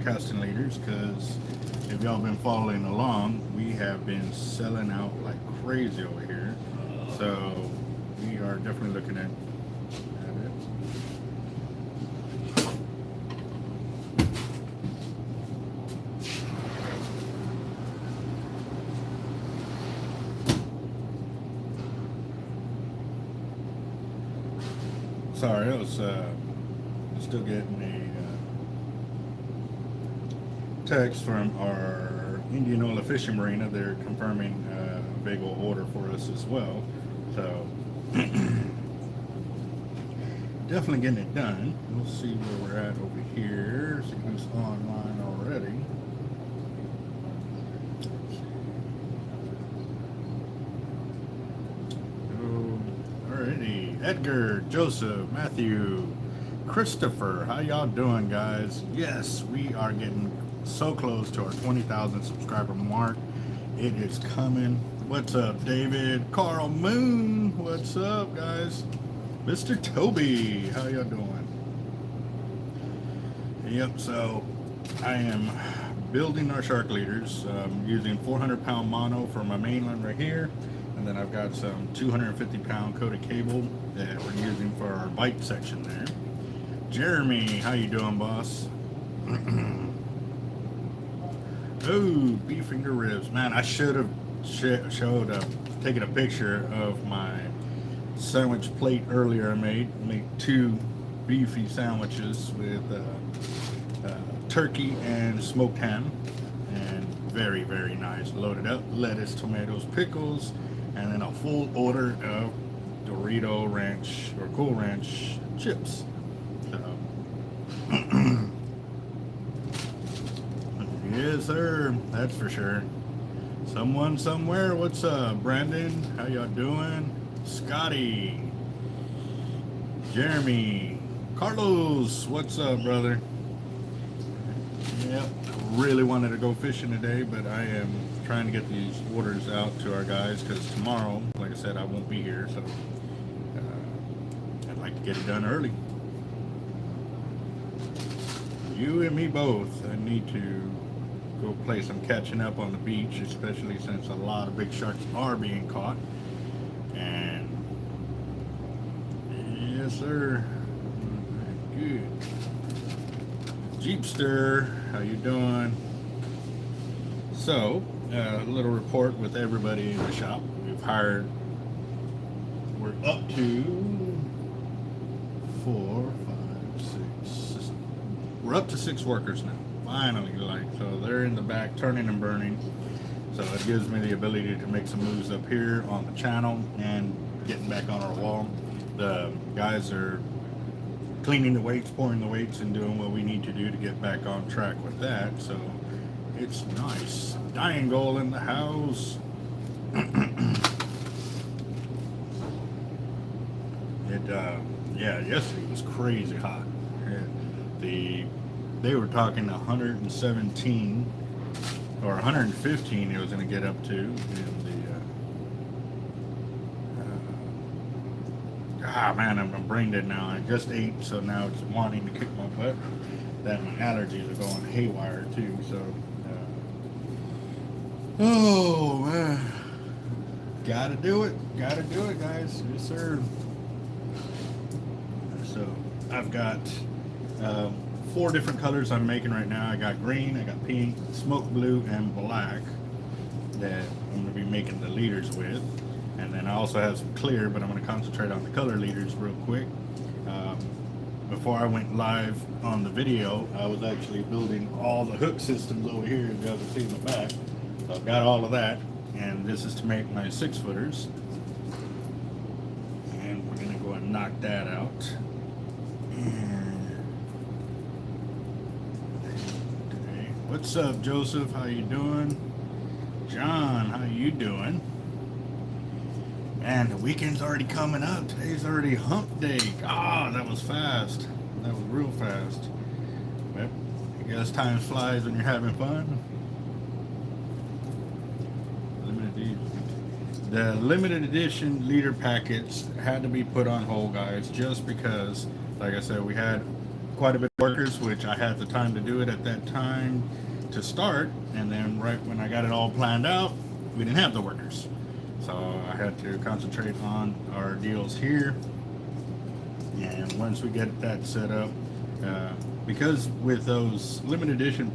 casting leaders, because if y'all been following along, we have been selling out like crazy over here. So we are definitely looking at it. Sorry, I was still getting a text from our Indianola Fishing Marina. They're confirming a big old order for us as well. So definitely getting it done. We'll see where we're at over here. See who's online already. Alrighty, Edgar, Joseph, Matthew, Christopher, how y'all doing, guys? Yes, we are getting so close to our 20,000 subscriber mark. It is coming. What's up, David? Carl Moon, what's up, guys? Mr. Toby, how y'all doing? Yep, so I am building our shark leaders, using 400-pound mono for my mainland right here. And then I've got some 250-pound coated cable that we're using for our bite section there. Jeremy, how you doing, boss? Oh, beef finger ribs. Man, I should have taken a picture of my sandwich plate earlier. I made 2 beefy sandwiches with turkey and smoked ham. And very, very nice. Loaded up, lettuce, tomatoes, pickles, and then a full order of Dorito Ranch or Cool Ranch chips. So, yes, sir. That's for sure. Someone somewhere. What's up, Brandon? How y'all doing? Scotty, Jeremy, Carlos. What's up, brother? Yep. Really wanted to go fishing today, but I am trying to get these orders out to our guys, because tomorrow, like I said, I won't be here, so I'd like to get it done early. You and me both. I need to go play some catching up on the beach, especially since a lot of big sharks are being caught. And yes, sir. Good. Jeepster, how you doing? So, a little report with everybody in the shop. We're up to 4, 5, 6. We're up to 6 workers now. Finally, so they're in the back turning and burning. So it gives me the ability to make some moves up here on the channel and getting back on our wall. The guys are cleaning the weights, pouring the weights, and doing what we need to do to get back on track with that. So it's nice. Dying goal in the house. Yeah, yesterday was crazy hot. They were talking 117 or 115 it was going to get up to, and man, I'm brain dead now. I just ate, so now it's wanting to kick my butt. That my allergies are going haywire too, so oh man, gotta do it, guys. Yes, sir. So I've got 4 different colors I'm making right now. I got green, I got pink, smoke blue, and black that I'm going to be making the leaders with. And then I also have some clear, but I'm going to concentrate on the color leaders real quick. Before I went live on the video, I was actually building all the hook systems over here, as you guys can see in the back. So I've got all of that, and this is to make my 6-footers. And we're going to go and knock that out. What's up, Joseph? How you doing? John, how you doing? And the weekend's already coming up. Today's already hump day. That was fast. That was real fast. Well, I guess time flies when you're having fun. The limited edition leader packets had to be put on hold, guys, just because, like I said, we had quite a bit workers, which I had the time to do it at that time to start, and then right when I got it all planned out, we didn't have the workers. So I had to concentrate on our deals here. And once we get that set up, because with those limited edition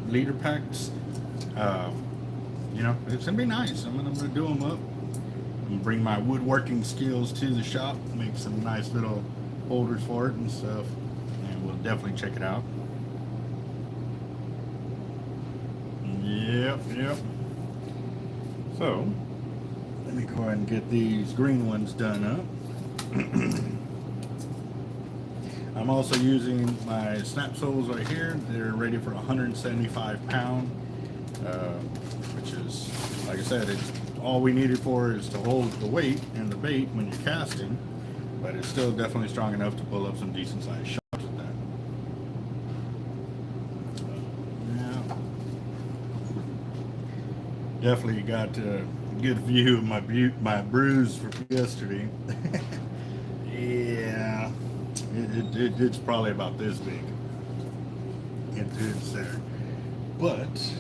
leader packs, you know, it's gonna be nice. I'm gonna do them up and bring my woodworking skills to the shop, make some nice little holders for it and stuff, and we'll definitely check it out. Yep. So let me go ahead and get these green ones done up. I'm also using my snap soles right here. They're rated for 175 pound, which is, like I said, it's all we needed for is to hold the weight and the bait when you're casting, but it's still definitely strong enough to pull up some decent sized shots with that. Yeah, definitely got a good view of my bruise from yesterday. Yeah. It's probably about this big. It's there. But,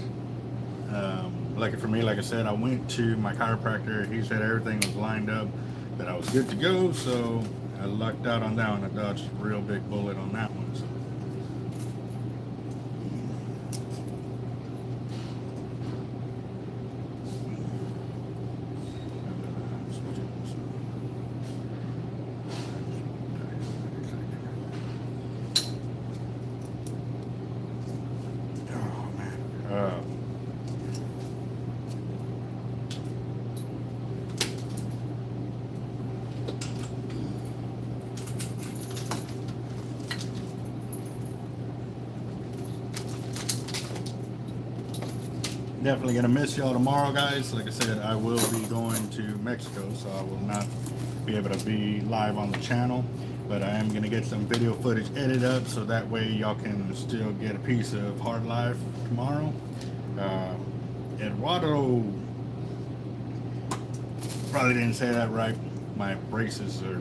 lucky for me, like I said, I went to my chiropractor. He said everything was lined up, that I was good to go. So I lucked out on that one. I dodged a real big bullet on that one. So. Definitely gonna miss y'all tomorrow, guys. Like I said, I will be going to Mexico, so I will not be able to be live on the channel, but I am gonna get some video footage edited up so that way y'all can still get a piece of hard life tomorrow. Eduardo, probably didn't say that right. My braces are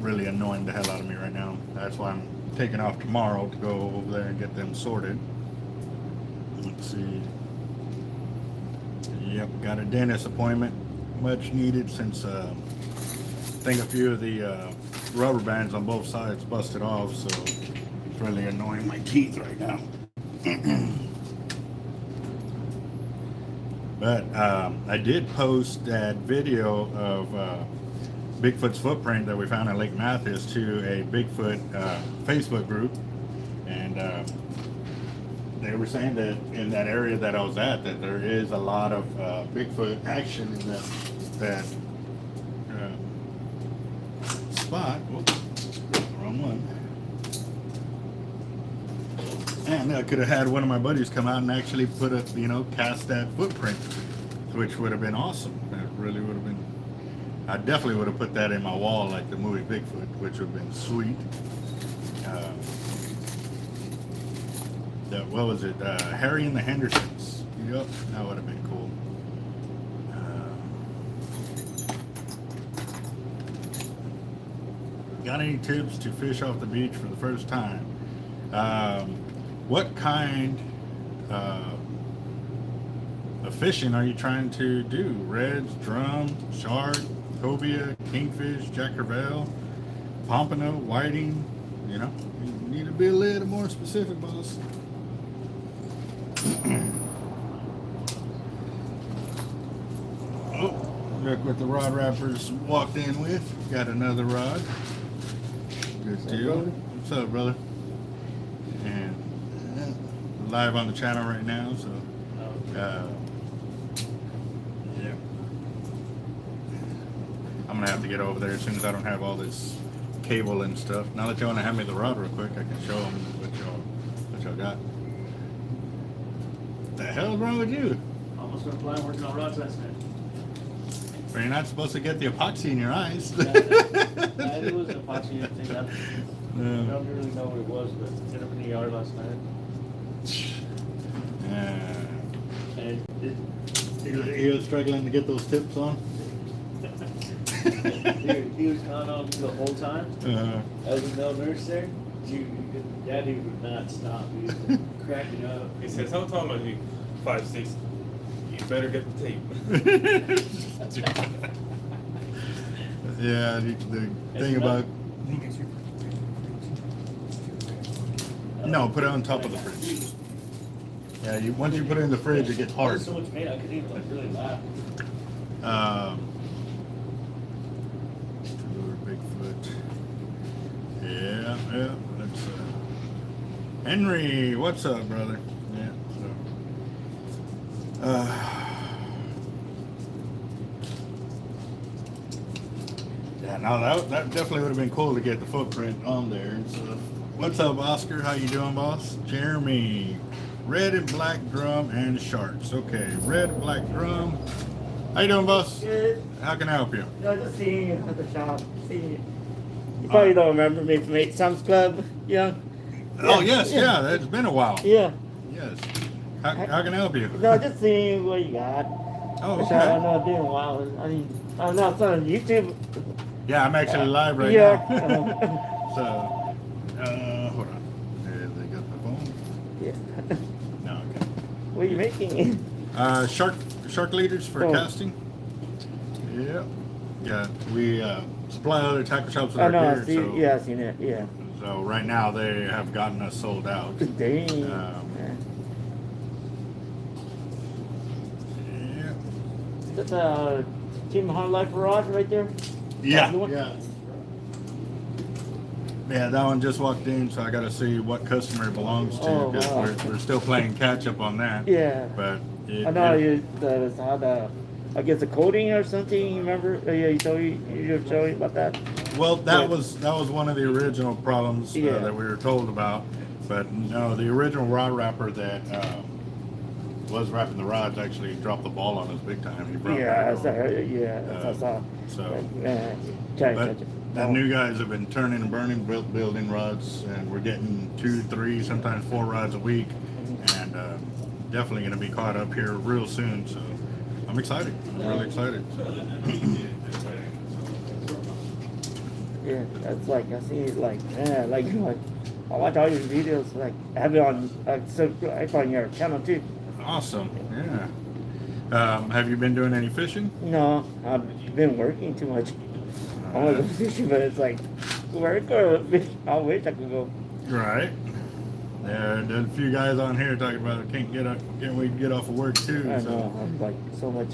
really annoying the hell out of me right now. That's why I'm taking off tomorrow to go over there and get them sorted. Let's see. Yep, got a dentist appointment, much needed since I think a few of the rubber bands on both sides busted off, so it's really annoying my teeth right now. But I did post that video of Bigfoot's footprint that we found at Lake Mathis to a Bigfoot Facebook group, and they were saying that in that area that I was at, that there is a lot of Bigfoot action in that spot. Whoops, wrong one. And I could have had one of my buddies come out and actually put a, cast that footprint, which would have been awesome. That really would have been. I definitely would have put that in my wall like the movie Bigfoot, which would have been sweet. What was it? Harry and the Hendersons. Yep, that would have been cool. Got any tips to fish off the beach for the first time? What kind of fishing are you trying to do? Reds, drum, shark, cobia, kingfish, jack crevalle, pompano, whiting? You need to be a little more specific, boss. Oh, look what the rod wrappers walked in with. Got another rod. Good deal. What's up, brother? And live on the channel right now, so yeah. I'm gonna have to get over there as soon as I don't have all this cable and stuff. Now that you want to hand me the rod real quick, I can show them what y'all got. What the hell's wrong with you? Almost went blind working on rods last night. But you're not supposed to get the epoxy in your eyes. Yeah, it was an epoxy thing. I don't really know what it was, but ended up in the yard last night. And he was struggling to get those tips on. he was on me the whole time. As a male nurse there. Daddy would not stop. He was cracking up. He says, how tall are you? 5'6". You better get the tape. Yeah, the thing about no, put it on top of the fridge. Yeah, once you put it in the fridge, it gets hard. There's so much meat, I could even like really laugh. Bigfoot. Yeah. That's Henry. What's up, brother? Yeah. Yeah. Now that definitely would have been cool to get the footprint on there and stuff. What's up, Oscar? How you doing, boss? Jeremy. Red and black drum and sharks. Okay, red and black drum. How you doing, boss? Good. How can I help you? No, just seeing you at the shop. Seeing you. You probably don't remember me from 8 Sam's Club, yeah? Oh, yes, yeah. It's been a while. Yeah. Yes. How can I help you? No, just seeing what you got. Oh, Which I okay. know it's been a while. I mean, I know it's on YouTube. Yeah, I'm actually live right Yeah. now. So, hold on. They got my phone? Yeah. No, okay. What are you making? Shark leaders for casting. Yeah. Yeah, we supply other tackle shops with I our know, gear. I see. So, Yeah, I've seen it. Yeah. so right now they have gotten us sold out. Dang. Yeah. That's a Team Hard Life Garage right there? Yeah. That one? Yeah. Yeah, that one just walked in, so I got to see what customer it belongs to Oh, because wow. we're still playing catch up on that. Yeah. But I know I guess the coating or something. You remember? Yeah, you told you were showing about that. well, that was one of the original problems Yeah. that we were told about. But no, the original rod wrapper that was wrapping the rods actually dropped the ball on us big time. He brought Yeah, that over. that's what I saw. So, Trying to but catch it. the new guys have been turning and burning, building rods, and we're getting 2, 3, sometimes 4 rods a week, and definitely going to be caught up here real soon. So I'm excited. I'm really excited. Yeah, that's like I see it like I watch all your videos. Like I have it on subscribe on your channel too. Awesome. Yeah. Have you been doing any fishing? No, I've been working too much. I want to go fishing, but it's like work or fish. I wish I could go. Right. Yeah, there's a few guys on here talking about it. Can't wait to get off of work too. I So. know. I'm like so much.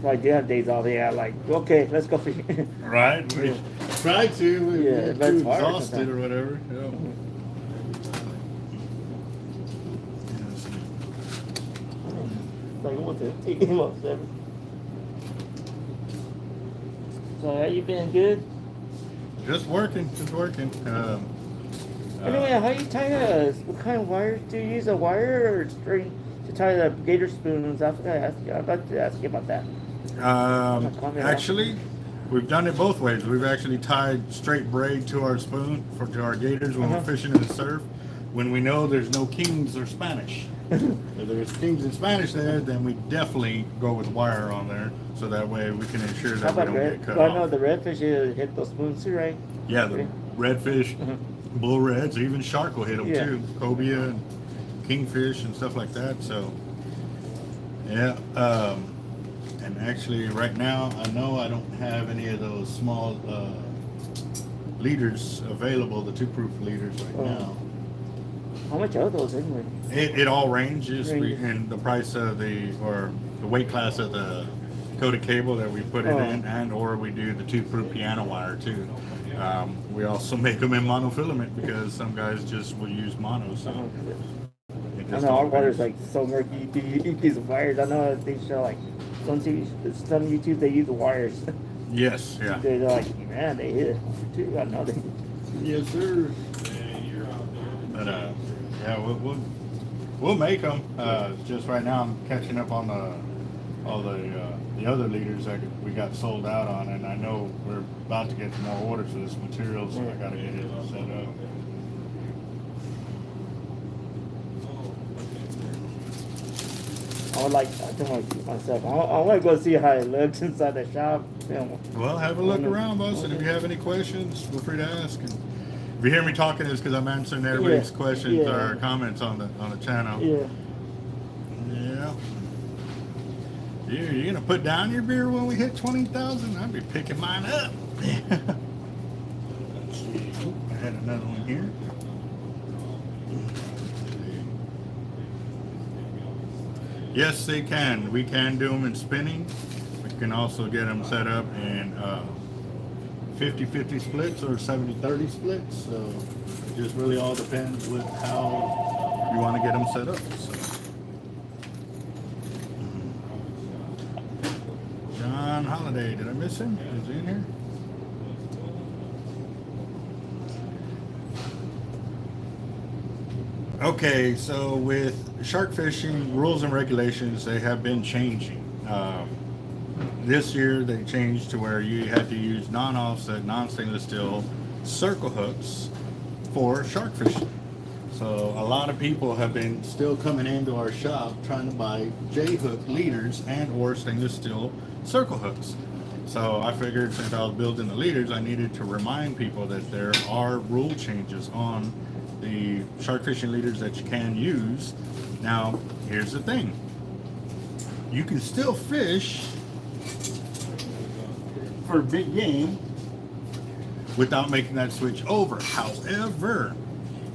Like they have days off. Yeah, like okay, let's go fishing. Right. We Yeah. try to. We Yeah, get but it's too hard exhausted sometimes. or whatever. Yeah. Like almost 15, almost 7. So how you been? Good. Just working. Anyway, how you tie what kind of wire do you use? A wire or string to tie the gator spoons? I forgot to ask you. I'd like to ask you about that. Actually, we've done it both ways. We've actually tied straight braid to our spoon to our gators when we're fishing in the surf. When we know there's no kings or Spanish. If there's kings and Spanish there, then we definitely go with wire on there, so that way we can ensure How that we about don't red? get cut Well, I know off. the redfish hit those spoons too, right? Yeah, the redfish, bull reds, even shark will hit them Yeah. too. Cobia and kingfish and stuff like that. So, yeah. And actually, right now, I know I don't have any of those small leaders available, the 2-proof leaders right now. How much are those anyway? It all ranges Ranges. in the price of the weight class of the coated cable that we put it in, and or we do the 2-proof piano wire too. We also make them in monofilament because some guys just will use mono. So it I just know all our water's varies. like so murky. You eat these wires. I know they show like some YouTube they use the wires. Yes, yeah. They're like, man, they hit it too. I know they. Yes, sir. But yeah, we'll make them. Just right now, I'm catching up on all the other leaders that we got sold out on, and I know we're about to get more orders for this material, so I got to get it set up. I would like. I don't want to keep myself. I want to go see how it looks inside the shop. Well, have a look around, boss, and if you have any questions, feel free to ask. And If you hear me talking, it's because I'm answering everybody's Yeah, questions yeah. or comments on the channel. Yeah. Yeah. You're gonna put down your beer when we hit 20,000? I'd be picking mine up. Let's see. Oop, I had another one here. Yes, they can. We can do them in spinning. We can also get them set up in 50-50 splits or 70-30 splits. So it just really all depends with how you want to get them set up. So. John Holiday, did I miss him? Is he in here? Okay, so with shark fishing rules and regulations, they have been changing. This year they changed to where you had to use non-offset, non-stainless steel circle hooks for shark fishing. So a lot of people have been still coming into our shop trying to buy J-hook leaders and or stainless steel circle hooks. So I figured since I was building the leaders, I needed to remind people that there are rule changes on the shark fishing leaders that you can use. Now, here's the thing. You can still fish for big game without making that switch over. However,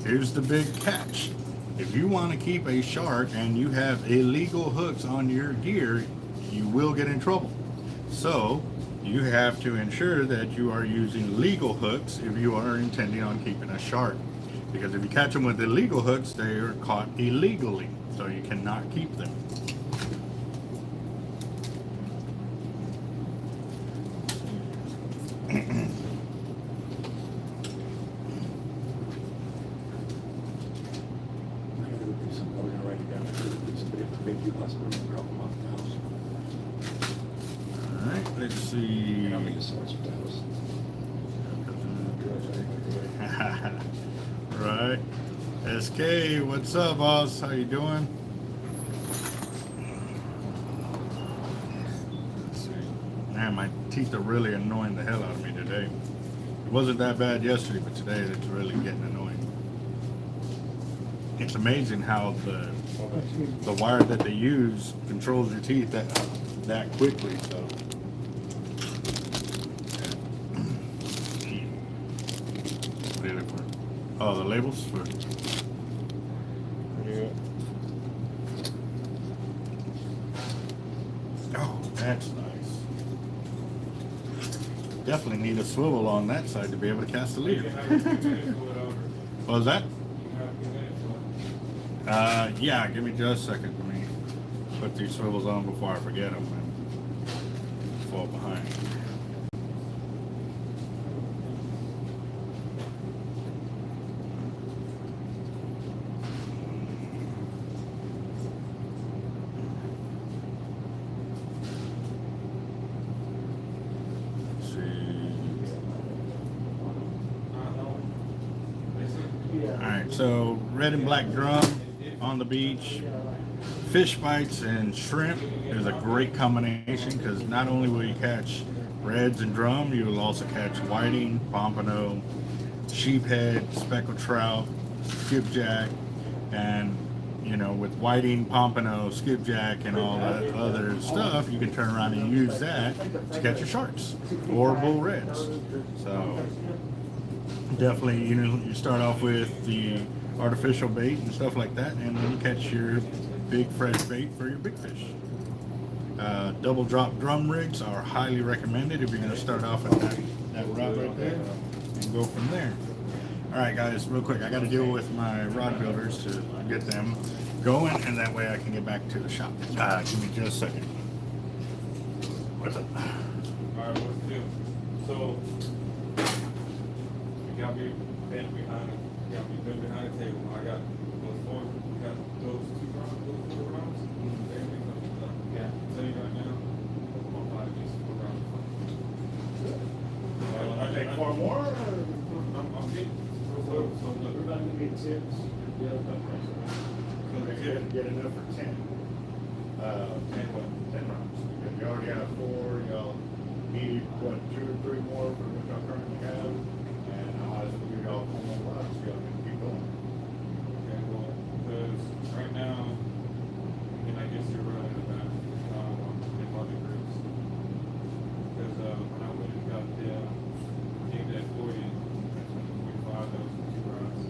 here's the big catch. If you want to keep a shark and you have illegal hooks on your gear, you will get in trouble. So you have to ensure that you are using legal hooks if you are intending on keeping a shark. Because if you catch them with illegal hooks, they are caught illegally. So you cannot keep them. Alright, let's see. Right. SK, what's up, boss? How you doing? Let's see. Man, my teeth are really annoying the hell out of me today. It wasn't that bad yesterday, but today it's really getting annoying. It's amazing how the wire that they use controls your teeth that quickly. So. What are you looking for? Oh, the labels for. Yeah. Oh, that's nice. Definitely need a swivel on that side to be able to cast the leader. What was that? Yeah, give me just a second. Let me put these swivels on before I forget them and fall behind. Alright, so red and black drum on the beach. Fish bites and shrimp is a great combination because not only will you catch reds and drum, you will also catch whiting, pompano, sheephead, speckled trout, skipjack, and you know, with whiting, pompano, skipjack, and all that other stuff, you can turn around and use that to catch your sharks or bull reds. So definitely, you know, you start off with the artificial bait and stuff like that, and then you catch your big fresh bait for your big fish. Double drop drum rigs are highly recommended if you're going to start off at that rod right there and go from there. Alright guys, real quick, I got to deal with my rod builders to get them going, and that way I can get back to the shop. Give me just a second. What's up? Alright, what's the deal? So, you got me bent behind the table. I got those four, we got those four rounds. Yeah. So you got now, I'm about to do some 4 rounds. I take 4 more? I'm getting. So look. We're about to get 6. Yeah, get enough for 10. 10 rounds. Because you already have 4, y'all need, what, 2 or 3 more for what y'all currently have? And I might as well give y'all come on live, so y'all can keep going. Okay, well, because right now, and I guess you're right about in other groups. Because when I went and got gave that 40, 45, that was 2 rods.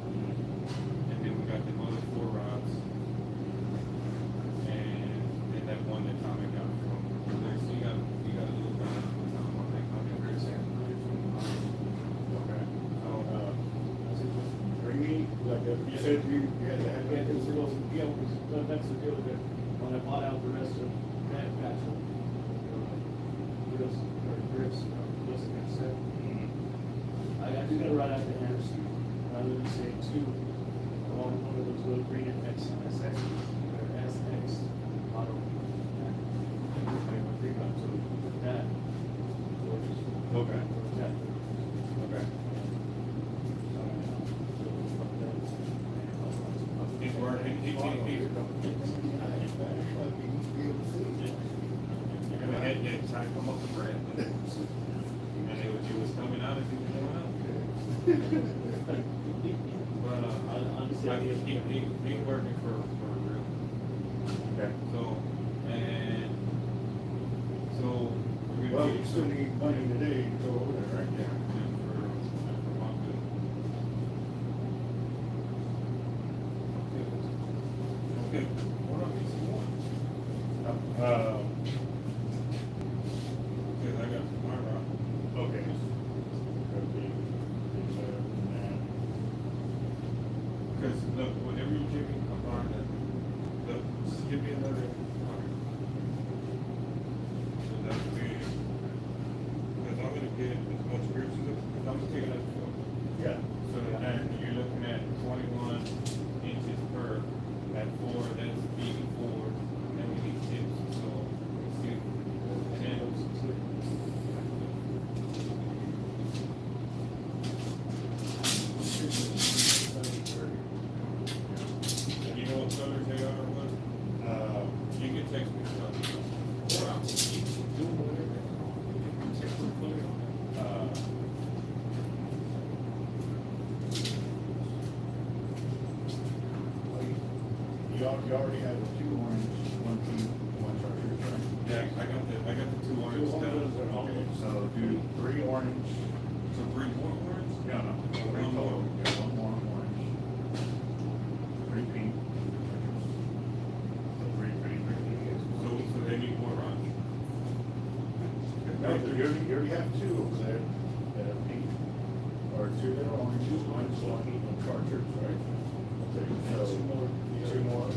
And then we got the other 4 rods. And then that one that Tommy got from there. So you got a little bit on that grid set. Okay. So, Bring me, like, you said you had to have. Yeah, because it wasn't, yeah, because that's the deal that when I bought out the rest of that patch of grips, wasn't gonna set. I just gotta write out the hands, rather than say 2, along one of those little green FX, SX, or SX model. That. Okay. That. Okay. he's working, he's and the head get trying to come up with bread. And it was coming out as he was going out. But like he working for real. Okay. So we're Well, gonna you get still need money today to go over there, right? yeah, for one good. Okay. What else is he want? Because I got my rock. Okay. Because look, whenever you give me a bar, just give me another bar. So that's big. Because I'm gonna get as much grips as because I'm gonna take it up to 4. Yeah. So that you're looking at 21 inches per. At 4, that's 84. And we need tips. So let's see. And then and you know what colors they are or what? You can text me something. Or I'll just keep doing whatever. You can text me color on that. You already have the 2 orange, 1 pink, 1 chartreuse, right? Yeah, I got the 2 orange down. Okay, so do 3 orange. So bring more orange? No, no. 3 total. Yeah, 1 more orange. 3 pink. So 3 pink. So they need more orange. No, you already have 2 over there that are pink. Or 2 that are orange, 1's lucky, 1 chartreuse, right? Okay, so 2 more. Okay.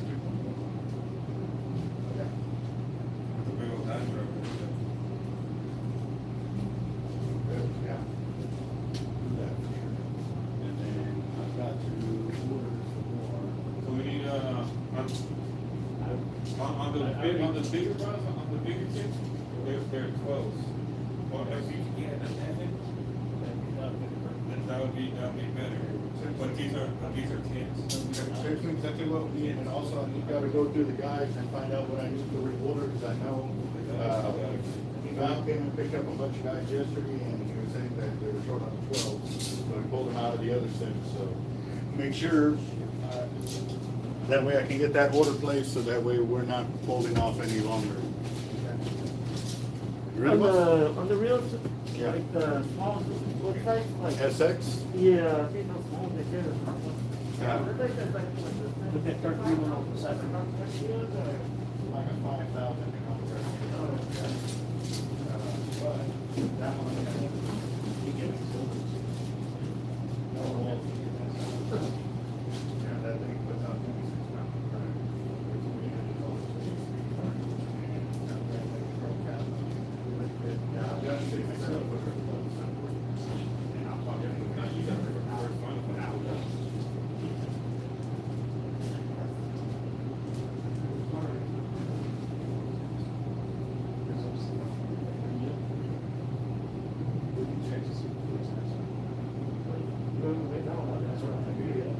The big old diamond right there. Good, yeah. Do that for sure. And then I've got to order some more. So we need on the bigger rods, on the bigger tips, they're 12s. Or if you can get an 11, then that would be better. But these are 10s. Text me exactly what we need, and also I gotta go through the guys and find out what I need to reorder, because I know, Val came and picked up a bunch of guys yesterday, and he was saying that they were short on the 12, so I pulled them out of the other set, so. Make sure, that way I can get that order placed, so that way we're not holding off any longer. You ready, boss? On the reels, Yeah. like the small, what size, like? SX? Yeah, I think those small, they get it. Yeah. With that dark green one on the side. Like a 5,000 contract. But that one, he gave me silver. Yeah, that thing puts out 26 pounds of credit. Yeah, I've got to take myself with her. And I'll talk to you. You got the correspondence now.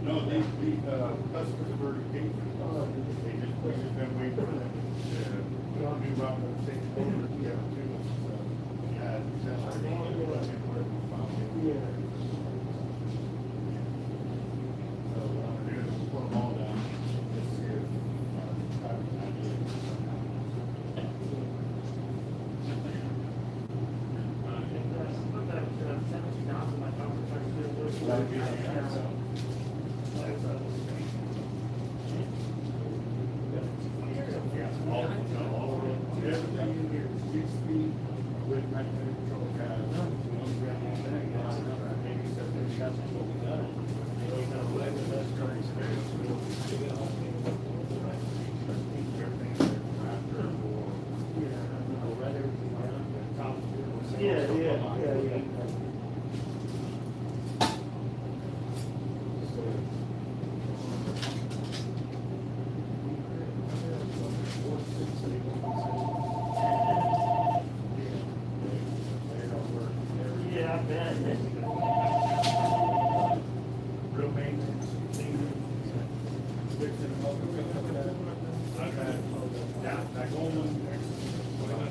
No, the customers have already paid for it. We just been waiting for them. We don't do route of state over, yeah, too. So, yeah, it's just like, yeah. Real maintenance, thing. Fixing them up, I've had that gold one.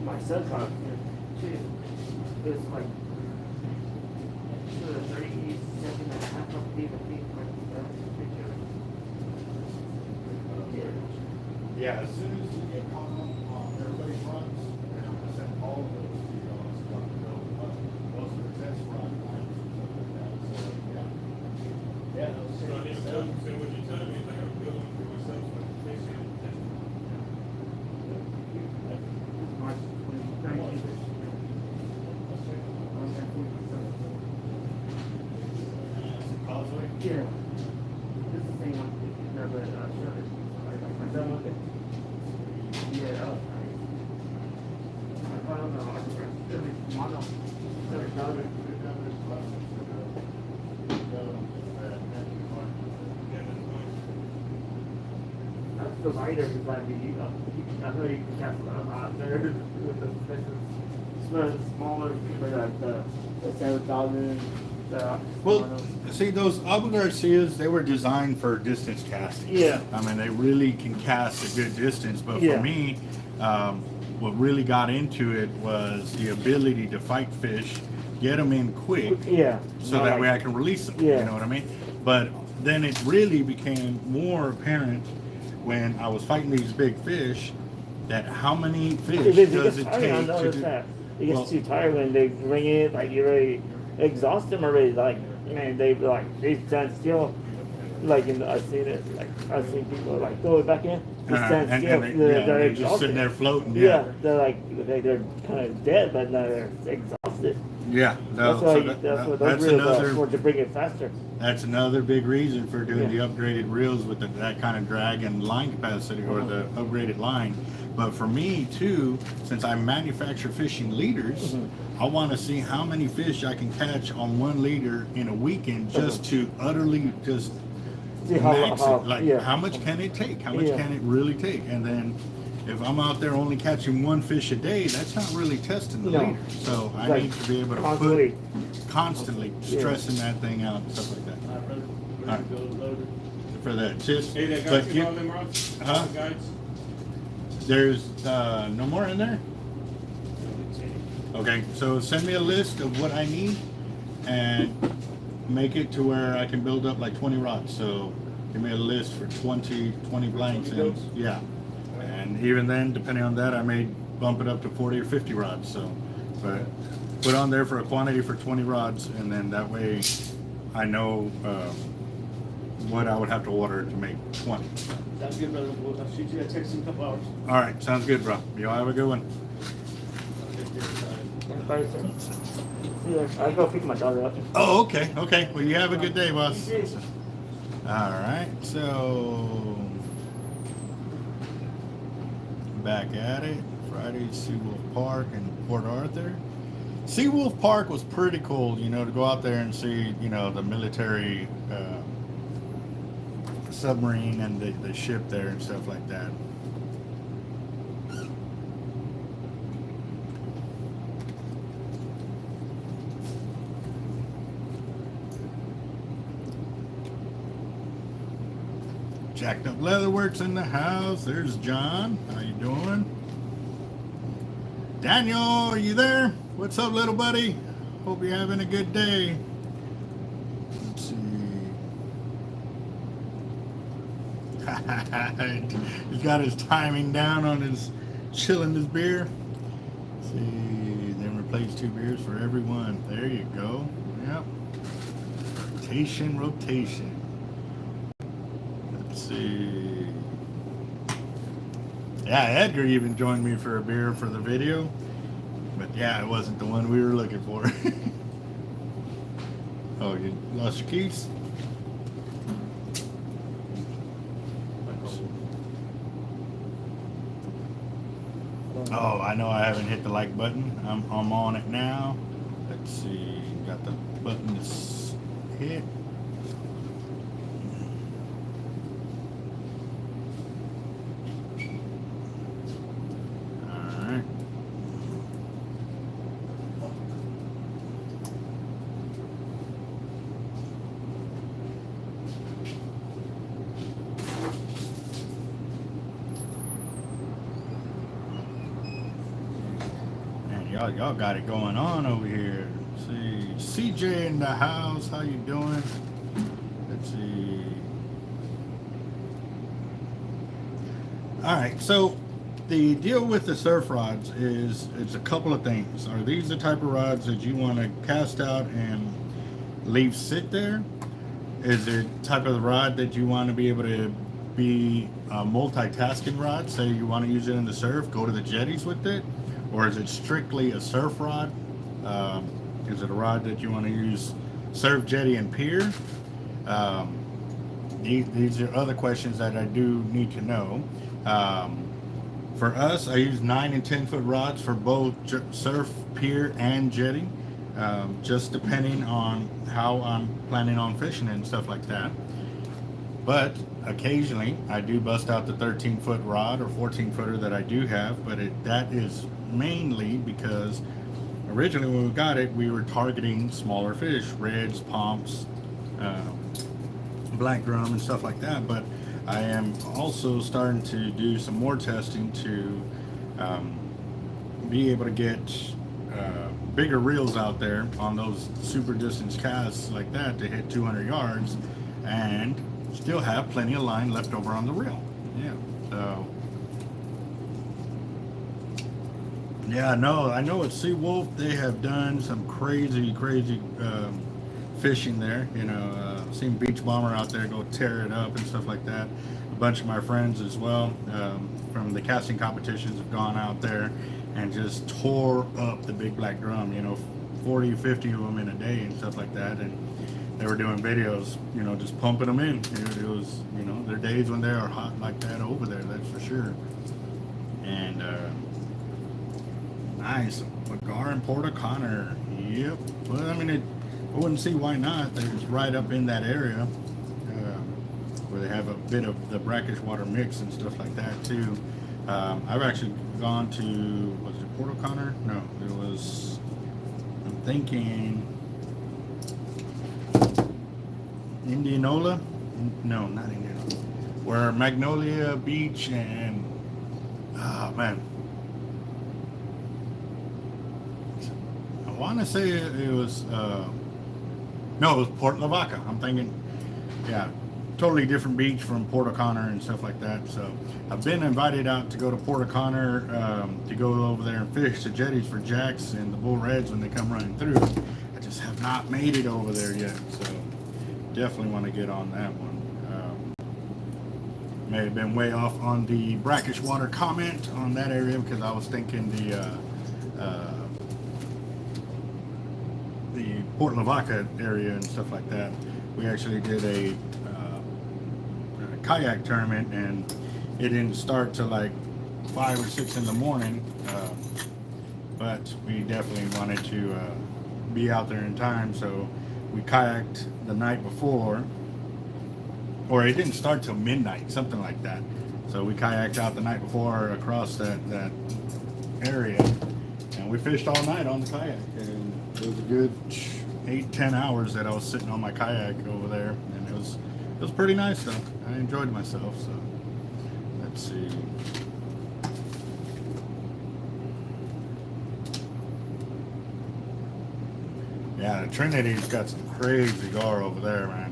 My son's on here too. It's like 37 and a half of feet of feet. Picture. Yeah, as soon as you get caught up on everybody's runs, then I'm gonna send all of those to you all, so I'm gonna go, most of the test run lines and stuff like that, so, yeah. Yeah, those So I need to tell you, so what you're telling me is I gotta build one for myself, so I can face it. March 2019. Causeway? Yeah. This is the same one. No, but sure. I'm done with it. Yeah, that was nice. I found mono. That's the lighter who's like, I know you can cast a lot out there with the fishes. Smaller, but like the 7,000. Well, see, those Abu Garcias, they were designed for distance casting. Yeah. I mean, they really can cast a good distance, but Yeah. for me, what really got into it was the ability to fight fish, get them in quick, Yeah. so Not that like- way I can release them. Yeah. You know what I mean? But then it really became more apparent when I was fighting these big fish that how many fish It does gets it tired, take I to noticed do? that. It gets Well- too tired when they bring it, like you're ready, exhaust them already, like, man, they stand still. Like, I've seen it, like, I've seen people like throw it back in, just stand and still. they're just sitting there floating. Yeah, they're kind of dead, but now they're exhausted. Yeah, no, That's why, so that's what that's those reels are another for, to bring it faster. that's another big reason for doing Yeah. the upgraded reels with that kind of drag and line capacity, or the upgraded line. But for me too, since I manufacture fishing leaders, I want to see how many fish I can catch on one leader in a weekend, just to utterly just See max how it. Like, yeah. how much can it take? How much Yeah. can it really take? And then if I'm out there only catching one fish a day, that's not really testing the No. leader. So I Like, need to be able to constantly. constantly Yeah. stressing that thing out and stuff like that. I'd rather go loaded. For that, just Hey, that but guys, you you- know them rods? Huh? Guides? there's no more in there. Okay, so send me a list of what I need and make it to where I can build up like 20 rods. So give me a list for 20 blanks, and yeah. And even then, depending on that, I may bump it up to 40 or 50 rods. So, but put on there for a quantity for 20 rods, and then that way I know what I would have to order to make 20. Sounds good, brother. I'll shoot you that text in a couple hours. All right, sounds good, bro. Y'all have a good one. I go pick my daughter up. Oh, okay, okay. Well, you have a good day, boss. All right, so back at it. Friday, Seawolf Park in Port Arthur. Seawolf Park was pretty cool, you know, to go out there and see, you know, the military submarine and the ship there and stuff like that. Jacked Up Leatherworks in the house. There's John. How you doing? Daniel, are you there? What's up, little buddy? Hope you're having a good day. Let's see. He's got his timing down on his chilling his beer. Let's see, then replace 2 beers for every one. There you go. Yep. Rotation. Let's see. Yeah, Edgar even joined me for a beer for the video. But yeah, it wasn't the one we were looking for. Oh, you lost your keys? Oh, I know I haven't hit the like button. I'm on it now. Let's see. Got the button to hit. Alright. Y'all got it going on over here. Let's see, CJ in the house. How you doing? Let's see. All right, so the deal with the surf rods is it's a couple of things. Are these the type of rods that you want to cast out and leave sit there? Is it type of rod that you want to be able to be a multitasking rod? Say you want to use it in the surf, go to the jetties with it? Or is it strictly a surf rod? Is it a rod that you want to use surf, jetty, and pier? These are other questions that I do need to know. For us, I use 9 and 10 foot rods for both surf, pier, and jetty, just depending on how I'm planning on fishing and stuff like that. But occasionally, I do bust out the 13 foot rod or 14 footer that I do have, but that is mainly because originally when we got it, we were targeting smaller fish, reds, pomps, black drum, and stuff like that. But I am also starting to do some more testing to be able to get bigger reels out there on those super distance casts like that to hit 200 yards and still have plenty of line left over on the reel. Yeah, so yeah, no, I know at Seawolf they have done some crazy fishing there. You know, seen Beach Bomber out there go tear it up and stuff like that. A bunch of my friends as well from the casting competitions have gone out there and just tore up the big black drum. You know, 40, 50 of them in a day and stuff like that. And they were doing videos, you know, just pumping them in. It was, you know, there are days when they are hot like that over there, that's for sure. And nice, Lagar and Port O'Connor. Yep. Well, I mean, I wouldn't see why not. They're just right up in that area where they have a bit of the brackish water mix and stuff like that too. I've actually gone to, was it Port O'Connor? No, it was, I'm thinking Indianola? No, not Indianola. Where Magnolia Beach and, oh man, I want to say it was, no, it was Port Lavaca. I'm thinking, yeah, totally different beach from Port O'Connor and stuff like that. So I've been invited out to go to Port O'Connor to go over there and fish the jetties for jacks and the bull reds when they come running through. I just have not made it over there yet, so definitely want to get on that one. May have been way off on the brackish water comment on that area because I was thinking the Port Lavaca area and stuff like that. We actually did a kayak tournament and it didn't start till like 5 or 6 in the morning, but we definitely wanted to be out there in time, so we kayaked the night before, or it didn't start till midnight, something like that. So we kayaked out the night before across that area, and we fished all night on the kayak, and it was a good 8-10 hours that I was sitting on my kayak over there, and it was was pretty nice though. I enjoyed myself. So let's see. Yeah, Trinity's got some crazy gar over there, man.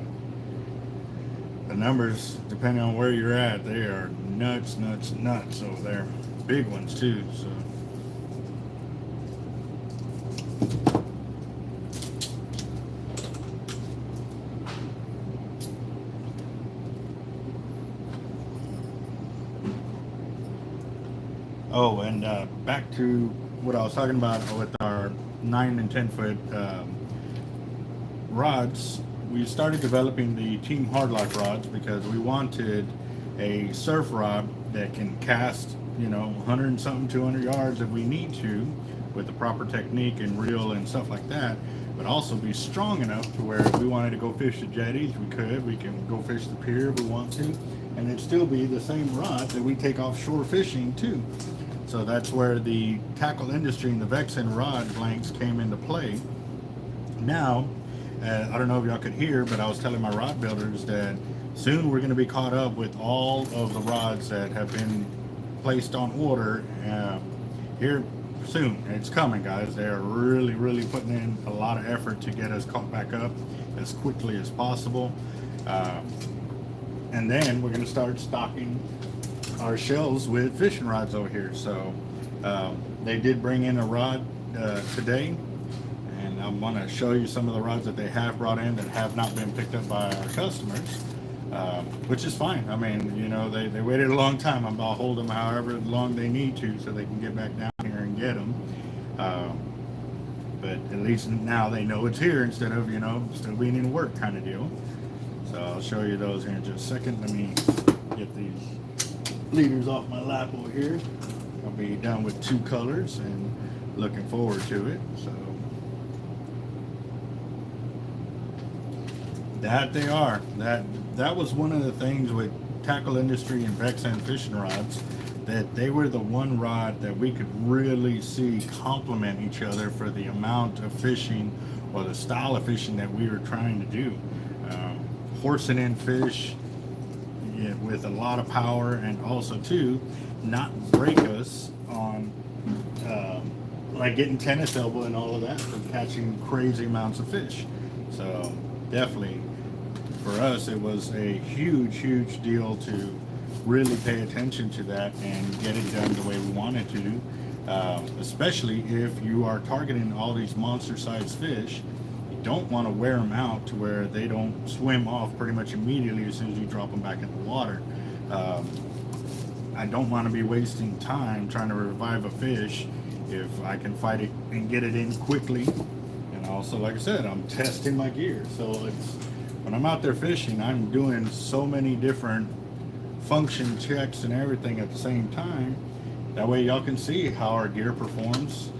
The numbers, depending on where you're at, they are nuts over there. Big ones too, so. Oh, and back to what I was talking about with our 9 and 10 foot rods. We started developing the Team Hard Life rods because we wanted a surf rod that can cast, 100 and something, 200 yards if we need to, with the proper technique and reel and stuff like that, but also be strong enough to where if we wanted to go fish the jetties, we could. We can go fish the pier if we want to, and it'd still be the same rod that we take offshore fishing too. So that's where the tackle industry and the Vexen rod blanks came into play. Now, I don't know if y'all could hear, but I was telling my rod builders that soon we're going to be caught up with all of the rods that have been placed on order here soon. It's coming, guys. They are really putting in a lot of effort to get us caught back up as quickly as possible. And then we're going to start stocking our shelves with fishing rods over here. So they did bring in a rod today. I want to show you some of the rods that they have brought in that have not been picked up by our customers, which is fine. I mean, they waited a long time. I'll hold them however long they need to so they can get back down here and get them. But at least now they know it's here instead of, still being in work kind of deal. So I'll show you those here in just a second. Let me get these leaders off my lap over here. I'll be done with 2 colors and looking forward to it. So. That they are. That was one of the things with tackle industry and Vexen fishing rods, that they were the one rod that we could really see complement each other for the amount of fishing or the style of fishing that we were trying to do. Horsing in fish with a lot of power, and also too not break us on like getting tennis elbow and all of that from catching crazy amounts of fish. So definitely for us it was a huge deal to really pay attention to that and get it done the way we wanted to, especially if you are targeting all these monster sized fish. You don't want to wear them out to where they don't swim off pretty much immediately as soon as you drop them back in the water. I don't want to be wasting time trying to revive a fish if I can fight it and get it in quickly. And also, like I said, I'm testing my gear. So it's, when I'm out there fishing, I'm doing so many different function checks and everything at the same time. That way y'all can see how our gear performs,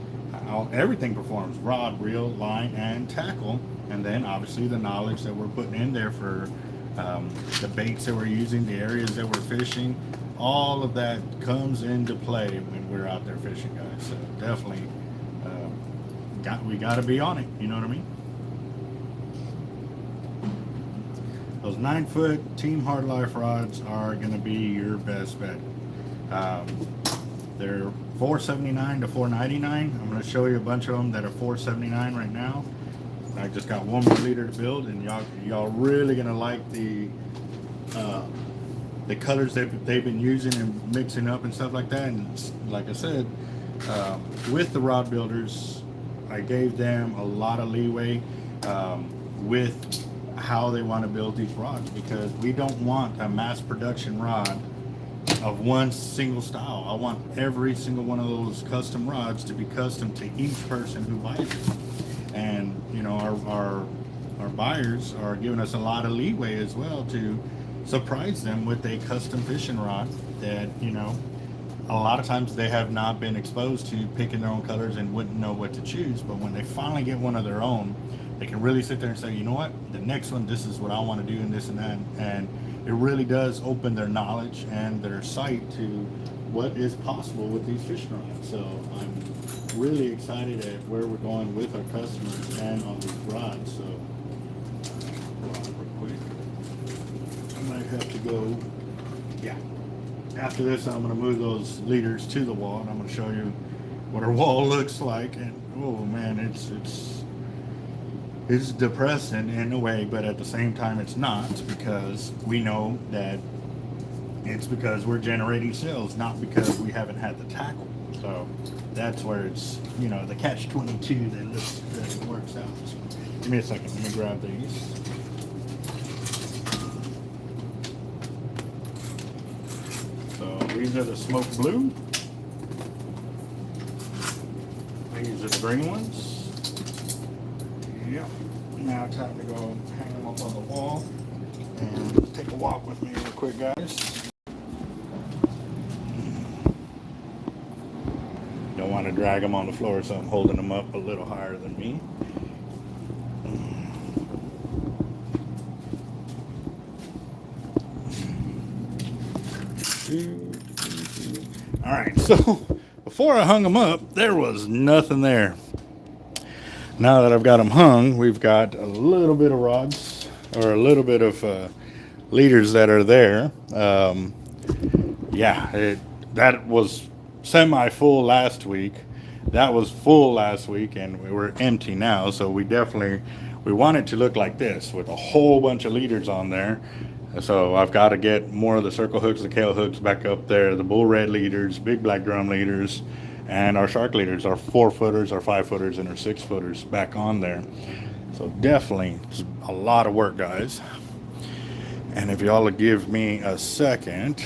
how everything performs, rod, reel, line, and tackle. And then obviously the knowledge that we're putting in there for the baits that we're using, the areas that we're fishing, all of that comes into play when we're out there fishing, guys. So definitely we got to be on it, you know what I mean? Those 9-foot Team Hard Life rods are going to be your best bet. They're $479 to $499. I'm going to show you a bunch of them that are $479 right now. I just got one more leader to build, and y'all really going to like the colors that they've been using and mixing up and stuff like that. And like I said, with the rod builders, I gave them a lot of leeway with how they want to build these rods, because we don't want a mass production rod of one single style. I want every single one of those custom rods to be custom to each person who buys it. And our buyers are giving us a lot of leeway as well to surprise them with a custom fishing rod that, a lot of times they have not been exposed to picking their own colors and wouldn't know what to choose. But when they finally get one of their own, they can really sit there and say, you know what, the next one, this is what I want to do, and this and that. And it really does open their knowledge and their sight to what is possible with these fishing rods. So I'm really excited at where we're going with our customers and on these rods. So real quick. go, yeah. After this, I'm going to move those leaders to the wall, and I'm going to show you what our wall looks like. And oh man, it's depressing in a way, but at the same time it's not, because we know that it's because we're generating sales, not because we haven't had the tackle. So that's where it's, you know, the catch-22 that works out. So, give me a second, let me grab these. So these are the smoke blue. These are the green ones. Yep. Now time to go hang them up on the wall and take a walk with me real quick, guys. Don't want to drag them on the floor, so I'm holding them up a little higher than me. All right, so before I hung them up, there was nothing there. Now that I've got them hung, we've got a little bit of rods, or a little bit of leaders that are there. Yeah, that was semi-full last week. That was full last week, and we were empty now. So we want it to look like this with a whole bunch of leaders on there. So I've got to get more of the circle hooks, the kale hooks back up there, the bull red leaders, big black drum leaders, and our shark leaders, our 4-footers, our 5-footers, and our 6-footers back on there. So definitely it's a lot of work, guys. And if y'all will give me a second,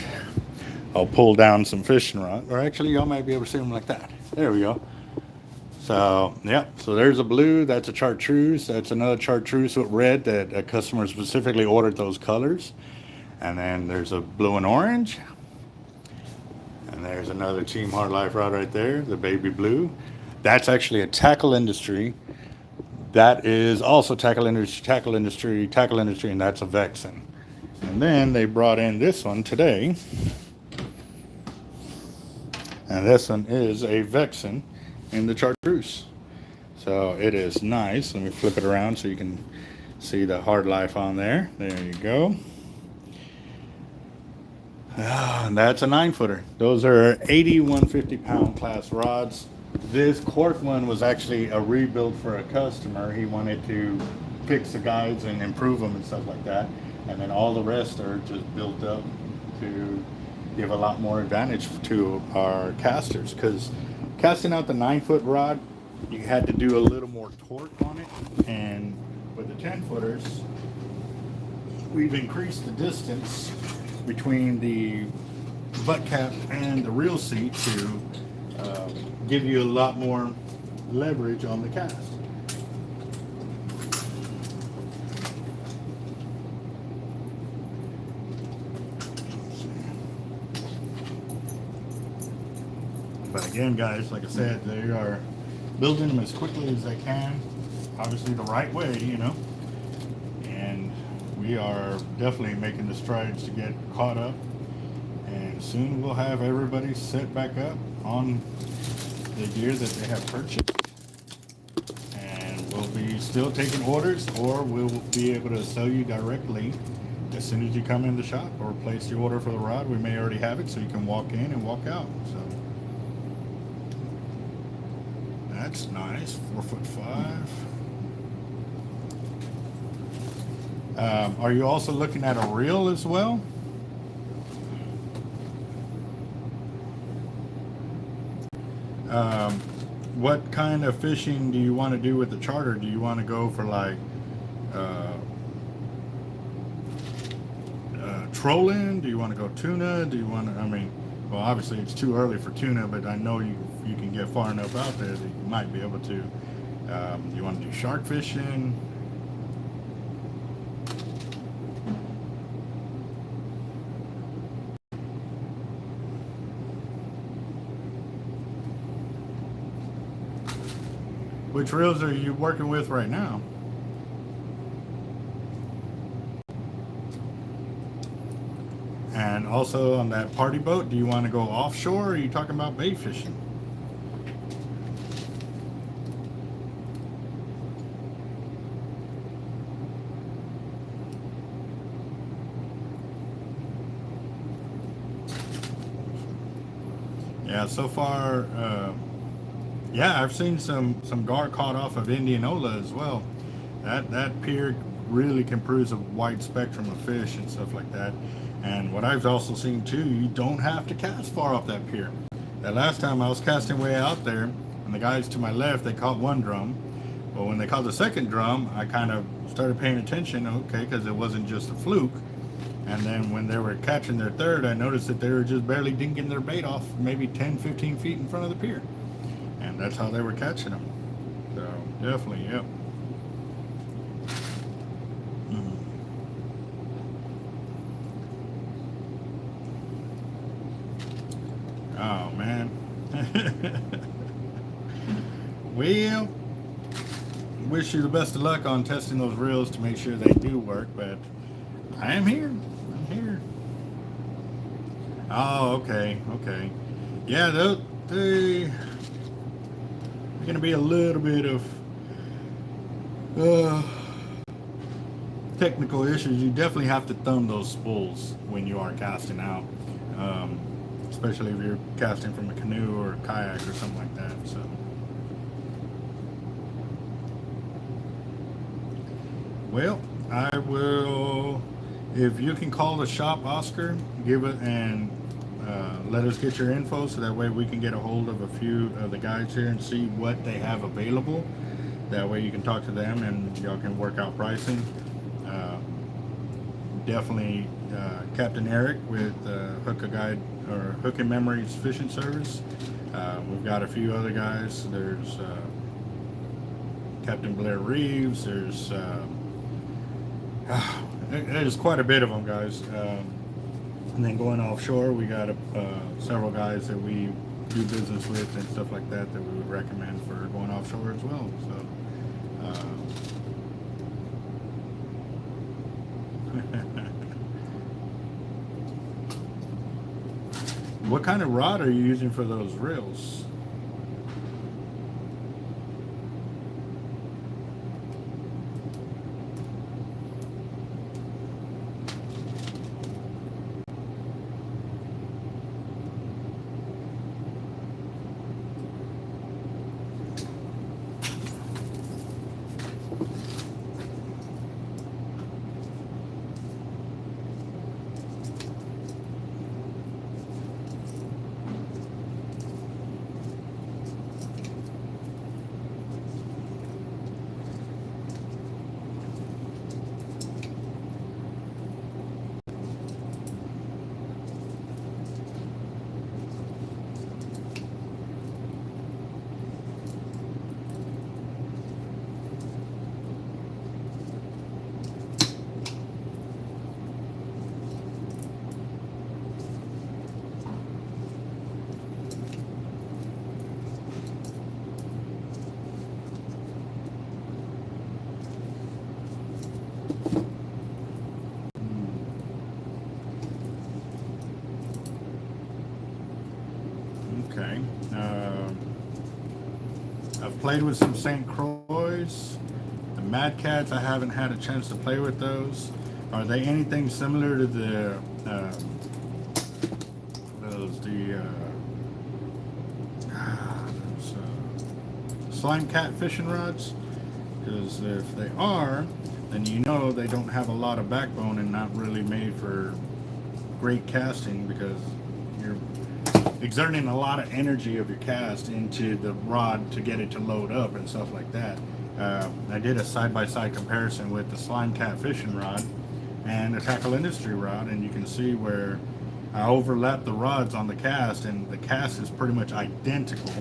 I'll pull down some fishing rod, or actually y'all might be able to see them like that. There we go. So, yep, so there's a blue, that's a chartreuse, that's another chartreuse with red that a customer specifically ordered those colors. And then there's a blue and orange. And there's another Team Hard Life rod right there, the baby blue. That's actually a tackle industry. That is also tackle industry, and that's a Vexen. And then they brought in this one today. And this one is a Vexen in the chartreuse. So it is nice. Let me flip it around so you can see the Hard Life on there. There you go. And that's a 9-footer. Those are 80 150-pound class rods. This cork one was actually a rebuild for a customer. He wanted to fix the guides and improve them and stuff like that. And then all the rest are just built up to give a lot more advantage to our casters, because casting out the 9-foot rod, you had to do a little more torque on it, and with the 10-footers, we've increased the distance between the butt cap and the reel seat to give you a lot more leverage on the cast. But again, guys, like I said, they are building them as quickly as they can, obviously the right way, you know, and we are definitely making the strides to get caught up, and soon we'll have everybody set back up on the gear that they have purchased, and we'll be still taking orders, or we'll be able to sell you directly as soon as you come in the shop or place your order for the rod. We may already have it, so you can walk in and walk out. So that's nice. 4'5". Are you also looking at a reel as well? What kind of fishing do you want to do with the charter? Do you want to go for like trolling? Do you want to go tuna? Do you want to, I mean, well, obviously it's too early for tuna, but I know you can get far enough out there that you might be able to. You want to do shark fishing? Which reels are you working with right now? And also on that party boat, do you want to go offshore, or are you talking about bait fishing? Yeah, so far, yeah, I've seen some gar caught off of Indianola as well. That pier really can produce a wide spectrum of fish and stuff like that. And what I've also seen too, you don't have to cast far off that pier. That last time I was casting way out there, and the guys to my left, they caught one drum. But when they caught the second drum, I kind of started paying attention, okay, because it wasn't just a fluke. And then when they were catching their third, I noticed that they were just barely dinking their bait off maybe 10, 15 feet in front of the pier. And that's how they were catching them. So, definitely, yeah. Oh, man. Well, wish you the best of luck on testing those reels to make sure they do work, but I am here. I'm here. Oh, okay, okay. Yeah, they're going to be a little bit of technical issues. You definitely have to thumb those spools when you are casting out, especially if you're casting from a canoe or a kayak or something like that. So, well, I will, if you can call the shop, Oscar, give it and let us get your info so that way we can get a hold of a few of the guys here and see what they have available. That way you can talk to them and y'all can work out pricing. Definitely Capt.Eric with Hook a Guide or Hook and Memories Fishing Service. We've got a few other guys. There's Captain Blair Reeves. There's quite a bit of them, guys. And then going offshore, we got several guys that we do business with and stuff like that that we would recommend for going offshore as well. So. What kind of rod are you using for those reels? Okay. I've played with some St. Croix. The Mad Cats, I haven't had a chance to play with those. Are they anything similar to the slime cat fishing rods? Because if they are, then you know they don't have a lot of backbone and not really made for great casting, because you're exerting a lot of energy of your cast into the rod to get it to load up and stuff like that. I did a side-by-side comparison with the slime cat fishing rod and the tackle industry rod, and you can see where I overlapped the rods on the cast, and the cast is pretty much identical,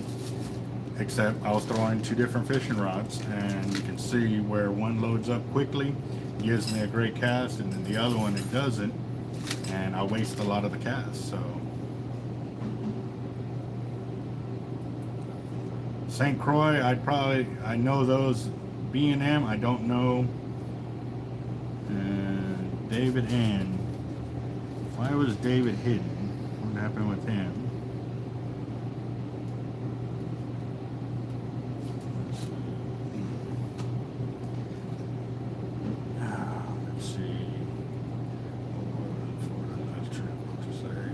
except I was throwing two different fishing rods, and you can see where one loads up quickly, gives me a great cast, and then the other one it doesn't, and I waste a lot of the cast. So St. Croix, I know those. B&M, I don't know. David N. Why was David hidden? What happened with him? Let's see. For the last trip, what to say?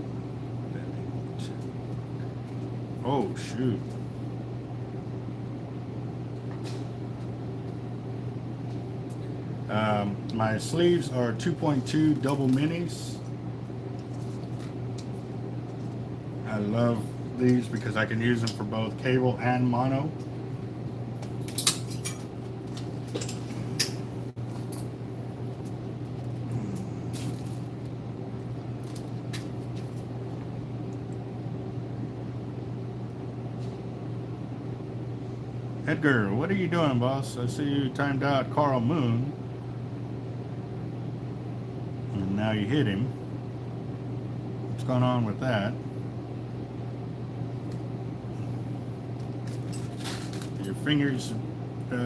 Oh, shoot. My sleeves are 2.2 double minis. I love these because I can use them for both cable and mono. Edgar, what are you doing, boss? I see you timed out Carl Moon. And now you hit him. What's going on with that? Your fingers, what's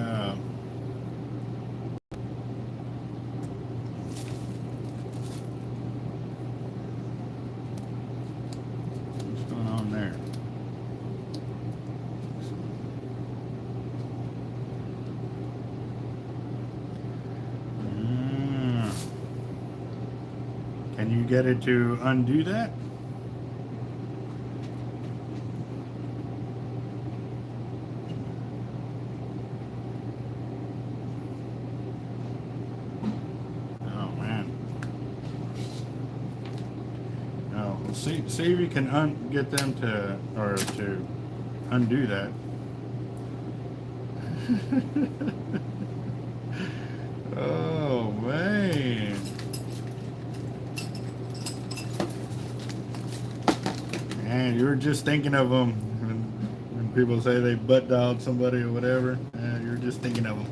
going on there? Can you get it to undo that? Oh man. No, well, see if you can get them to undo that. Oh man. And you were just thinking of them when people say they butt dialed somebody or whatever. You're just thinking of them.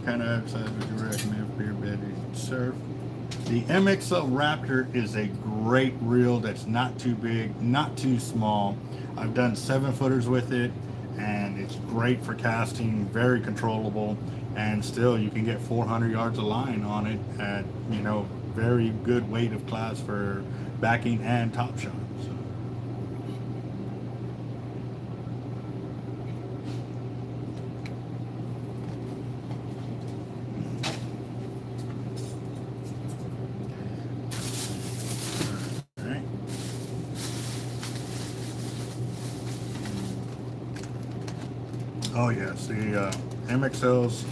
Kind of exercise would you recommend for your bedding surf? The MXL Raptor is a great reel that's not too big, not too small. I've done 7-footers with it, and it's great for casting, very controllable, and still you can get 400 yards of line on it at, you know, very good weight of class for backing and top shot. So. All right. Oh yes, the MXLs.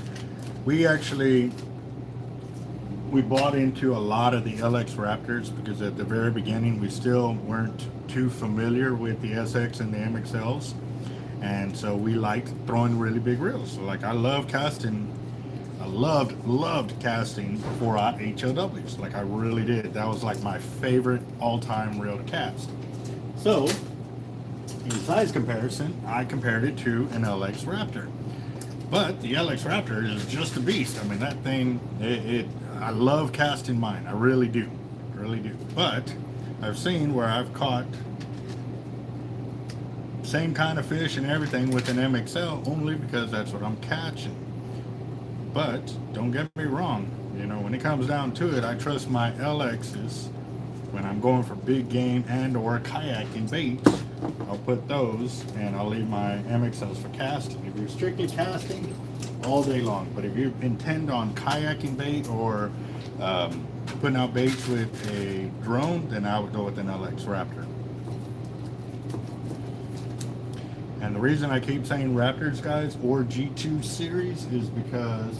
We bought into a lot of the LX Raptors because at the very beginning we still weren't too familiar with the SX and the MXLs, and so we liked throwing really big reels. So like I love casting, I loved casting 4/0 HLWs. Like I really did. That was like my favorite all-time reel to cast. So in size comparison, I compared it to an LX Raptor. But the LX Raptor is just a beast. I mean, that thing, I love casting mine. I really do. But I've seen where I've caught same kind of fish and everything with an MXL only because that's what I'm catching. But don't get me wrong. You know, when it comes down to it, I trust my LXs when I'm going for big game and or kayaking baits. I'll put those and I'll leave my MXLs for casting. If you're strictly casting, all day long. But if you intend on kayaking bait or putting out baits with a drone, then I would go with an LX Raptor. And the reason I keep saying Raptors, guys, or G2 series is because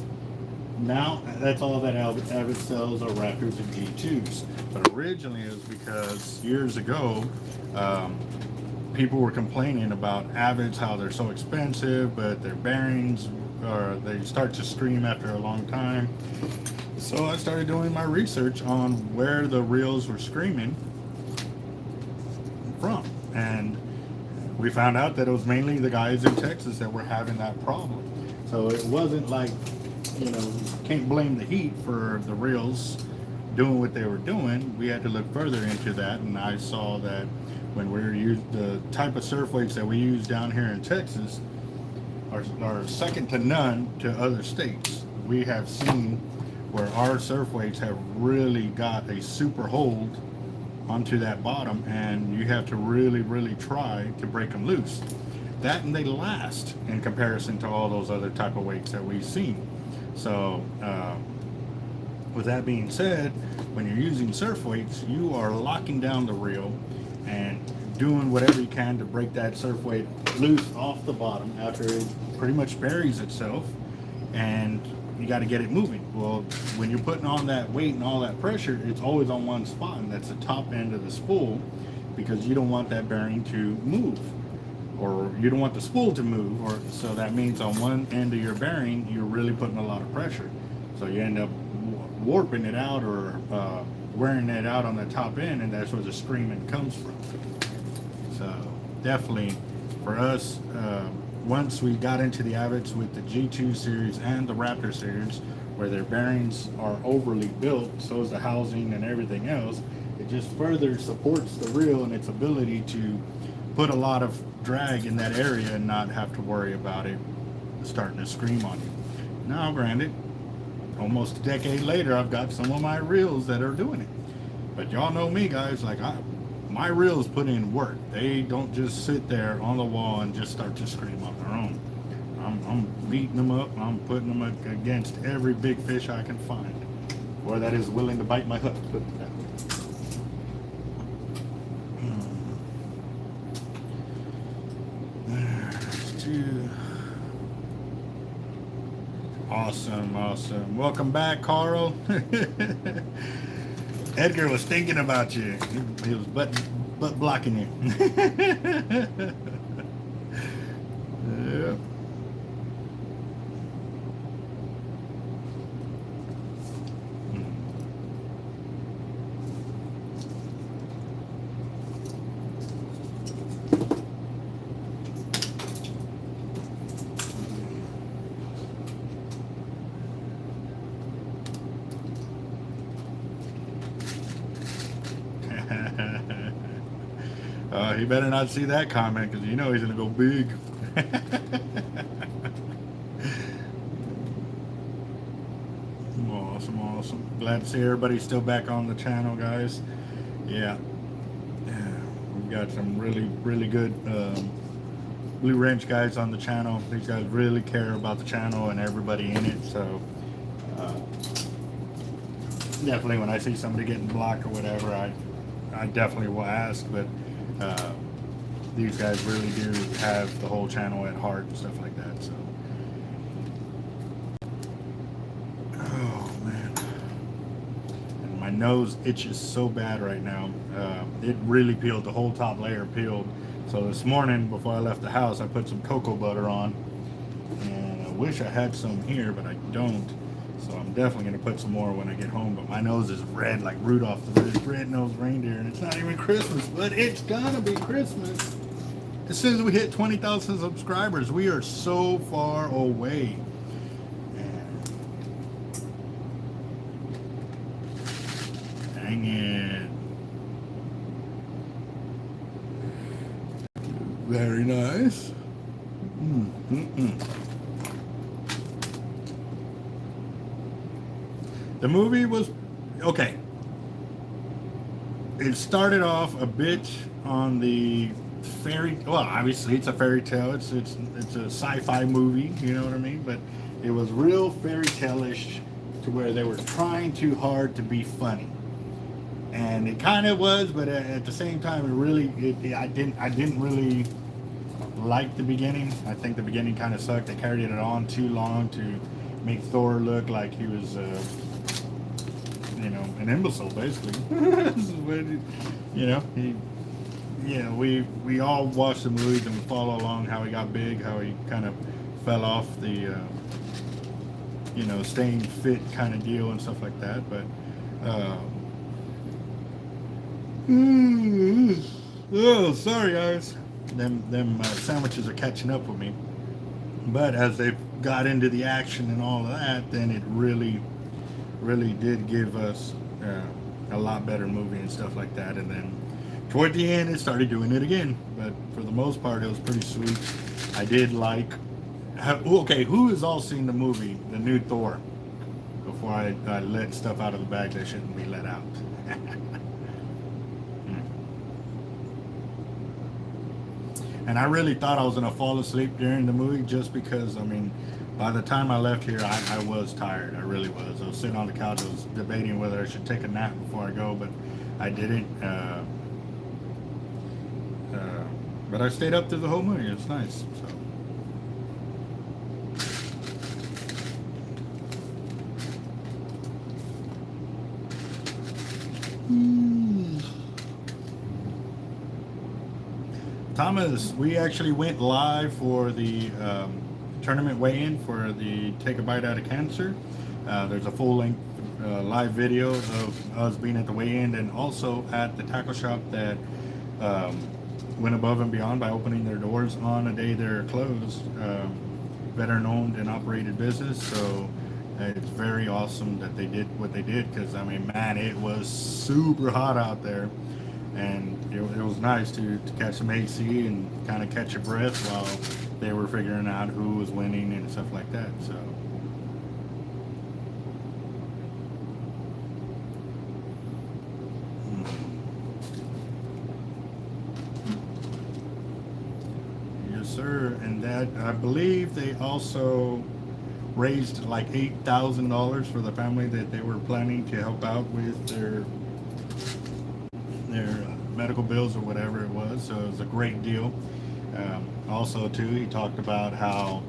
now that's all that Avid sells are Raptors and G2s. But originally it was because years ago, people were complaining about Avids, how they're so expensive, but their bearings, or they start to scream after a long time. So I started doing my research on where the reels were screaming from. And we found out that it was mainly the guys in Texas that were having that problem. So it wasn't like, you know, can't blame the heat for the reels doing what they were doing. We had to look further into that, and I saw that when we used the type of surf weights that we use down here in Texas are second to none to other states. We have seen where our surf weights have really got a super hold onto that bottom, and you have to really try to break them loose. That, and they last in comparison to all those other type of weights that we've seen. So with that being said, when you're using surf weights, you are locking down the reel, and doing whatever you can to break that surf weight loose off the bottom after it pretty much buries itself, and you got to get it moving. Well, when you're putting on that weight and all that pressure, it's always on one spot, and that's the top end of the spool, because you don't want that bearing to move, or you don't want the spool to move, or so that means on one end of your bearing you're really putting a lot of pressure, so you end up warping it out or wearing it out on the top end, and that's where the screaming comes from. So definitely for us, once we got into the avets with the G2 series and the Raptor series, where their bearings are overly built, so is the housing and everything else, it just further supports the reel and its ability to put a lot of drag in that area and not have to worry about it starting to scream on you. Now, granted, almost a decade later, I've got some of my reels that are doing it. But y'all know me, guys, like my reels put in work. They don't just sit there on the wall and just start to scream on their own. I'm beating them up. I'm putting them against every big fish I can find, or that is willing to bite my hook. Put it that way. There's two. Awesome. Welcome back, Carl. Edgar was thinking about you. He was butt blocking you. Yep. He better not see that comment, because you know he's gonna go big. Awesome. Glad to see everybody still back on the channel, guys. Yeah, we've got some really good Blue Wrench guys on the channel. These guys really care about the channel and everybody in it. So definitely, when I see somebody getting blocked or whatever, I definitely will ask. But these guys really do have the whole channel at heart and stuff like that. So, oh man, and my nose itches so bad right now. It really peeled. The whole top layer peeled. So this morning, before I left the house, I put some cocoa butter on, and I wish I had some here, but I don't. So I'm definitely going to put some more when I get home. But my nose is red like Rudolph the red-nosed reindeer, and it's not even Christmas, but it's gonna be Christmas. As soon as we hit 20,000 subscribers, we are so far away. Dang it. Very nice. The movie was okay. It started off a bit on the well, obviously it's a fairy tale. It's a sci-fi movie, you know what I mean? But it was real fairy tale-ish, to where they were trying too hard to be funny, and it kind of was. But at the same time, I didn't really like the beginning. I think the beginning kind of sucked. They carried it on too long to make Thor look like he was an imbecile, basically. We all watch the movies and we follow along how he got big, how he kind of fell off the staying fit kind of deal and stuff like that. But oh, sorry guys, them sandwiches are catching up with me. But as they got into the action and all of that, then it really did give us a lot better movie and stuff like that. And then toward the end, it started doing it again. But for the most part, it was pretty sweet. I did like... Okay, who has all seen the movie, the new Thor? Before I let stuff out of the bag that shouldn't be let out. And I really thought I was going to fall asleep during the movie, just because, I mean, by the time I left here, I was tired. I really was. I was sitting on the couch. I was debating whether I should take a nap before I go, but I didn't. But I stayed up through the whole movie. It's nice. So. Thomas, we actually went live for the tournament weigh-in for the Take a Bite Out of Cancer. There's a full-length live video of us being at the weigh-in and also at the tackle shop that went above and beyond by opening their doors on a day they're closed. Veteran-owned and operated business, so it's very awesome that they did what they did, because I mean, man, it was super hot out there. And it was nice to catch some AC and kind of catch your breath while they were figuring out who was winning and stuff like that. So, yes, sir. And that, I believe they also raised like $8,000 for the family that they were planning to help out with their medical bills or whatever it was. So it was a great deal. Also too, he talked about how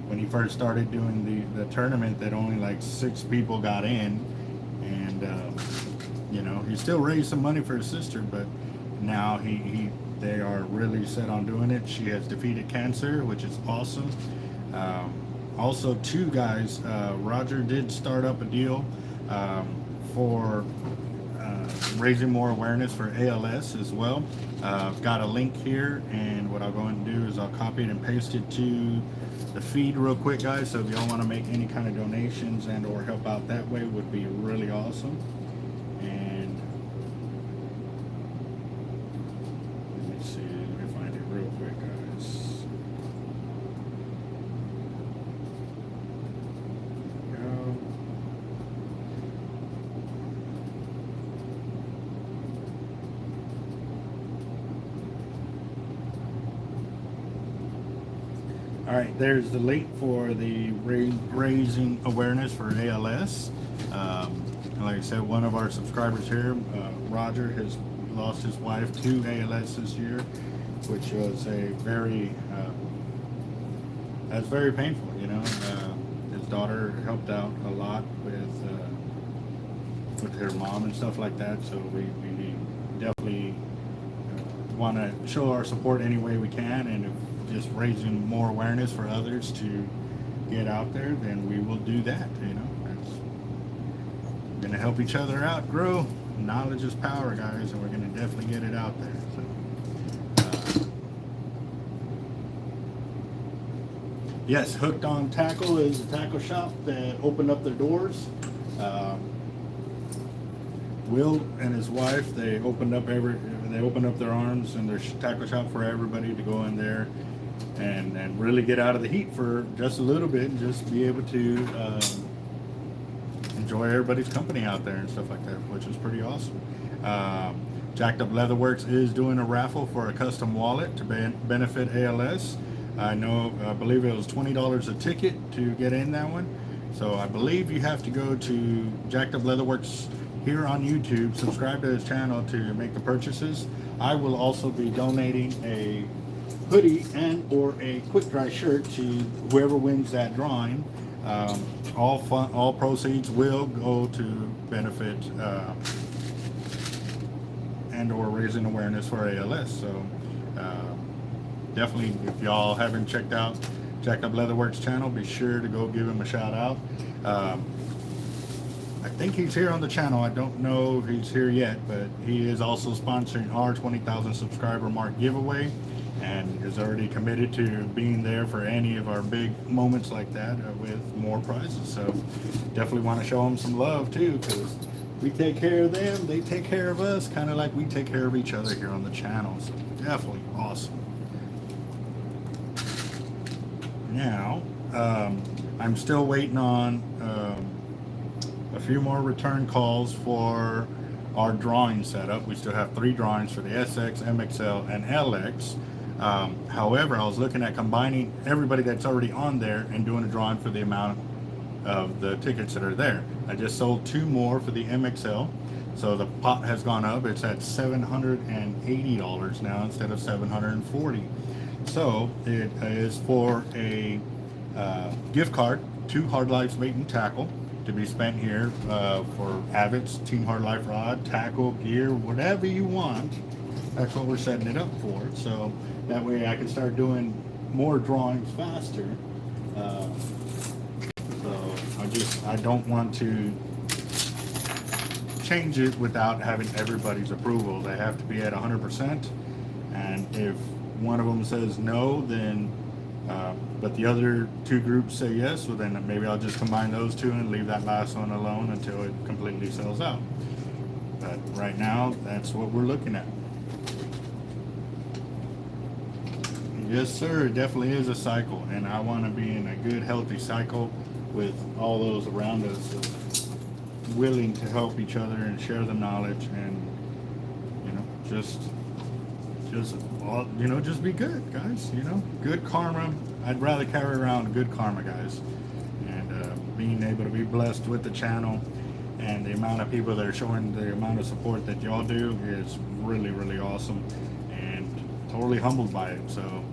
when he first started doing the tournament that only like 6 people got in, and you know, he still raised some money for his sister, but now they are really set on doing it. She has defeated cancer, which is awesome. Also too, guys, Roger did start up a deal for raising more awareness for ALS as well. I've got a link here, and what I'll go and do is I'll copy it and paste it to the feed real quick, guys. So if y'all want to make any kind of donations and or help out that way, would be really awesome. And let me see, let me find it real quick, guys. All right, there's the link for the raising awareness for ALS. Like I said, one of our subscribers here, Roger, has lost his wife to ALS this year, which was a that's very painful, you know. His daughter helped out a lot with her mom and stuff like that, so we definitely want to show our support any way we can, and if just raising more awareness for others to get out there, then we will do that. You know, that's gonna help each other out grow. Knowledge is power, guys, and we're gonna definitely get it out there. So, yes, Hooked on Tackle is a tackle shop that opened up their doors. Will and his wife, they opened up their arms and their tackle shop for everybody to go in there and really get out of the heat for just a little bit and just be able to enjoy everybody's company out there and stuff like that, which is pretty awesome. Jacked Up Leatherworks is doing a raffle for a custom wallet to benefit ALS. I believe it was $20 a ticket to get in that one. So I believe you have to go to Jacked Up Leatherworks here on YouTube, subscribe to his channel to make the purchases. I will also be donating a hoodie and or a quick dry shirt to whoever wins that drawing. All proceeds will go to benefit and or raising awareness for ALS. So definitely, if y'all haven't checked out Jacked Up Leatherworks channel, be sure to go give him a shout out. I think he's here on the channel. I don't know if he's here yet, but he is also sponsoring our 20,000 subscriber mark giveaway, and is already committed to being there for any of our big moments like that with more prizes. So definitely want to show them some love too, because we take care of them, they take care of us, kind of like we take care of each other here on the channel. So definitely awesome. Now, I'm still waiting on a few more return calls for our drawing setup. We still have 3 drawings for the SX, MXL, and LX. However, I was looking at combining everybody that's already on there and doing a drawing for the amount of the tickets that are there. I just sold 2 more for the MXL. So the pot has gone up. It's at $780 now instead of $740. So it is for a gift card to Hard Life's Bait and Tackle to be spent here for Avet's Team Hard Life rod, tackle, gear, whatever you want. That's what we're setting it up for. So that way I can start doing more drawings faster. So I don't want to change it without having everybody's approval. They have to be at 100%. And if one of them says no, then but the other two groups say yes, well then maybe I'll just combine those two and leave that last one alone until it completely sells out. But right now, that's what we're looking at. Yes, sir, it definitely is a cycle, and I want to be in a good, healthy cycle with all those around us willing to help each other and share the knowledge, and just be good, guys. Good karma. I'd rather carry around good karma, guys, and being able to be blessed with the channel and the amount of people that are showing the amount of support that y'all do is really, really awesome, and totally humbled by it. So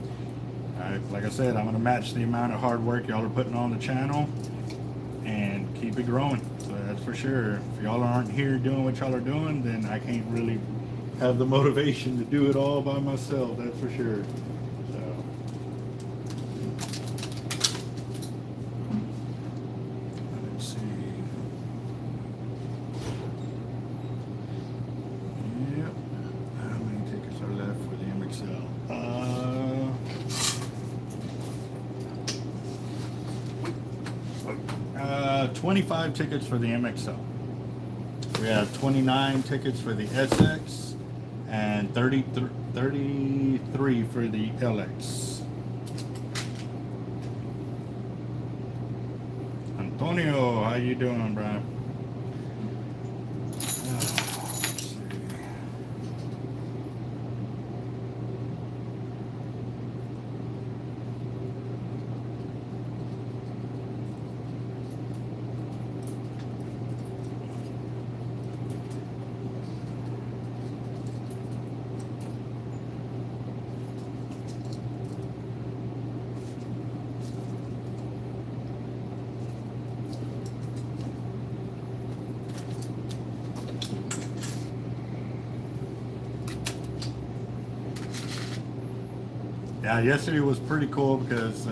like I said, I'm going to match the amount of hard work y'all are putting on the channel and keep it growing. So that's for sure. If y'all aren't here doing what y'all are doing, then I can't really have the motivation to do it all by myself, that's for sure. So let's see. Yep. How many tickets are left for the MXL? 25 tickets for the MXL. We have 29 tickets for the SX and 33 for the LX. Antonio, how you doing, bro? Let's see. Yeah, yesterday was pretty cool because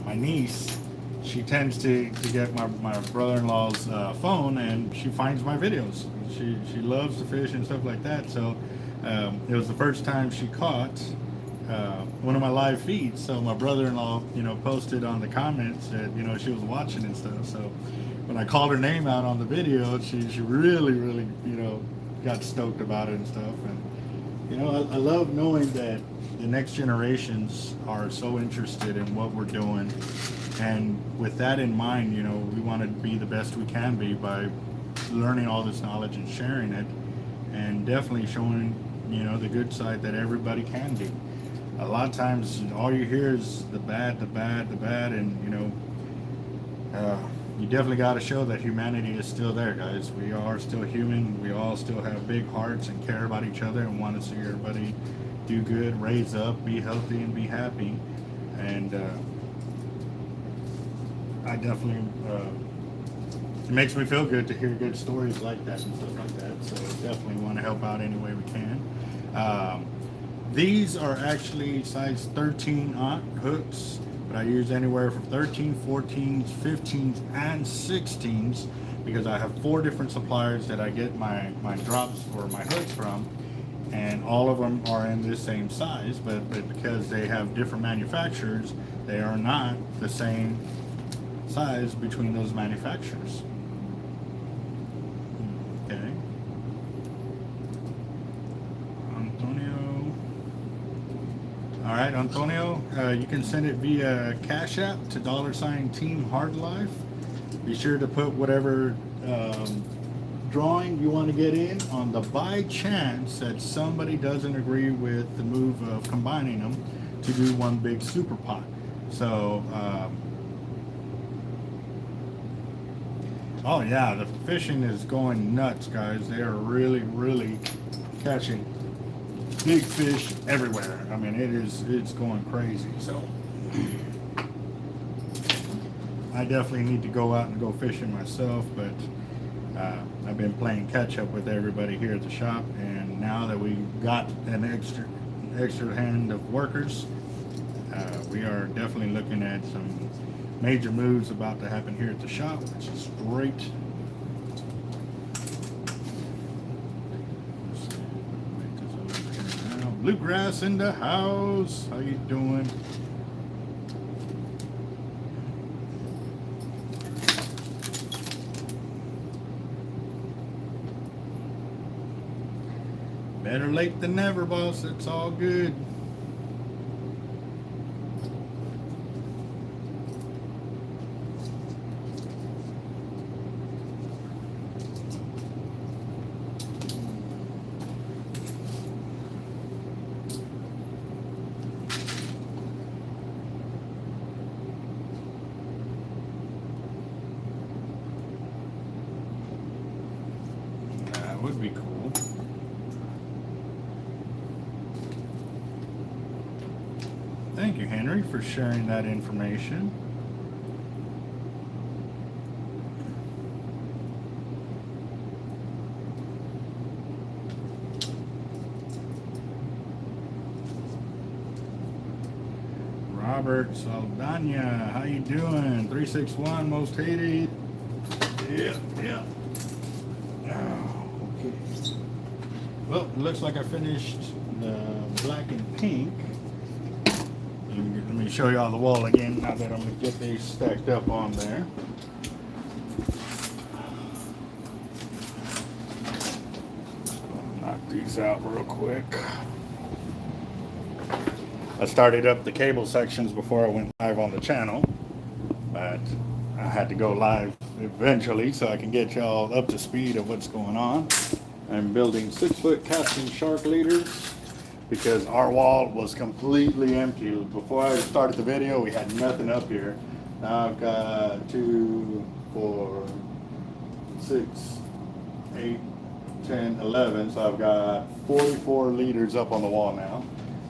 my niece, she tends to get my brother-in-law's phone, and she finds my videos. She loves to fish and stuff like that. So it was the first time she caught one of my live feeds. So my brother-in-law, posted on the comments that she was watching and stuff. So when I called her name out on the video, she really got stoked about it and stuff. And I love knowing that the next generations are so interested in what we're doing, and with that in mind, we want to be the best we can be by learning all this knowledge and sharing it, and definitely showing the good side that everybody can do. A lot of times all you hear is the bad, and you definitely got to show that humanity is still there, guys. We are still human. We all still have big hearts and care about each other and want to see everybody do good, raise up, be healthy, and be happy. And I definitely, it makes me feel good to hear good stories like that and stuff like that. So definitely want to help out any way we can. These are actually size 13 hooks. But I use anywhere from 13, 14s, 15s, and 16s because I have 4 different suppliers that I get my drops or my hooks from, and all of them are in the same size, but because they have different manufacturers, they are not the same size between those manufacturers. Okay. All right, Antonio, you can send it via Cash App to $Team Hard Life. Be sure to put whatever drawing you want to get in on the by chance that somebody doesn't agree with the move of combining them to do one big super pot. So Oh yeah, the fishing is going nuts, guys. They are really catching big fish everywhere. I mean, it's going crazy. So I definitely need to go out and go fishing myself, but I've been playing catch up with everybody here at the shop, and now that we got an extra hand of workers, we are definitely looking at some major moves about to happen here at the shop, which is great. Bluegrass in the house. How you doing? Better late than never, boss. It's all good. That would be cool. Thank you, Henry, for sharing that information. Robert Saldana, how you doing? 361 most hated. Yeah. Oh, okay. Well, it looks like I finished the black and pink. Let me show you all the wall again now that I'm going to get these stacked up on there. Knock these out real quick. I started up the cable sections before I went live on the channel, but I had to go live eventually so I can get y'all up to speed of what's going on. I'm building 6-foot casting shark leaders, because our wall was completely empty. Before I started the video, we had nothing up here. Now I've got 2, 4, 6, 8, 10, 11. So I've got 44 liters up on the wall now,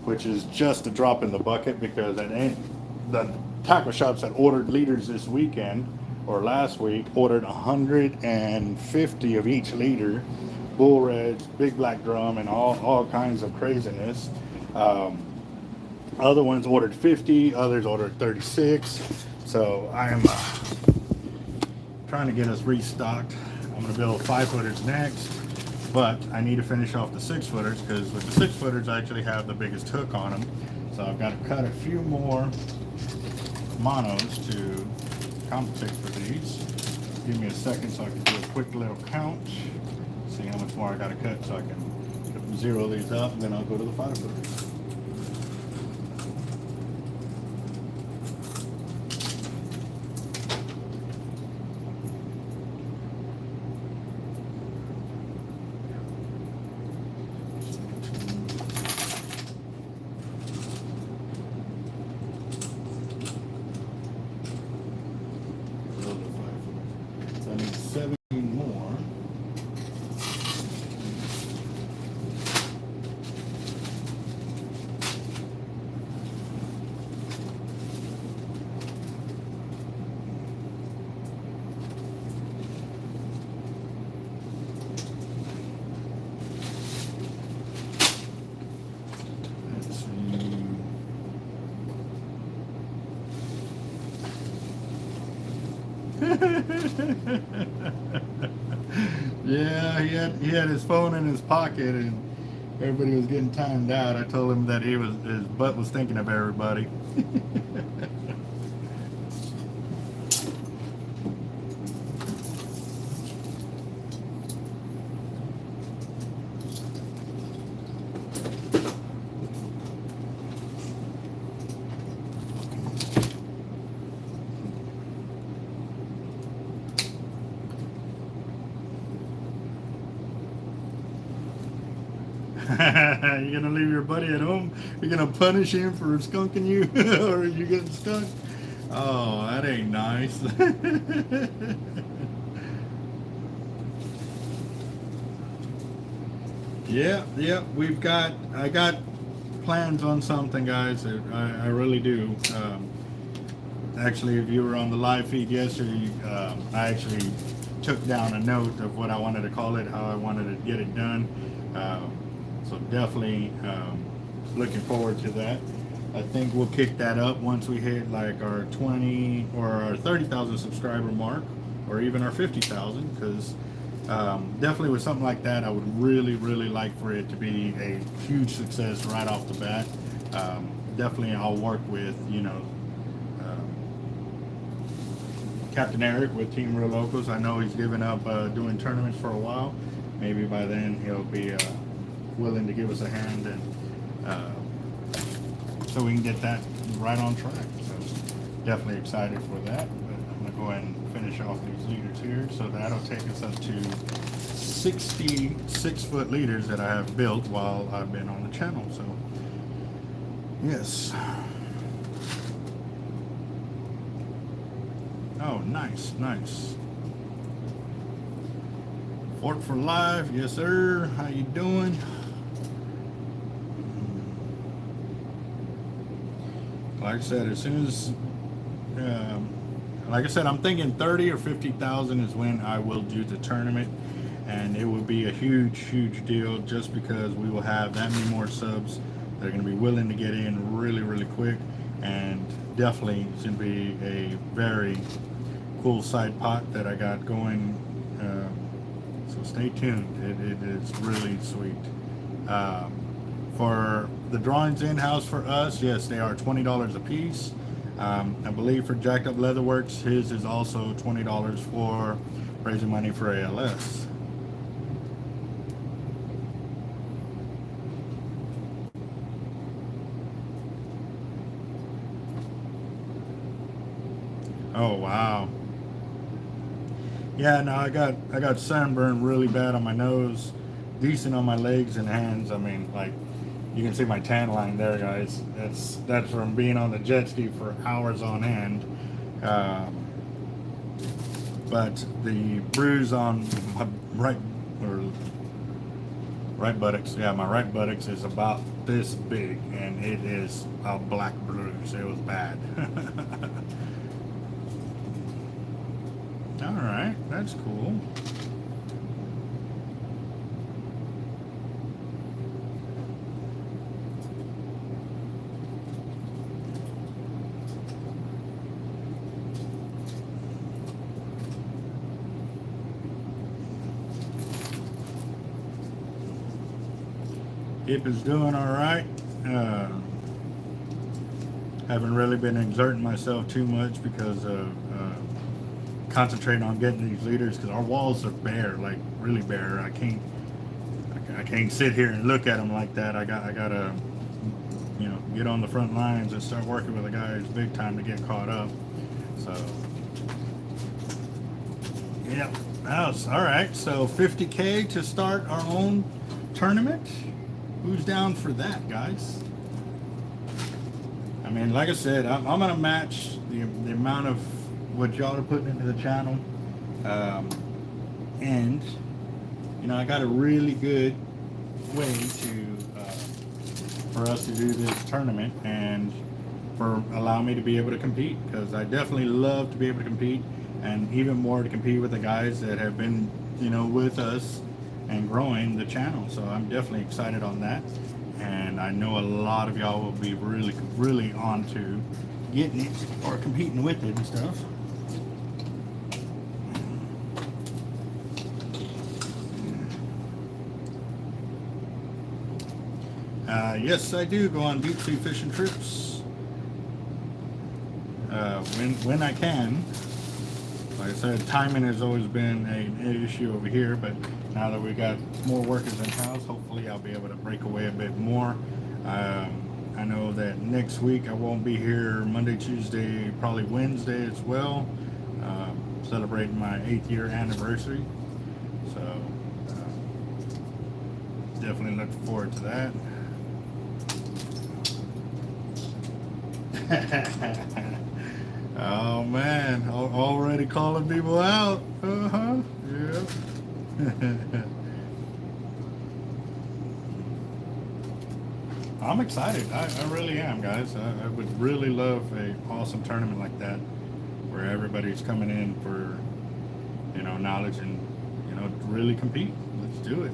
which is just a drop in the bucket, because the tackle shops that ordered leaders this weekend or last week ordered 150 of each leader. Bull reds, big black drum, and all kinds of craziness. Other ones ordered 50, others ordered 36. So I am trying to get us restocked. I'm going to build 5-footers next, but I need to finish off the 6-footers, because with the 6-footers I actually have the biggest hook on them. So I've got to cut a few more monos to compensate for these. Give me a second so I can do a quick little count. See how much more I got to cut so I can zero these up, and then I'll go to the 5-footers. So I need 17 more. Yeah, he had his phone in his pocket, and everybody was getting timed out. I told him that his butt was thinking of everybody. You gonna leave your buddy at home? You're gonna punish him for skunking you, or you getting skunked? Oh, that ain't nice. Yeah, I got plans on something, guys. I really do. Actually, if you were on the live feed yesterday, I actually took down a note of what I wanted to call it, how I wanted to get it done. So definitely looking forward to that. I think we'll kick that up once we hit like our 20 or our 30,000 subscriber mark, or even our 50,000, because definitely with something like that, I would really like for it to be a huge success right off the bat. Definitely I'll work with, Capt.Eric with Team Real Locals. I know he's given up doing tournaments for a while. Maybe by then he'll be willing to give us a hand, and so we can get that right on track. So definitely excited for that. But I'm gonna go ahead and finish off these leaders here. So that'll take us up to 66-foot leaders that I have built while I've been on the channel. So yes. Oh, nice. Fort for life, yes sir. How you doing? Like I said, as soon as, like I said, I'm thinking 30 or 50,000 is when I will do the tournament, and it will be a huge deal, just because we will have that many more subs that are going to be willing to get in really quick, and definitely it's going to be a very cool side pot that I got going. So stay tuned. It is really sweet. For the drawings in-house for us, yes, they are $20 a piece. I believe for Jacked Up Leatherworks, his is also $20 for raising money for ALS. Oh wow. Yeah, no, I got sunburn really bad on my nose, decent on my legs and hands. I mean, like, you can see my tan line there, guys. That's from being on the jet ski for hours on end. But the bruise on my right buttocks, yeah, my right buttocks is about this big, and it is a black bruise. It was bad. All right, that's cool. Hip is doing all right. Haven't really been exerting myself too much because of concentrating on getting these leaders, because our walls are bare, like really bare. I can't sit here and look at them like that. I gotta get on the front lines and start working with the guys big time to get caught up. So yeah, that's all right. So 50K to start our own tournament. Who's down for that, guys? I mean, like I said, I'm gonna match the amount of what y'all are putting into the channel, and I got a really good way to for us to do this tournament, and for allowing me to be able to compete, because I definitely love to be able to compete, and even more to compete with the guys that have been with us and growing the channel. So I'm definitely excited on that, and I know a lot of y'all will be really on to getting it or competing with it and stuff. Yes, I do go on deep sea fishing trips when I can. Like I said, timing has always been an issue over here, but now that we got more workers in house, hopefully I'll be able to break away a bit more. I know that next week I won't be here Monday, Tuesday, probably Wednesday as well, celebrating my 8th year anniversary. So definitely looking forward to that. Oh man, already calling people out. Yeah. I'm excited. I really am, guys. I would really love a awesome tournament like that, where everybody's coming in for, you know, knowledge and, you know, really compete. Let's do it.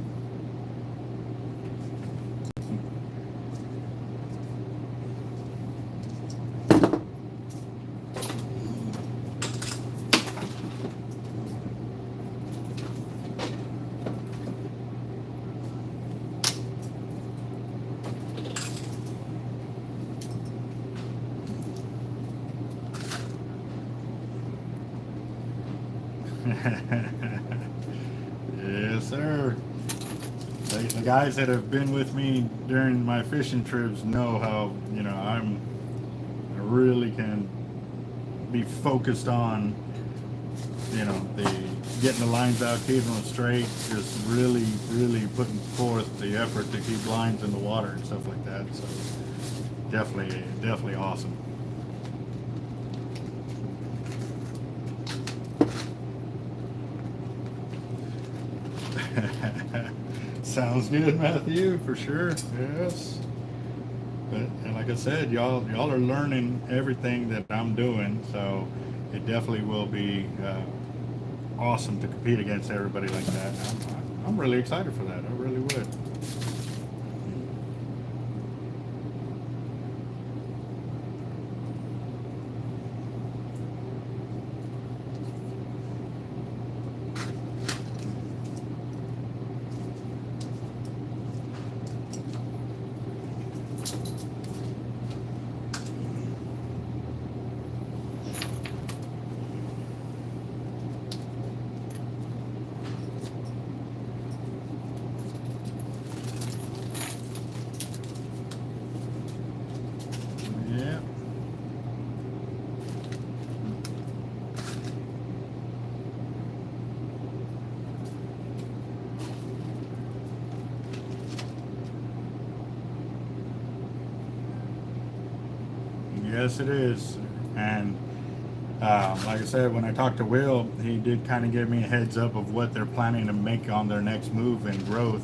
Yes, sir. The guys that have been with me during my fishing trips know how, you know, I really can be focused on, you know, getting the lines out, keeping them straight, just really putting forth the effort to keep lines in the water and stuff like that. So definitely awesome. Sounds good, Matthew, for sure. Yes. But and like I said, y'all are learning everything that I'm doing, so it definitely will be awesome to compete against everybody like that. I'm really excited for that. I really would. Yes, it is. And like I said, when I talked to Will, he did kind of give me a heads up of what they're planning to make on their next move and growth,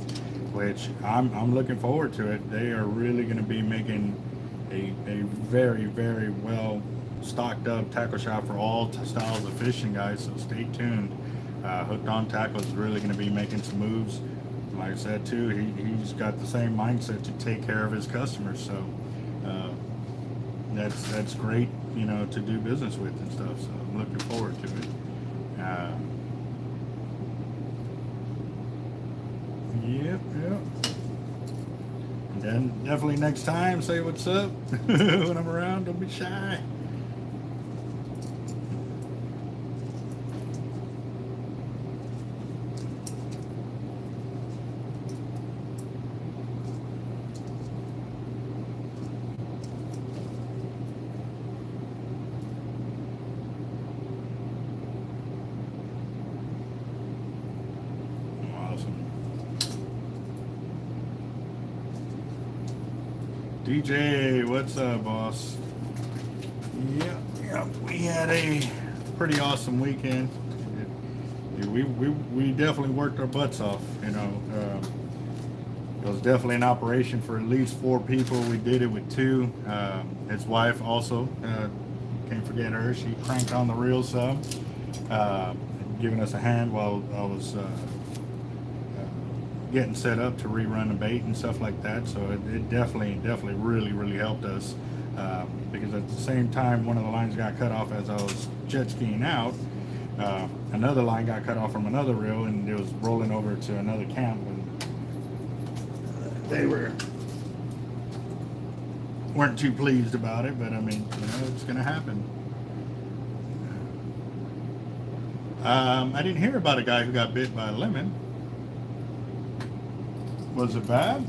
which I'm looking forward to it. They are really going to be making a very well stocked up tackle shop for all styles of fishing, guys. So stay tuned. Hooked on Tackle is really going to be making some moves. Like I said too, he's got the same mindset to take care of his customers. So that's great, you know, to do business with and stuff. So I'm looking forward to it. Yep. And then definitely next time, say what's up when I'm around. Don't be shy. DJ, what's up, boss? Yeah, we had a pretty awesome weekend. We definitely worked our butts off, you know. It was definitely an operation for at least 4 people. We did it with 2. His wife also, can't forget her. She cranked on the reel some, giving us a hand while I was getting set up to rerun the bait and stuff like that. So it definitely really helped us, because at the same time one of the lines got cut off as I was jet skiing out. Another line got cut off from another reel, and it was rolling over to another camp, and they weren't too pleased about it. But I mean, you know, it's gonna happen. I didn't hear about a guy who got bit by a lemon. Was it bad?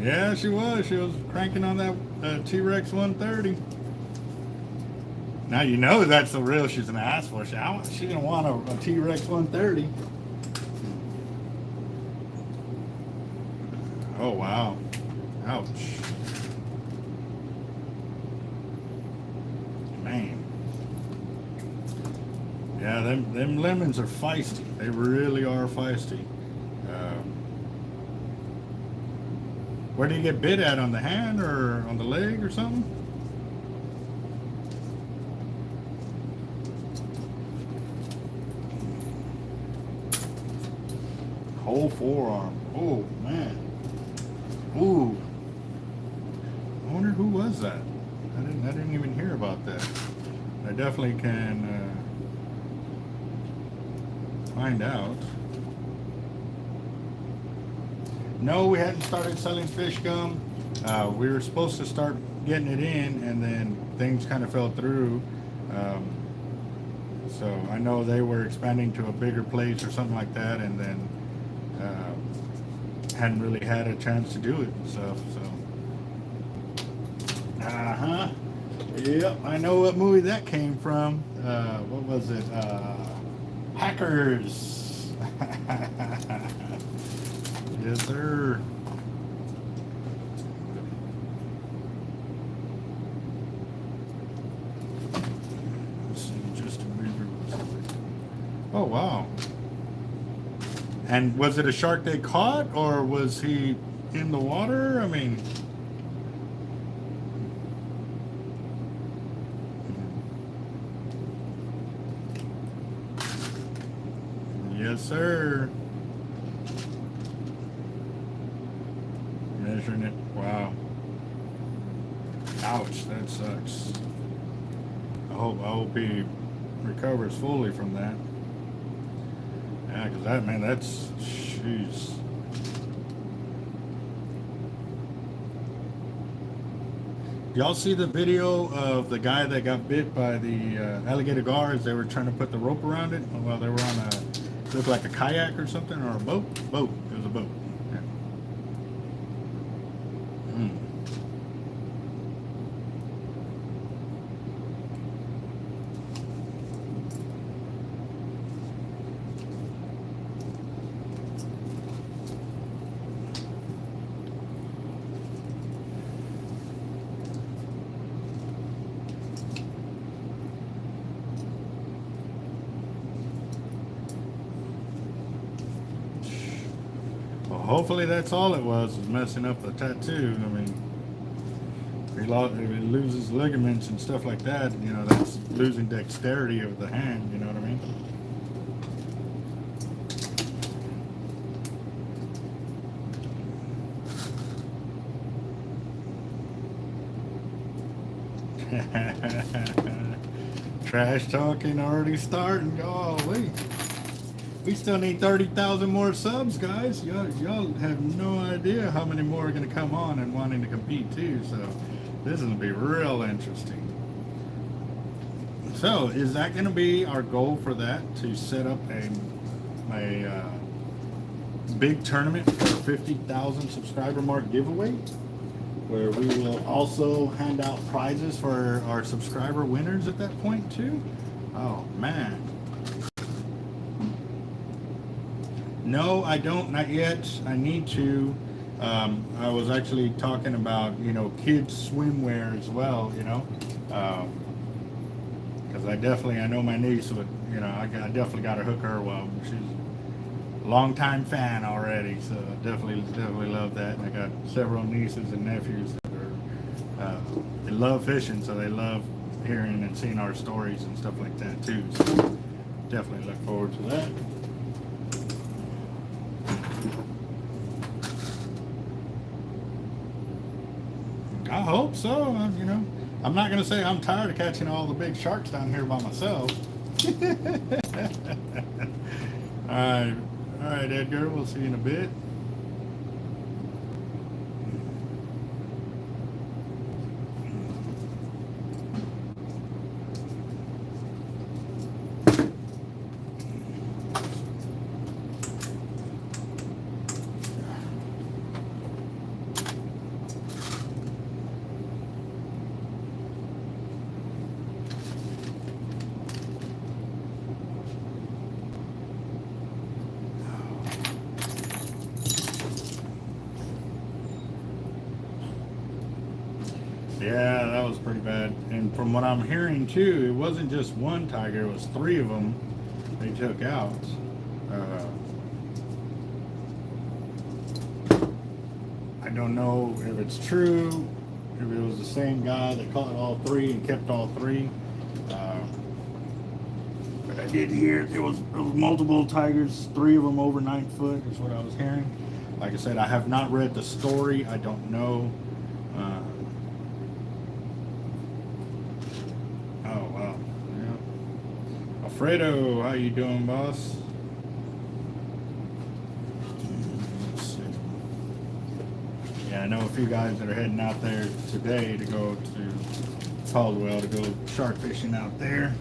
Yeah, she was. She was cranking on that T-Rex 130. Now you know that's the reel she's gonna ask for. She's gonna want a T-Rex 130. Oh wow! Ouch! Man. Yeah, them lemons are feisty. They really are feisty. Where do you get bit at? On the hand or on the leg or something? Whole forearm. Oh man. Ooh. I wonder who was that. I didn't even hear about that. I definitely can find out. No, we hadn't started selling fish gum. We were supposed to start getting it in, and then things kind of fell through. So I know they were expanding to a bigger place or something like that, and then hadn't really had a chance to do it and stuff. So, yep, I know what movie that came from. What was it? Hackers. Yes, sir. Let's see, just a river. Oh wow. And was it a shark they caught, or was he in the water? I mean, yes, sir. Measuring it. Wow. Ouch, that sucks. I hope he recovers fully from that. Yeah, because that, man, that's, jeez. Y'all see the video of the guy that got bit by the alligator guards? They were trying to put the rope around it while they were on a, looked like a kayak or something, or a boat? Boat. It was a boat. Yeah. Hopefully that's all it was messing up the tattoo. I mean, if he loses ligaments and stuff like that, you know, that's losing dexterity of the hand, you know what I mean? Trash talking already starting. Golly. We still need 30,000 more subs, guys. Y'all have no idea how many more are going to come on and wanting to compete too. So this is going to be real interesting. So is that going to be our goal for that, to set up a big tournament for a 50,000 subscriber mark giveaway, where we will also hand out prizes for our subscriber winners at that point too? Oh man. No, I don't, not yet. I need to. I was actually talking about, you know, kids swimwear as well, you know, because I know my niece would, you know, I definitely got to hook her well. She's a longtime fan already, so I definitely love that. And I got several nieces and nephews that are, they love fishing, so they love hearing and seeing our stories and stuff like that too. So definitely look forward to that. I hope so. You know, I'm not going to say I'm tired of catching all the big sharks down here by myself. All right, Edgar. We'll see you in a bit. Yeah, that was pretty bad. And from what I'm hearing too, it wasn't just one tiger, it was 3 of them. they took out. I don't know if it's true, if it was the same guy that caught all three and kept all three. But I did hear there was multiple tigers, 3 of them over 9 foot is what I was hearing. Like I said, I have not read the story. I don't know. Oh wow. Yeah. Alfredo, how you doing, boss? Let's see. Yeah, I know a few guys that are heading out there today to go to Caldwell to go shark fishing out there.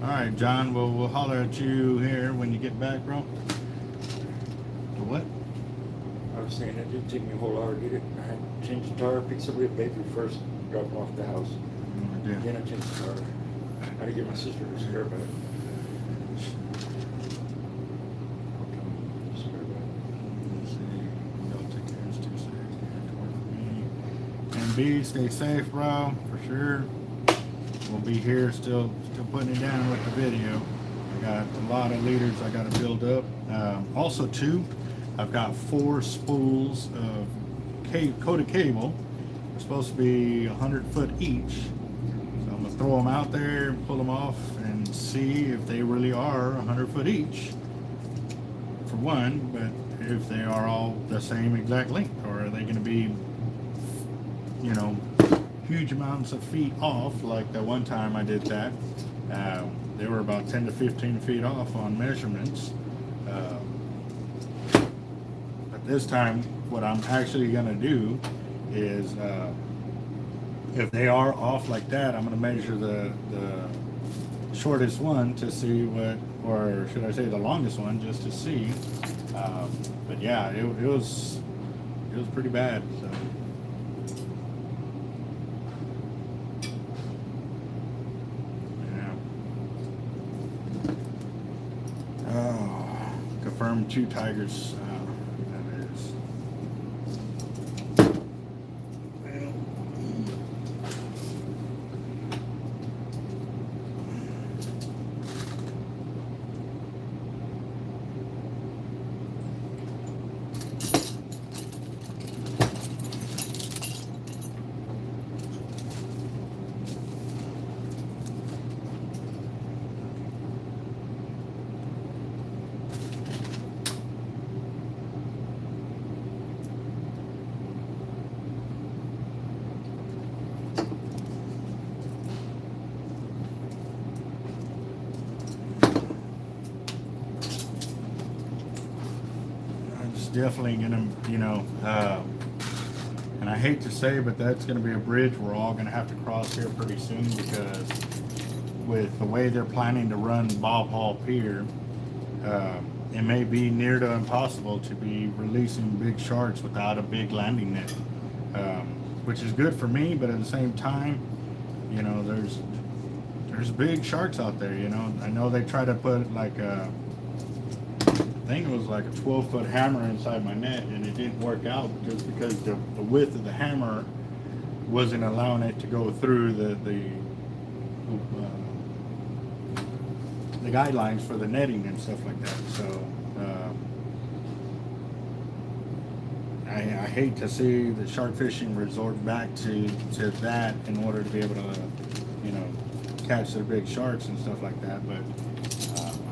All right, John, we'll holler at you here when you get back, bro. The what? I was saying it didn't take me a whole hour to get it. I had to change the tire, pick somebody up baby first, drop them off at the house. Yeah. Then I changed the tire. I had to get my sister to scare about it. And B, stay safe, bro, for sure. We'll be here still putting it down with the video. I got a lot of leaders I got to build up. Also too, I've got 4 spools of coated cable. They're supposed to be 100 foot each. So I'm gonna throw them out there and pull them off and see if they really are 100 foot each, for one, but if they are all the same exact length, or are they gonna be, you know, huge amounts of feet off, like the one time I did that. They were about 10 to 15 feet off on measurements. But this time, what I'm actually gonna do is, if they are off like that, I'm gonna measure the shortest one to see what, or should I say the longest one, just to see. But yeah, it was pretty bad. So. Confirmed 2 tigers. That is. Definitely gonna, you know, and I hate to say, but that's gonna be a bridge we're all gonna have to cross here pretty soon, because with the way they're planning to run Bob Hall Pier, it may be near to impossible to be releasing big sharks without a big landing net, which is good for me, but at the same time, you know, there's big sharks out there. You know, I know they try to put like a, I think it was like a 12-foot hammer inside my net, and it didn't work out just because the width of the hammer wasn't allowing it to go through the guidelines for the netting and stuff like that. So I hate to see the shark fishing resort back to that in order to be able to, you know, catch their big sharks and stuff like that. But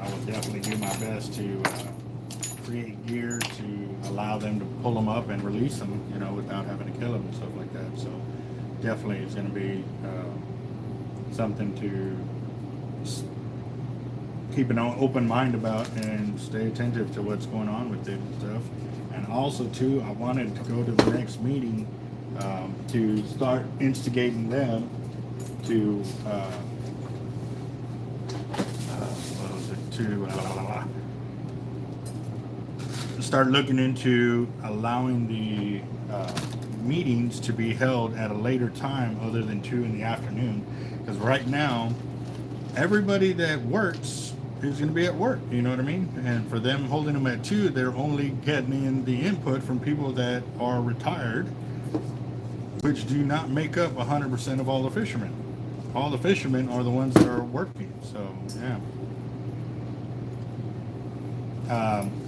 I will definitely do my best to create gear to allow them to pull them up and release them, you know, without having to kill them and stuff like that. So definitely it's going to be something to keep an open mind about and stay attentive to what's going on with it and stuff. And also too, I wanted to go to the next meeting to start instigating them to what was it, to start looking into allowing the meetings to be held at a later time other than 2 in the afternoon, because right now everybody that works is going to be at work, you know what I mean? And for them holding them at 2, they're only getting in the input from people that are retired, which do not make up 100% of all the fishermen. All the fishermen are the ones that are working, so yeah.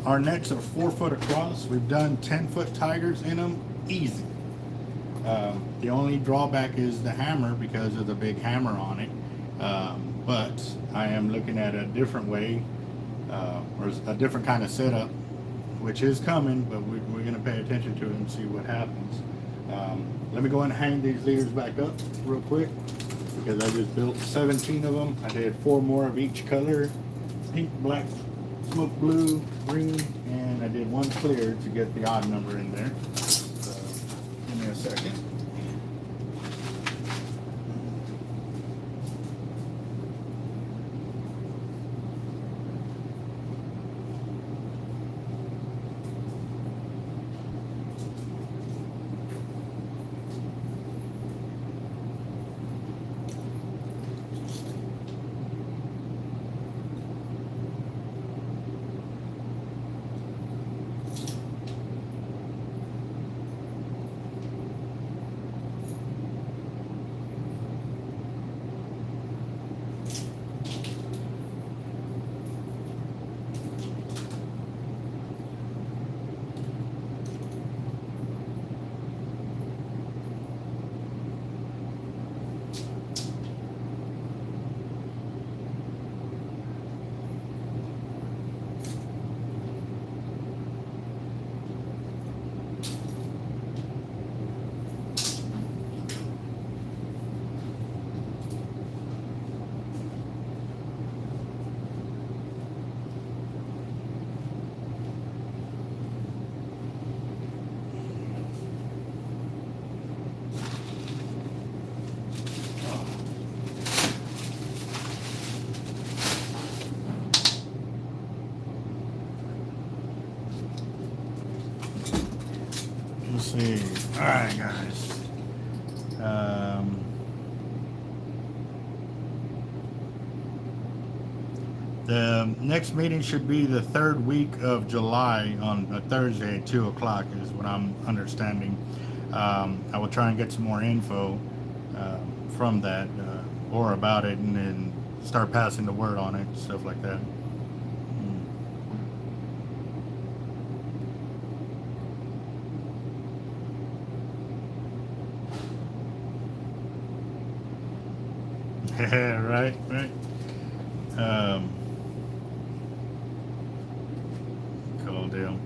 Our nets are 4 foot across. We've done 10-foot tigers in them, easy. The only drawback is the hammer because of the big hammer on it. But I am looking at a different way, or a different kind of setup, which is coming, but we're going to pay attention to it and see what happens. Let me go and hang these leaders back up real quick, because I just built 17 of them. I did 4 more of each color: pink, black, smoke blue, green, and I did 1 clear to get the odd number in there. So give me a second. Let's see. All right, guys. The next meeting should be the 3rd week of July on a Thursday at 2 o'clock is what I'm understanding. I will try and get some more info from that or about it, and then start passing the word on it, stuff like that. Yeah, right. Cool deal.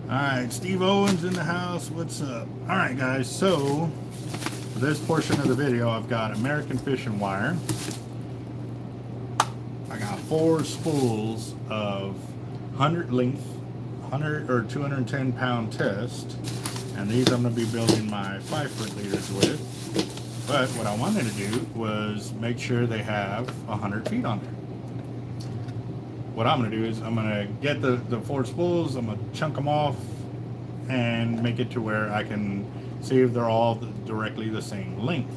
Alright, Steve Owens in the house. What's up? Alright, guys, so for this portion of the video, I've got American fishing wire. I got 4 spools of 100 length, 100 or 210 pound test, and these I'm going to be building my 5-foot leaders with. But what I wanted to do was make sure they have 100 feet on there. What I'm going to do is I'm going to get the 4 spools, I'm going to chunk them off and make it to where I can see if they're all directly the same length.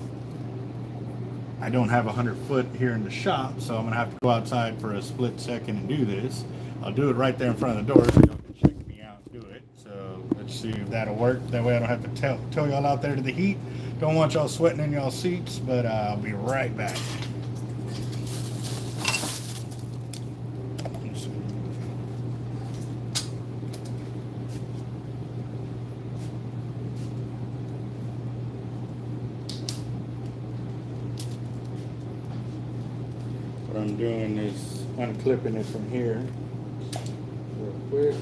I don't have 100 foot here in the shop, so I'm going to have to go outside for a split second and do this. I'll do it right there in front of the door so y'all can check me out and do it. So let's see if that'll work. That way I don't have to tow y'all out there to the heat. Don't want y'all sweating in y'all seats, but I'll be right back. What I'm doing is unclipping it from here real quick.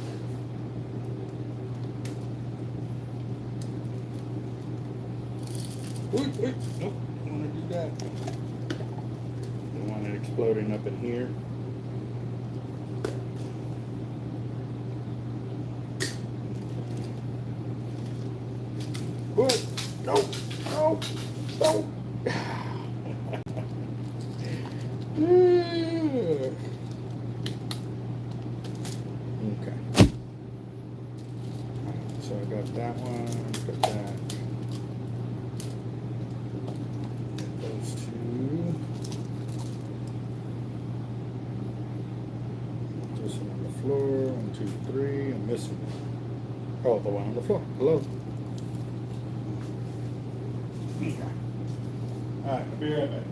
Wait, nope, don't want to do that. Don't want it exploding up in here. What? No. Okay. So I got that one, got that. Those 2. This one. Oh, the one on the floor. Hello. Alright, I'll be right back.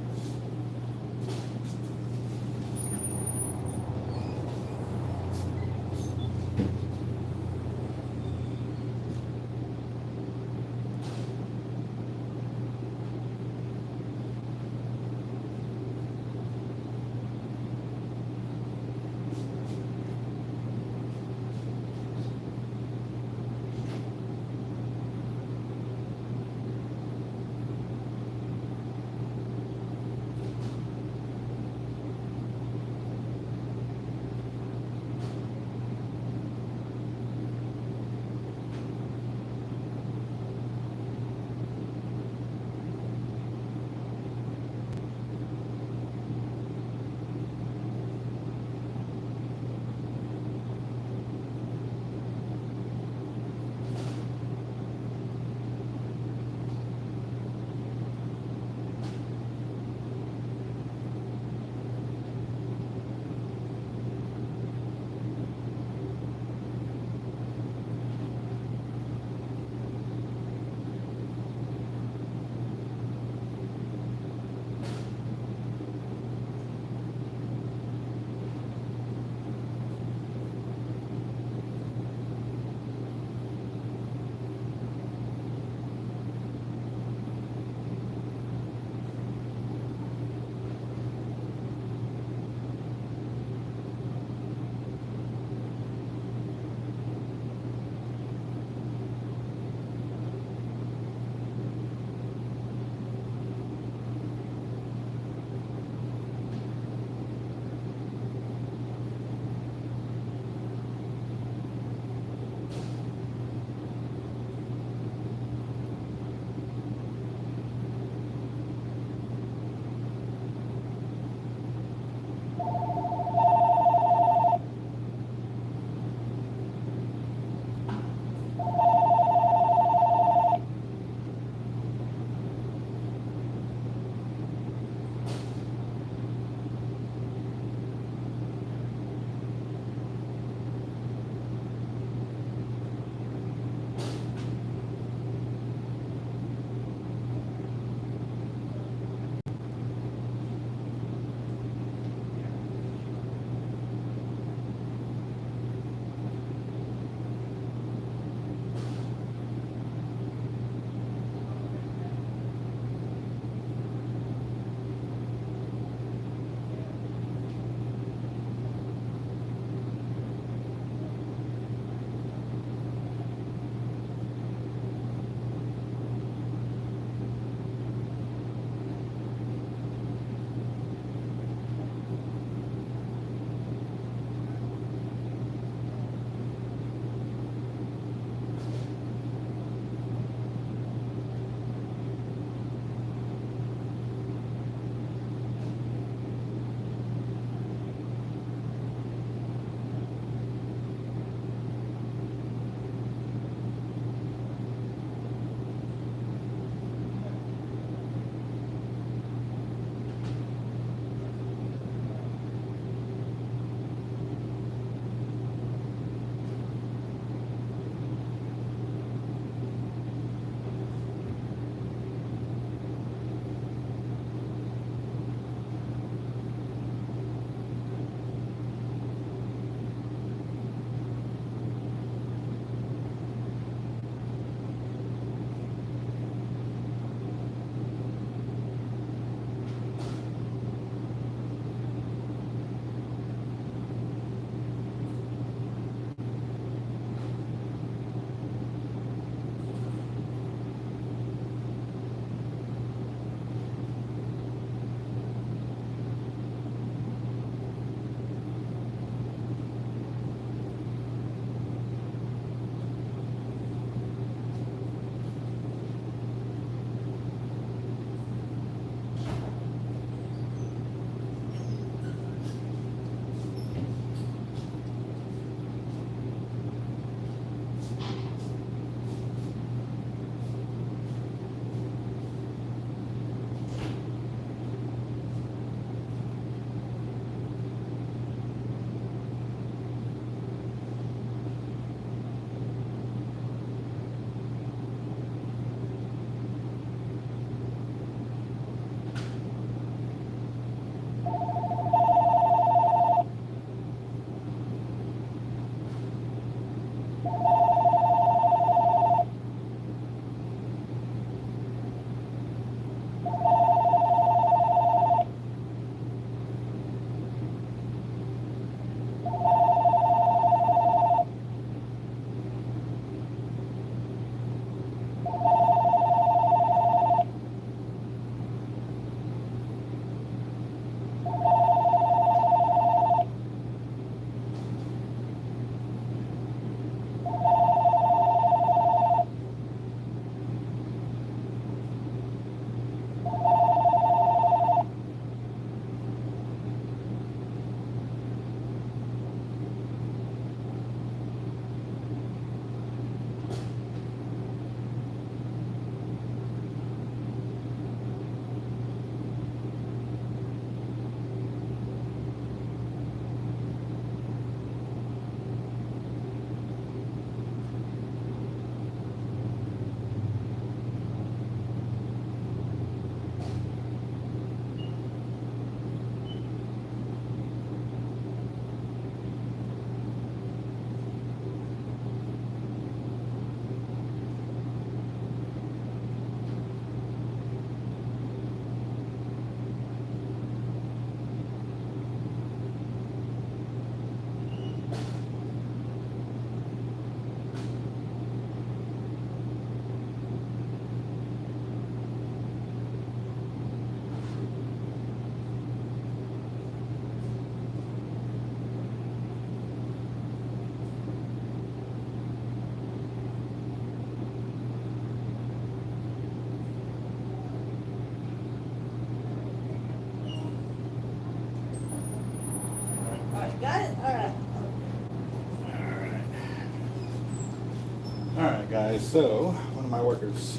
All right, guys. So one of my workers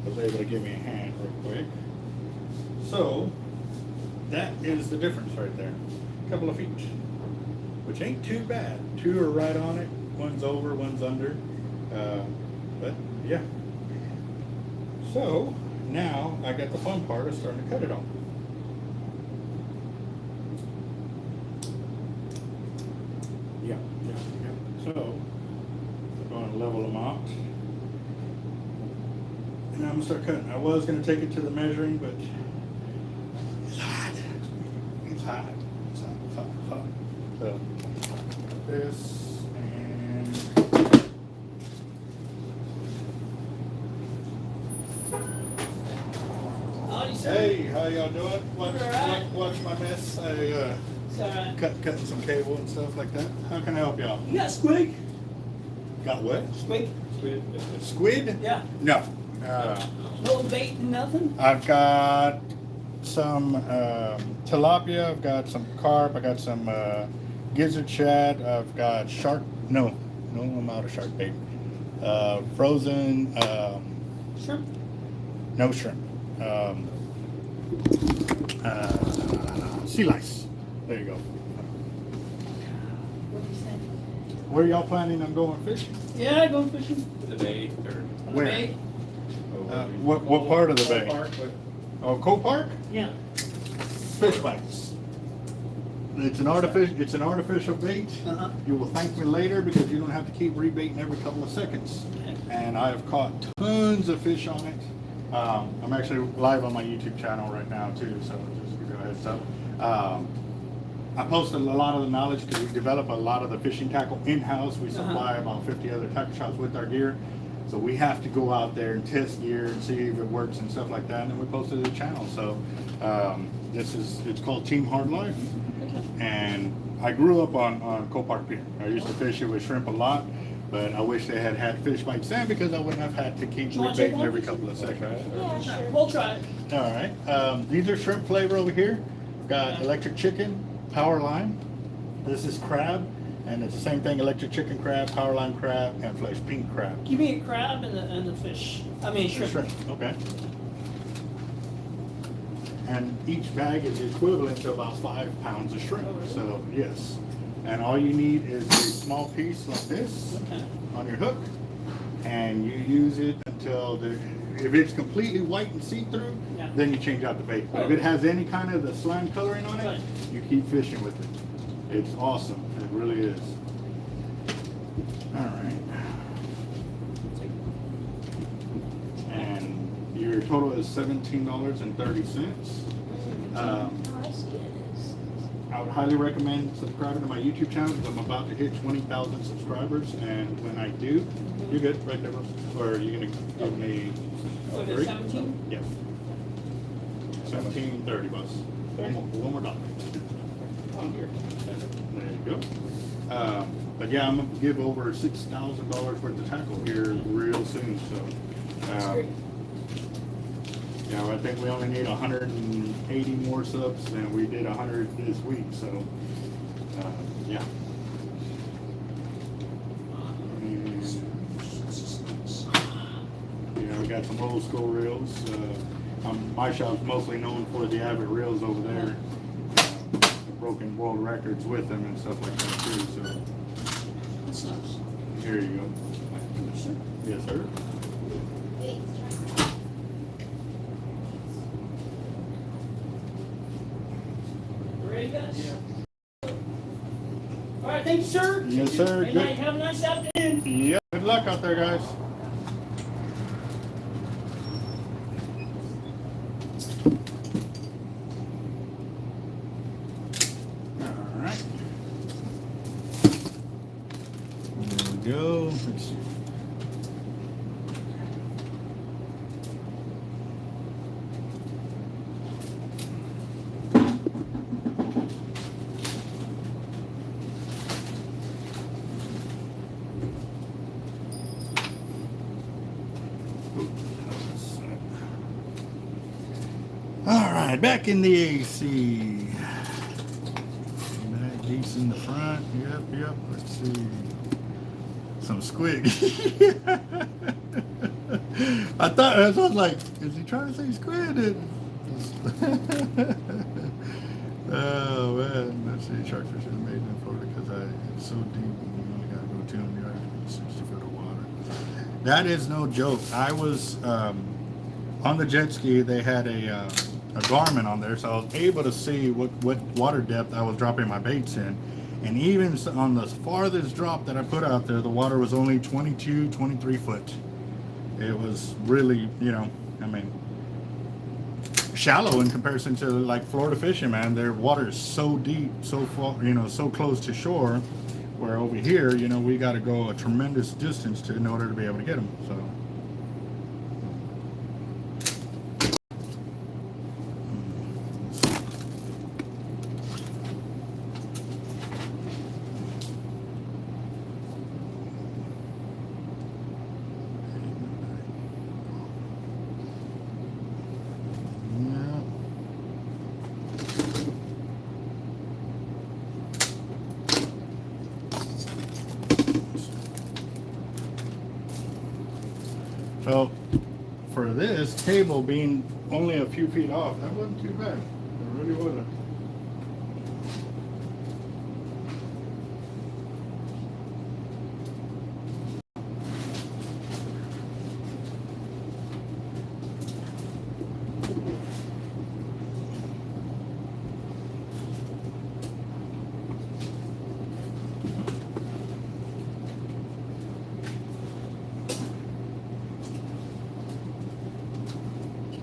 was able to give me a hand real quick. So that is the difference right there. A couple of feet, which ain't too bad. Two are right on it. One's over, one's under. But yeah. So now I got the fun part of starting to cut it on. Yeah. So I'm going to level them out. And I'm going to start cutting. I was going to take it to the measuring, but it's hot. It's hot. It's hot. It's hot. It's hot. So this and Howdy, sir. hey, how y'all doing? All right. Watch my mess. I It's all right. cutting some cable and stuff like that. How can I help y'all? You got squig? Got what? Squig? Squid? Yeah. No. No bait and nothing? I've got some tilapia. I've got some carp. I got some gizzard shad. I've got shark. No, I'm out of shark bait. Frozen. Shrimp? No shrimp. Sea lice. There you go. What do you say? Where y'all planning on going fishing? Yeah, go fishing. The bay or On the Where? bay. What part of the bay? Park, but Oh, Copark? Yeah. Fish bites. It's an artificial bait. Uh-huh. You will thank me later because you don't have to keep rebaiting every couple of seconds. And I have caught tons of fish on it. I'm actually live on my YouTube channel right now too, so just give you a heads up. I posted a lot of the knowledge because we develop a lot of the fishing tackle in-house. We supply about 50 other tackle shops with our gear. So we have to go out there and test gear and see if it works and stuff like that. And then we posted it to the channel. So it's called Team Hard Life. And I grew up on Copark Pier. I used to fish it with shrimp a lot, but I wish they had fish bites then because I wouldn't have had to keep You want to check rebaiting one? every couple of seconds. Yeah, sure. We'll try it. All right. These are shrimp flavor over here. We've got electric chicken, power line. This is crab, and it's the same thing: electric chicken crab, power line crab, and flesh pink crab. Give me a crab and the fish. I mean shrimp. Okay. And each bag is equivalent to about 5 pounds of shrimp. Oh, really? So yes. And all you need is a small piece like this Okay. on your hook, and you use it until if it's completely white and see-through, Yeah. then you change out the bait. If it has any kind of the slime coloring on it, Right. you keep fishing with it. It's awesome. It really is. All right. And your total is $17.30. Oh, I see it is. I would highly recommend subscribing to my YouTube channel because I'm about to hit 20,000 subscribers, and when I do, you're good right there, Russ. Or are you gonna give me What is three? it, 17? Yeah. 17.30 bucks. One more dollar. On here. There you go. But yeah, I'm gonna give over $6,000 worth of tackle here real soon. So. That's great. Yeah, I think we only need 180 more subs, and we did 100 this week, so, yeah. And, you know, we got some old school reels. My shop's mostly known for the avet reels over there. Broken world records with them and stuff like that too, so That's nice. here you go. Yes, sir. Ready, guys? All right, thank you, sir. Yes, sir. Good Good. night. Have a nice afternoon. Yeah, good luck out there, guys. All right. There we go. Let's see. All right, back in the AC. Back geese in the front. Yep. Let's see. some squid. I thought, I was like, is he trying to say squid? Oh man, that sea shark fish is amazing in Florida because it's so deep. You only gotta go 200 yards, 60 foot of water. That is no joke. I was on the jet ski. They had a Garmin on there, so I was able to see what water depth I was dropping my baits in. And even on the farthest drop that I put out there, the water was only 22, 23 foot. It was really, I mean, shallow in comparison to like Florida fishing, man. Their water is so deep, so far, so close to shore, where over here, we got to go a tremendous distance in order to be able to get them. So. So for this cable being only a few feet off, that wasn't too bad. It really wasn't.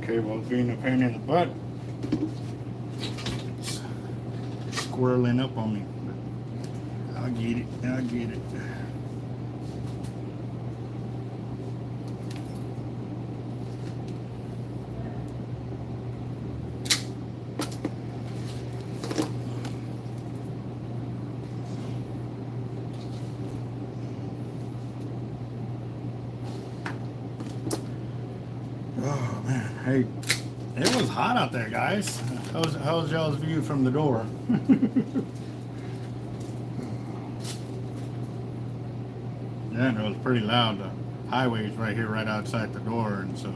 Cable being a pain in the butt. It's squirreling up on me. But I'll get it. I'll get it. Oh man, hey, it was hot out there, guys. How's y'all's view from the door? Yeah, it was pretty loud. The highway's right here, right outside the door, and so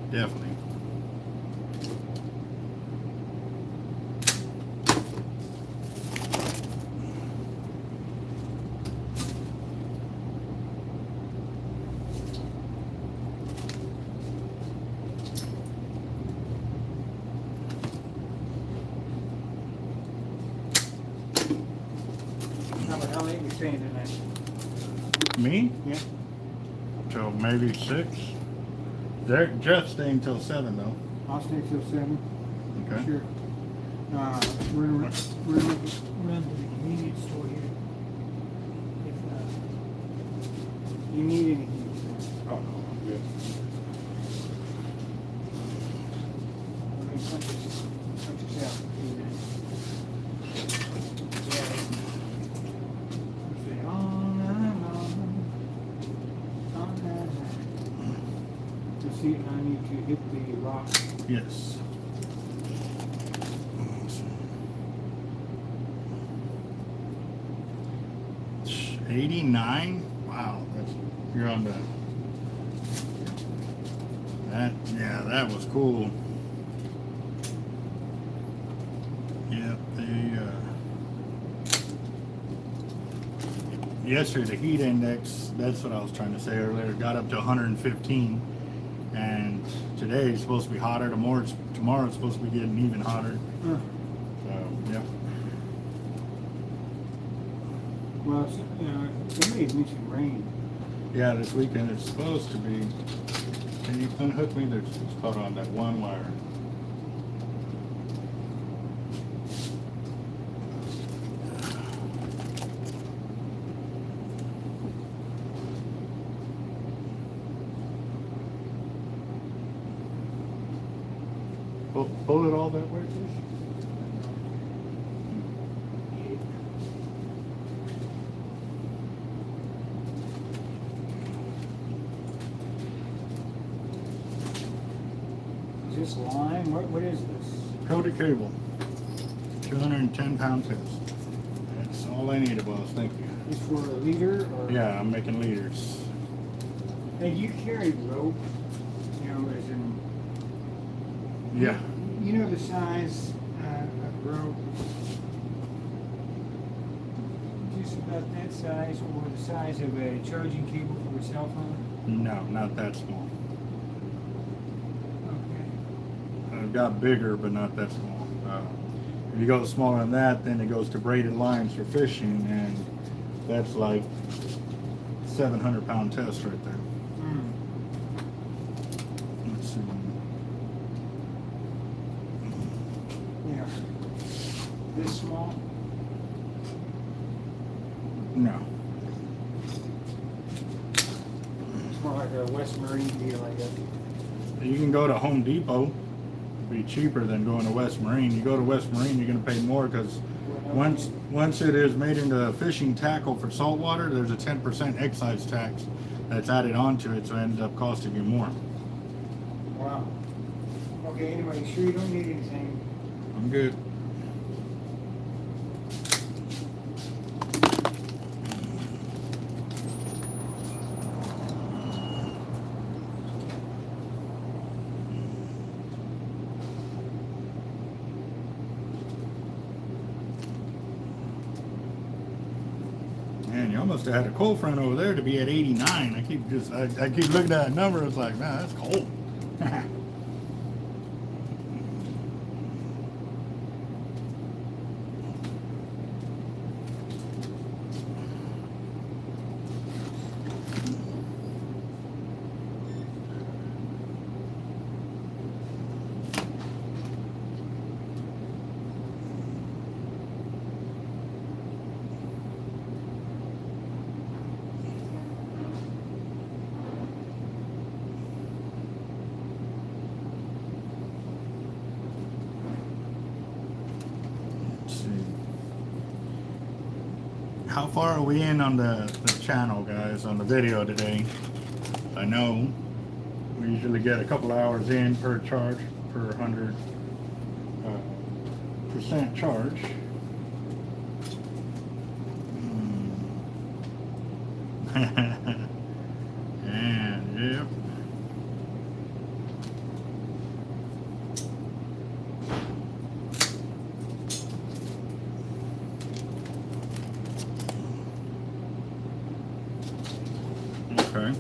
definitely. How late you staying tonight? Me? Yeah. Till maybe 6. Jeff's staying till 7 though. I'll stay till 7. Okay. Sure. We're gonna run to the convenience store here. If you need anything. Oh no, I'm good. Let me punch this out. See, I need to hit the rock. Yes. 89. Wow, you're on that. Yeah, that was cool. Yeah, yesterday the heat index, that's what I was trying to say earlier, got up to 115, and today is supposed to be hotter. Tomorrow it's supposed to be getting even hotter. So yeah. Well, somebody mentioned rain. Yeah, this weekend it's supposed to be. Can you unhook me? It's caught on that one wire. Pull it all that way, please. Is this line? What is this? Coated cable. 210 pound test. That's all I need, boss. Thank you. Is for a leader or? Yeah, I'm making leaders. And you carry rope, you know, as in. Yeah. You know the size of rope? Just about that size or the size of a charging cable for a cell phone? No, not that small. Okay. I've got bigger, but not that small. If you go smaller than that, then it goes to braided lines for fishing, and that's like 700-pound test right there. Hmm. Let's see. Yeah. This small? No. It's more like a West Marine deal, I guess. You can go to Home Depot. Be cheaper than going to West Marine. You go to West Marine, you're going to pay more because once it is made into fishing tackle for saltwater, there's a 10% excise tax that's added onto it, so it ends up costing you more. Wow. Okay, anyway, you sure you don't need anything? I'm good. Man, you almost had a cold front over there to be at 89. I keep looking at that number. It's like, man, that's cold. How far are we in on the channel, guys, on the video today? I know we usually get a couple hours in per charge, per 100% charge. And yep. Okay.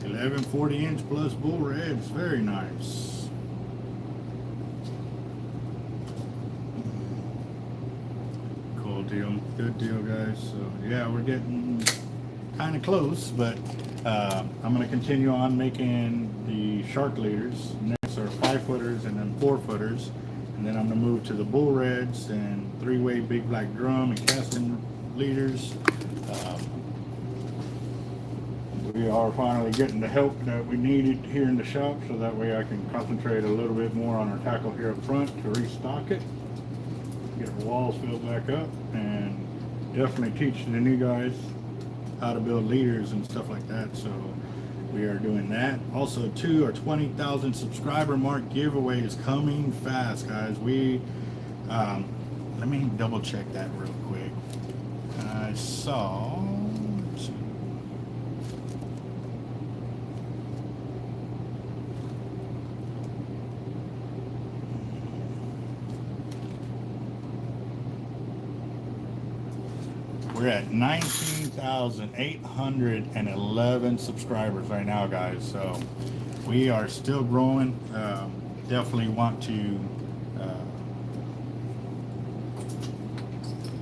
11 40-inch plus bull reds, very nice. Cool deal, good deal, guys. So yeah, we're getting kind of close, but I'm going to continue on making the shark leaders. Next are 5-footers and then 4-footers, and then I'm going to move to the bull reds and 3-way big black drum and casting leaders. We are finally getting the help that we needed here in the shop, so that way I can concentrate a little bit more on our tackle here up front to restock it, get our walls filled back up, and definitely teach the new guys how to build leaders and stuff like that. So we are doing that. Also too, our 20,000 subscriber mark giveaway is coming fast, guys. We let me double check that real quick. I saw, let's see. We're at 19,811 subscribers right now, guys. So we are still growing. Definitely want to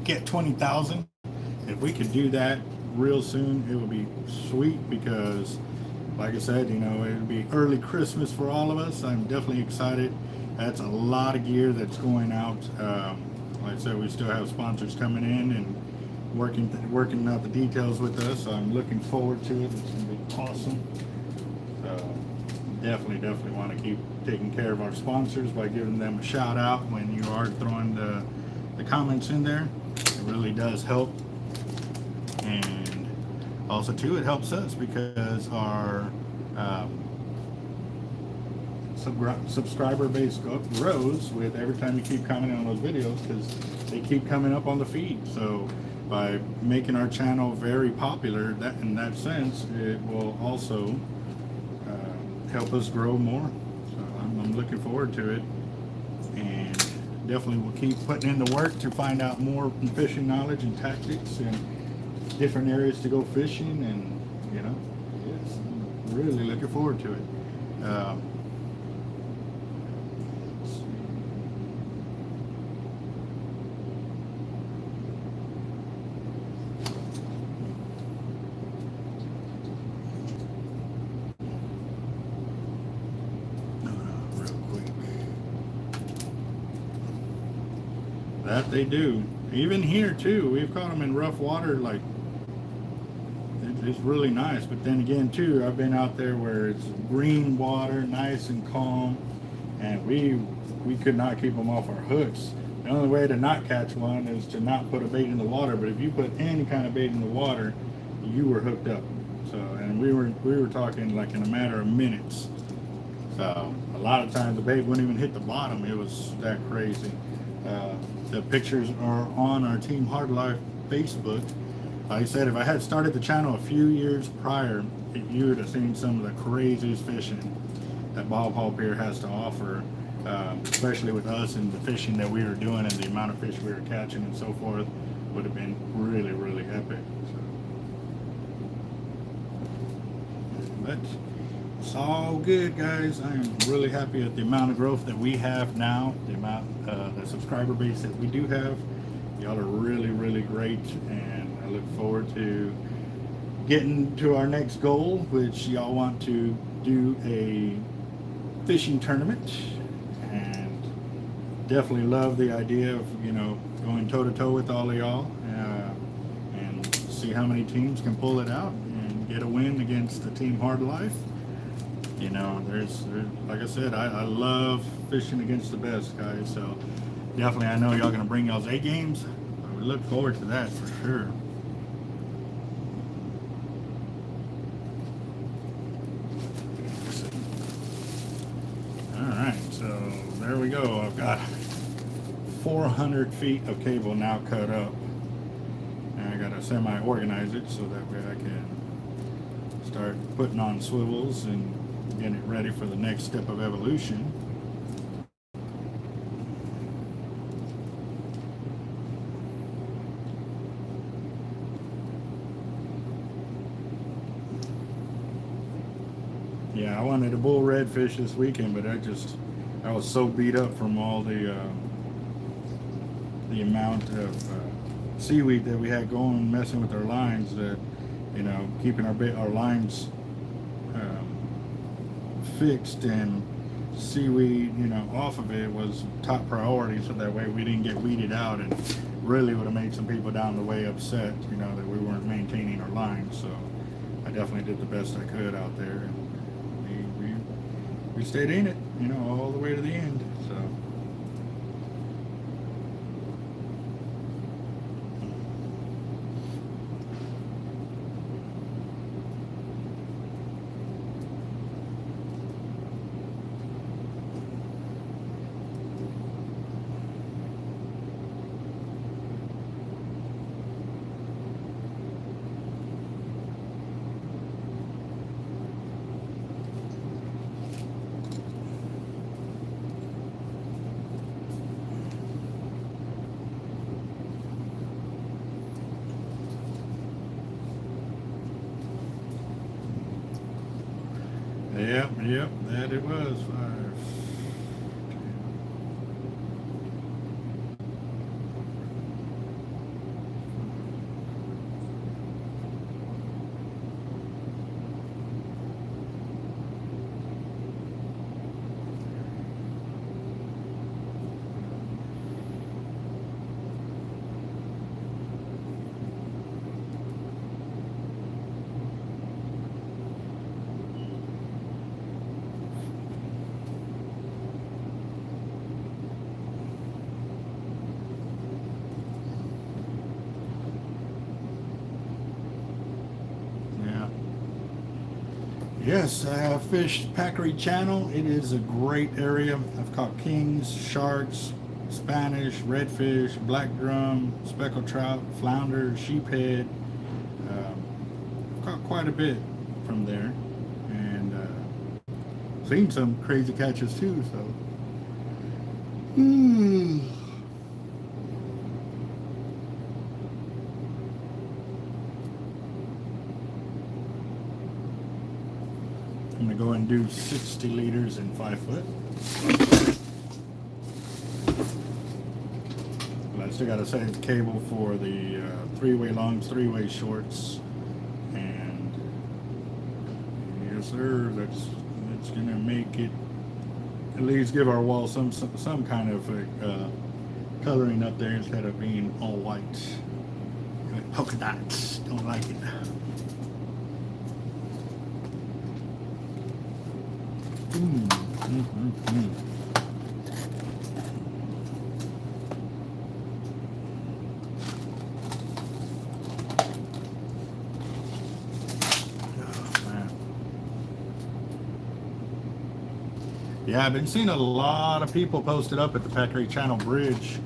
get 20,000. If we could do that real soon, it would be sweet, because like I said, you know, it'll be early Christmas for all of us. I'm definitely excited. That's a lot of gear that's going out. Like I said, we still have sponsors coming in and working out the details with us. I'm looking forward to it. It's gonna be awesome. So definitely want to keep taking care of our sponsors by giving them a shout out when you are throwing the comments in there. It really does help. And also too, it helps us because our subscriber base grows with every time you keep commenting on those videos, because they keep coming up on the feed. So by making our channel very popular, that in that sense, it will also help us grow more. So I'm looking forward to it, and definitely will keep putting in the work to find out more fishing knowledge and tactics and different areas to go fishing, and you know, yes, I'm really looking forward to it. Real quick. That they do. Even here too, we've caught them in rough water. Like, it's really nice. But then again too, I've been out there where it's green water, nice and calm, and we could not keep them off our hooks. The only way to not catch one is to not put a bait in the water. But if you put any kind of bait in the water, you were hooked up. So, and we were talking like in a matter of minutes. So a lot of times the bait wouldn't even hit the bottom. It was that crazy. The pictures are on our Team Hard Life Facebook. Like I said, if I had started the channel a few years prior, you would have seen some of the craziest fishing that Bob Hall Pier has to offer, especially with us and the fishing that we were doing and the amount of fish we were catching and so forth. Would have been really, really epic. So. But it's all good, guys. I am really happy at the amount of growth that we have now, the subscriber base that we do have. Y'all are really, really great, and I look forward to getting to our next goal, which y'all want to do a fishing tournament, and definitely love the idea of, you know, going toe to toe with all of y'all, and see how many teams can pull it out and get a win against the Team Hard Life. You know, there's like I said, I love fishing against the best, guys. So definitely, I know y'all gonna bring y'all's A games. We look forward to that for sure. All right, so there we go. I've got 400 feet of cable now cut up, and I gotta semi-organize it so that way I can start putting on swivels and getting it ready for the next step of evolution. Yeah, I wanted a bull redfish this weekend, but I was so beat up from all the amount of seaweed that we had going, messing with our lines, that, you know, keeping our lines fixed and seaweed, you know, off of it was top priority, so that way we didn't get weeded out, and really would have made some people down the way upset, you know, that we weren't maintaining our lines. So I definitely did the best I could out there, and we stayed in it, you know, all the way to the end. So Yep, that it was. 5, 10. Yes, I have fished Packery Channel. It is a great area. I've caught kings, sharks, Spanish, redfish, black drum, speckled trout, flounder, sheephead. Caught quite a bit from there, and seen some crazy catches too. So, I'm gonna go and do 60 liters in 5 foot. But I still gotta save the cable for the 3-way longs, 3-way shorts, and yes sir, that's gonna make it at least give our wall some kind of coloring up there instead of being all white. Like polka dots, don't like it. Yeah, I've been seeing a lot of people posted up at the Packery Channel Bridge.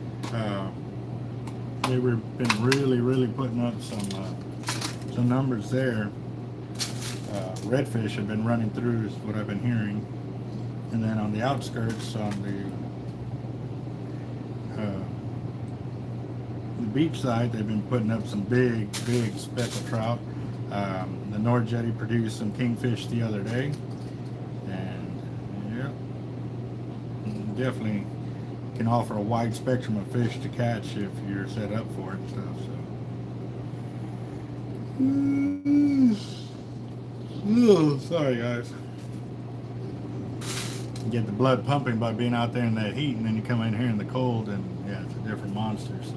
They've been really putting up some numbers there. Redfish have been running through, is what I've been hearing. And then on the outskirts, on the beach side, they've been putting up some big speckled trout. The Nord Jetty produced some kingfish the other day. Definitely can offer a wide spectrum of fish to catch if you're set up for it and stuff. So, sorry guys. You get the blood pumping by being out there in that heat, and then you come in here in the cold, and yeah, it's a different monster. So.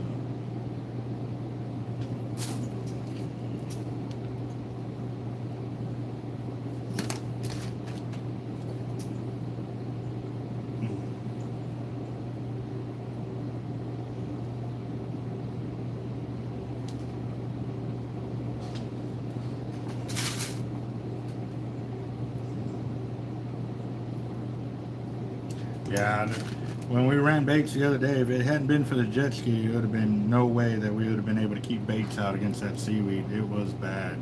Yeah, when we ran baits the other day, if it hadn't been for the jet ski, it would have been no way that we would have been able to keep baits out against that seaweed. It was bad.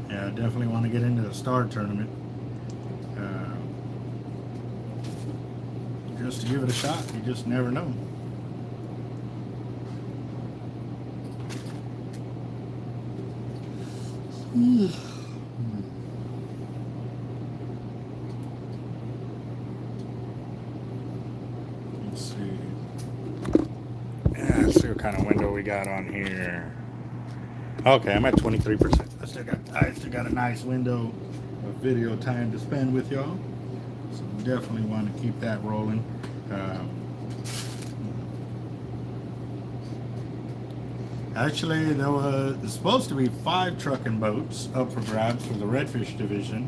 Yeah, I definitely want to get into the star tournament. Just to give it a shot. You just never know. Let's see. Yeah, let's see what kind of window we got on here. Okay, I'm at 23%. I still got a nice window of video time to spend with y'all. So definitely want to keep that rolling. Actually, there was supposed to be 5 trucking boats up for grabs for the redfish division,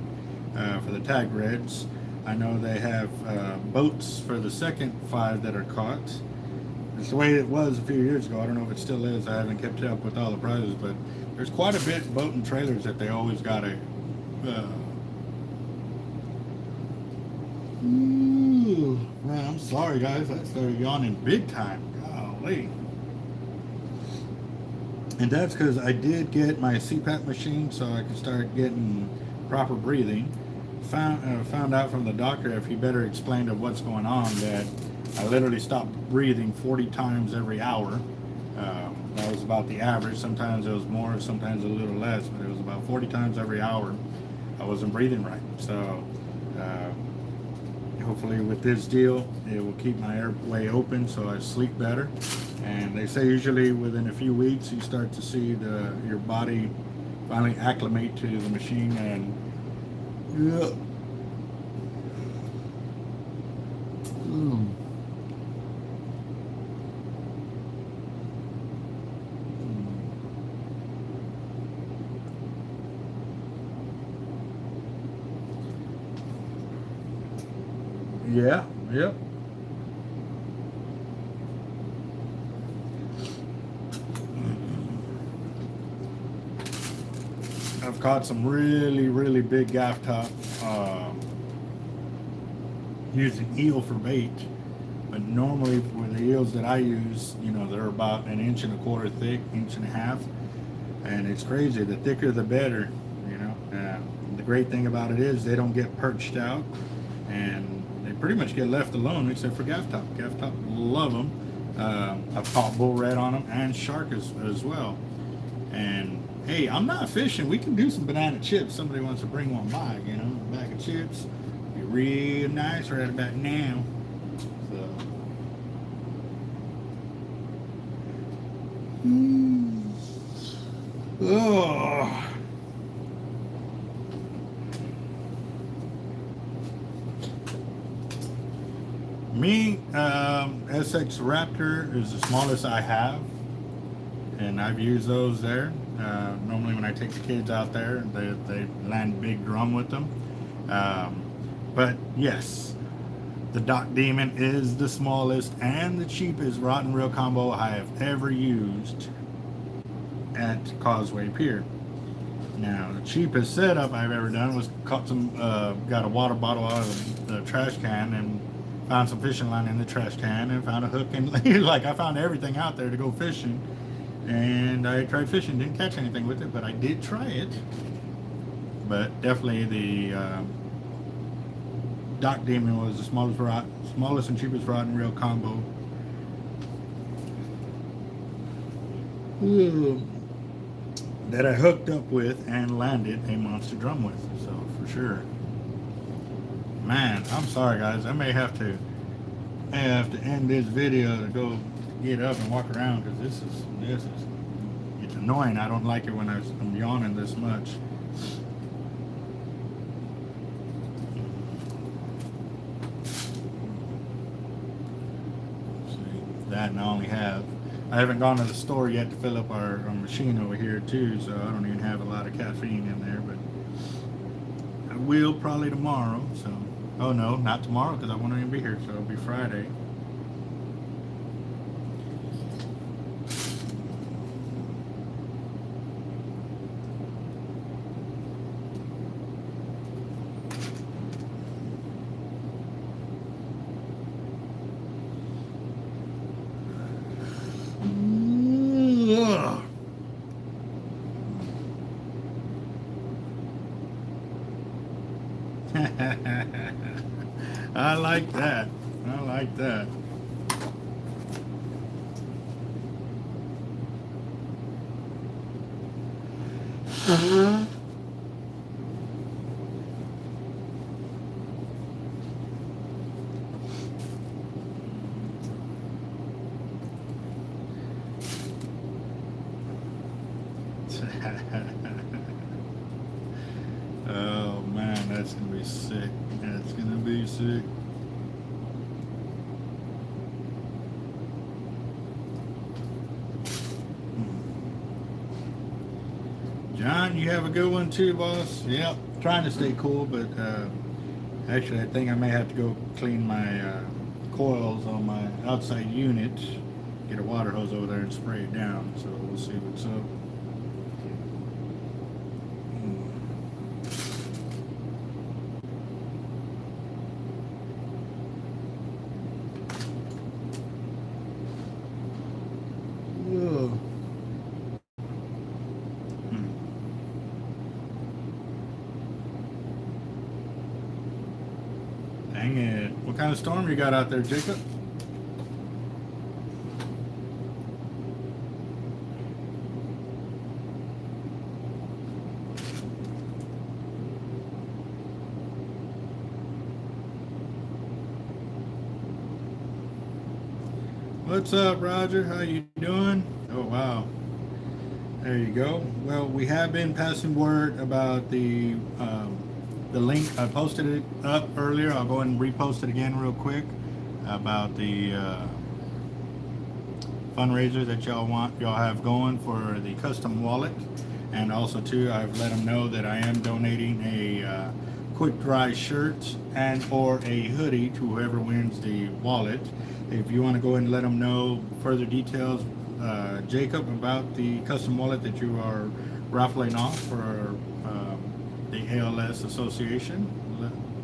for the tag reds. I know they have boats for the second 5 that are caught. It's the way it was a few years ago. I don't know if it still is. I haven't kept up with all the prizes, but there's quite a bit of boat and trailers that they always got to. Man, I'm sorry, guys. I started yawning big time. Golly. And that's because I did get my CPAP machine so I could start getting proper breathing. Found out from the doctor, if he better explained of what's going on, that I literally stopped breathing 40 times every hour. That was about the average. Sometimes it was more, sometimes a little less, but it was about 40 times every hour I wasn't breathing right. So hopefully with this deal, it will keep my airway open so I sleep better. And they say usually within a few weeks you start to see your body finally acclimate to the machine, and yeah. Yeah, yep. I've caught some really big gaff top using eel for bait, but normally with the eels that I use, you know, they're about 1.25 inches thick, 1.5 inches, and it's crazy. The thicker the better, you know. The great thing about it is they don't get perched out, and they pretty much get left alone except for gaff top. Gaff top love them. I've caught bull red on them and shark as well. And hey, I'm not fishing. We can do some banana chips. Somebody wants to bring one by, you know, a bag of chips. Be real nice right about now. So. Oh. Me, SX Raptor is the smallest I have, and I've used those there. Normally when I take the kids out there, they land big drum with them. But yes, the Doc Demon is the smallest and the cheapest rod and reel combo I have ever used at Causeway Pier. Now, the cheapest setup I've ever done was got a water bottle out of the trash can and found some fishing line in the trash can and found a hook, and like I found everything out there to go fishing. And I tried fishing, didn't catch anything with it, but I did try it. But definitely the Doc Demon was the smallest and cheapest rod and reel combo. That I hooked up with and landed a monster drum with, so for sure. Man, I'm sorry guys, I may have to end this video to go get up and walk around, because this is it's annoying. I don't like it when I'm yawning this much. See, that, and I haven't gone to the store yet to fill up our machine over here too, so I don't even have a lot of caffeine in there, but I will probably tomorrow. So, oh no, not tomorrow, because I won't even be here, so it'll be Friday. I like that. I like that. Oh man, that's gonna be sick. That's gonna be sick. John, you have a good one too, boss. Yep, trying to stay cool, but actually I think I may have to go clean my coils on my outside unit, get a water hose over there and spray it down, so we'll see what's up. Dang it. What kind of storm you got out there, Jacob? What's up, Roger? How you doing? Oh, wow. There you go. Well, we have been passing word about the link. I posted it up earlier. I'll go ahead and repost it again real quick about the fundraiser that y'all have going for the custom wallet. And also too, I've let them know that I am donating a quick dry shirt and or a hoodie to whoever wins the wallet. If you want to go ahead and let them know further details, Jacob, about the custom wallet that you are raffling off for the ALS Association,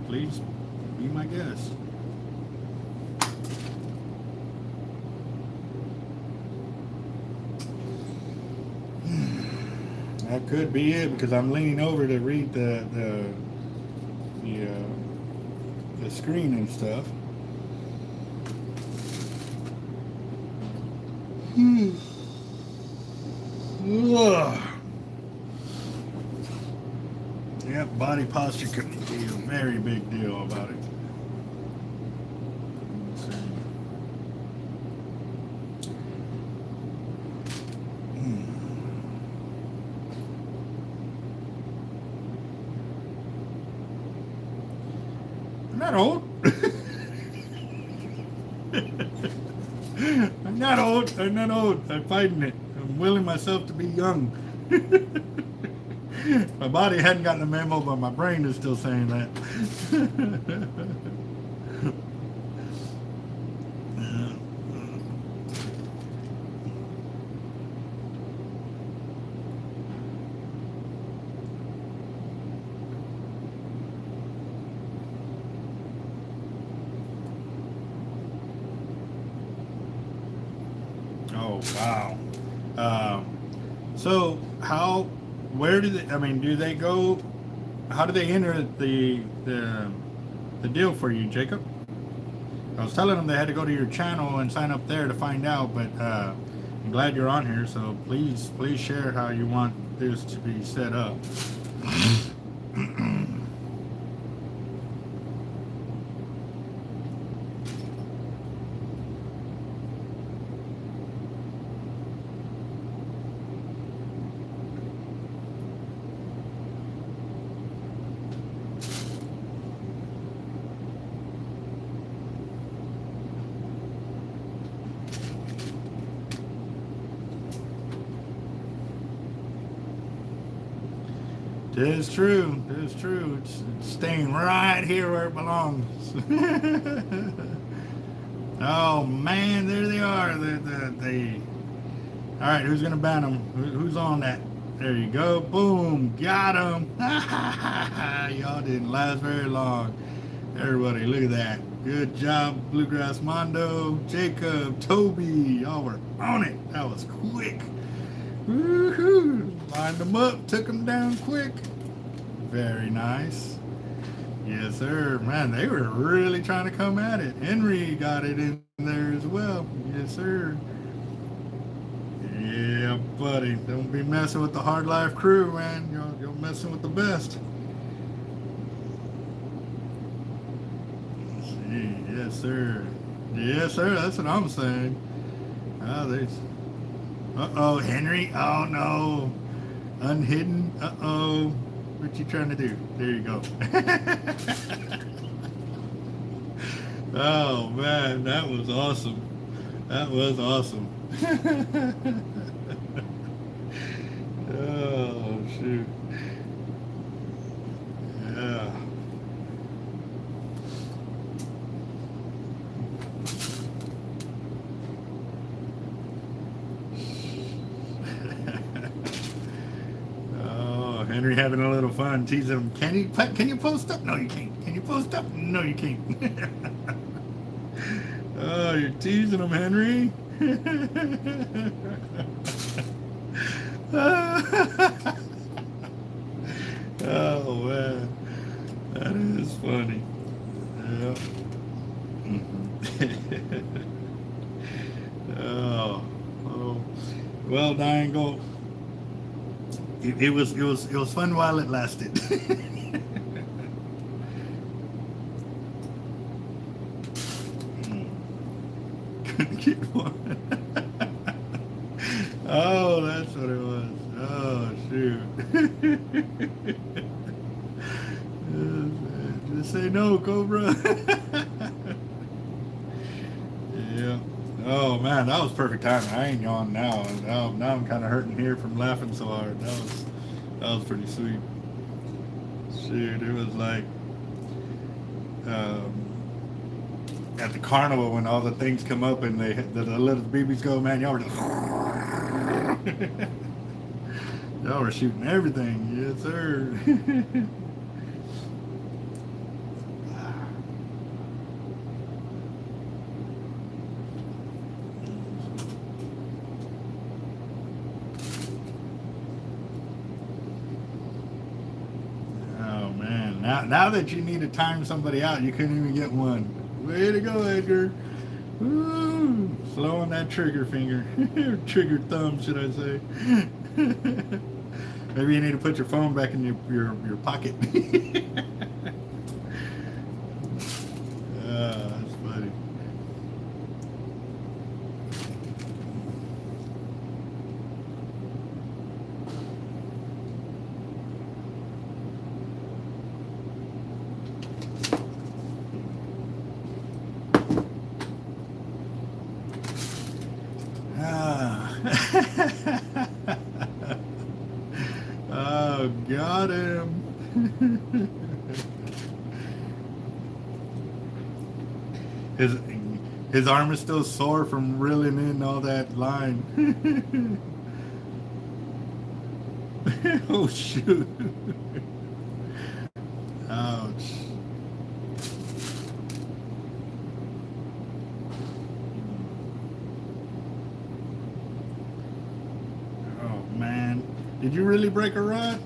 please be my guest. That could be it because I'm leaning over to read the screen and stuff. Ugh. Yep, body posture could be a very big deal about it. I'm not old. I'm not old. I'm not old. I'm fighting it. I'm willing myself to be young. My body hadn't gotten the memo, but my brain is still saying that. Oh, wow. So where do they, I mean, do they go, how do they enter the deal for you, Jacob? I was telling them they had to go to your channel and sign up there to find out, but I'm glad you're on here, so please share how you want this to be set up. It is true. It is true. It's staying right here where it belongs. Oh man, there they are. All right, who's gonna ban them? Who's on that? There you go. Boom, got them. Y'all didn't last very long. Everybody, look at that. Good job, Bluegrass Mondo, Jacob, Toby. Y'all were on it. That was quick. Woohoo! Lined them up, took them down quick. Very nice. Yes, sir. Man, they were really trying to come at it. Henry got it in there as well. Yes, sir. Yeah, buddy. Don't be messing with the Hard Life crew, man. You're messing with the best. Let's see. Yes, sir. Yes, sir. That's what I'm saying. Oh, there's... Uh-oh, Henry. Oh, no. Unhidden. Uh-oh. What you trying to do? There you go. Oh, man. That was awesome. That was awesome. Oh, shoot. Yeah. Henry having a little fun, teasing him. Can you post up? No, you can't. Can you post up? No, you can't. Oh, you're teasing him, Henry. Oh man, that is funny. Yeah. Oh, well, Diangle. It was fun while it lasted. Couldn't get one. Oh, that's what it was. Oh shoot. Just say no, Cobra. Yeah. Oh man, that was perfect timing. I ain't yawning now. Now I'm kind of hurting here from laughing so hard. That was pretty sweet. Shoot, it was like at the carnival when all the things come up and the little babies go, man. Y'all were just Y'all were shooting everything. Yes, sir. Oh, man. Now that you need to time somebody out, you couldn't even get one. Way to go, Edgar. Woo! Slow on that trigger finger. Trigger thumb, should I say. Maybe you need to put your phone back in your pocket. That's funny. Oh, got him. His arm is still sore from reeling in all that line. Oh, shoot. Ouch. Oh, man. Did you really break a rod?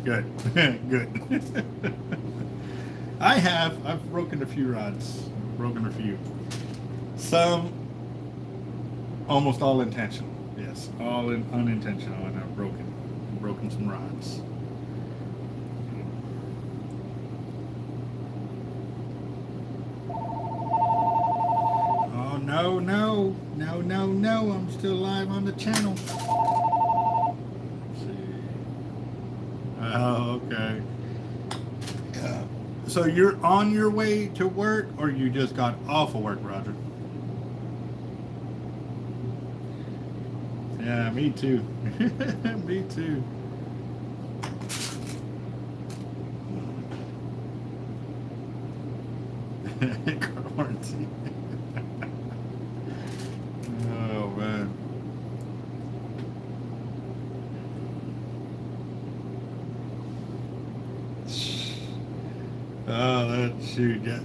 Good, good. I've broken a few rods. Broken a few. Some almost all intentional. Yes, all unintentional, and I've broken some rods. Oh no, no, no, no, no! I'm still live on the channel. Oh, okay. So you're on your way to work, or you just got off of work, Roger? Yeah, me too. Me too. Quarantine. Oh, man. Oh, that shoot, yeah.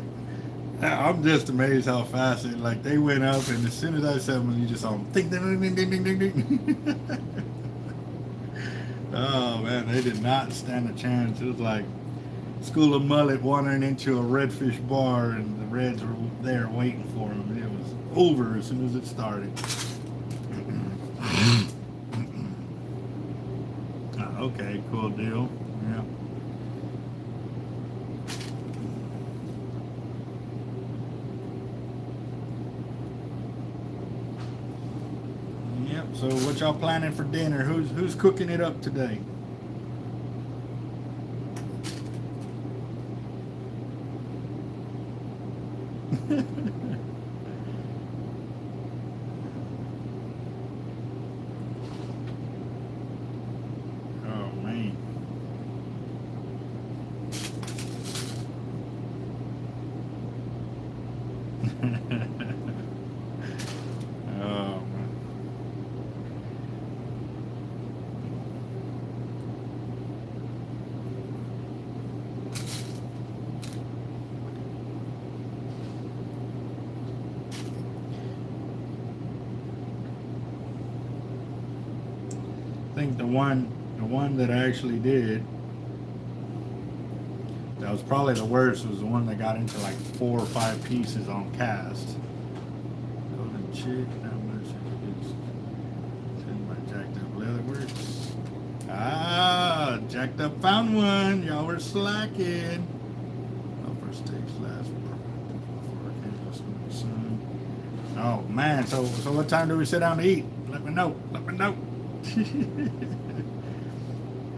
I'm just amazed how fast it, like, they went up, and as soon as I said them, you just saw them ding, ding, ding, ding, ding, ding, ding. Oh, man, they did not stand a chance. It was like School of Mullet wandering into a redfish bar, and the reds were there waiting for them. It was over as soon as it started. Okay, cool deal. Yeah. So what y'all planning for dinner? Who's cooking it up today? Oh, man. Oh, I think the one that I actually did that was probably the worst was the one that got into like 4 or 5 pieces on cast. Golden chick, how much is my jacked up leatherworks? Ah, jacked up found one. Y'all were slacking. Oh, first takes last before I came to the sun. Oh man, so what time do we sit down to eat? Let me know. Let me know.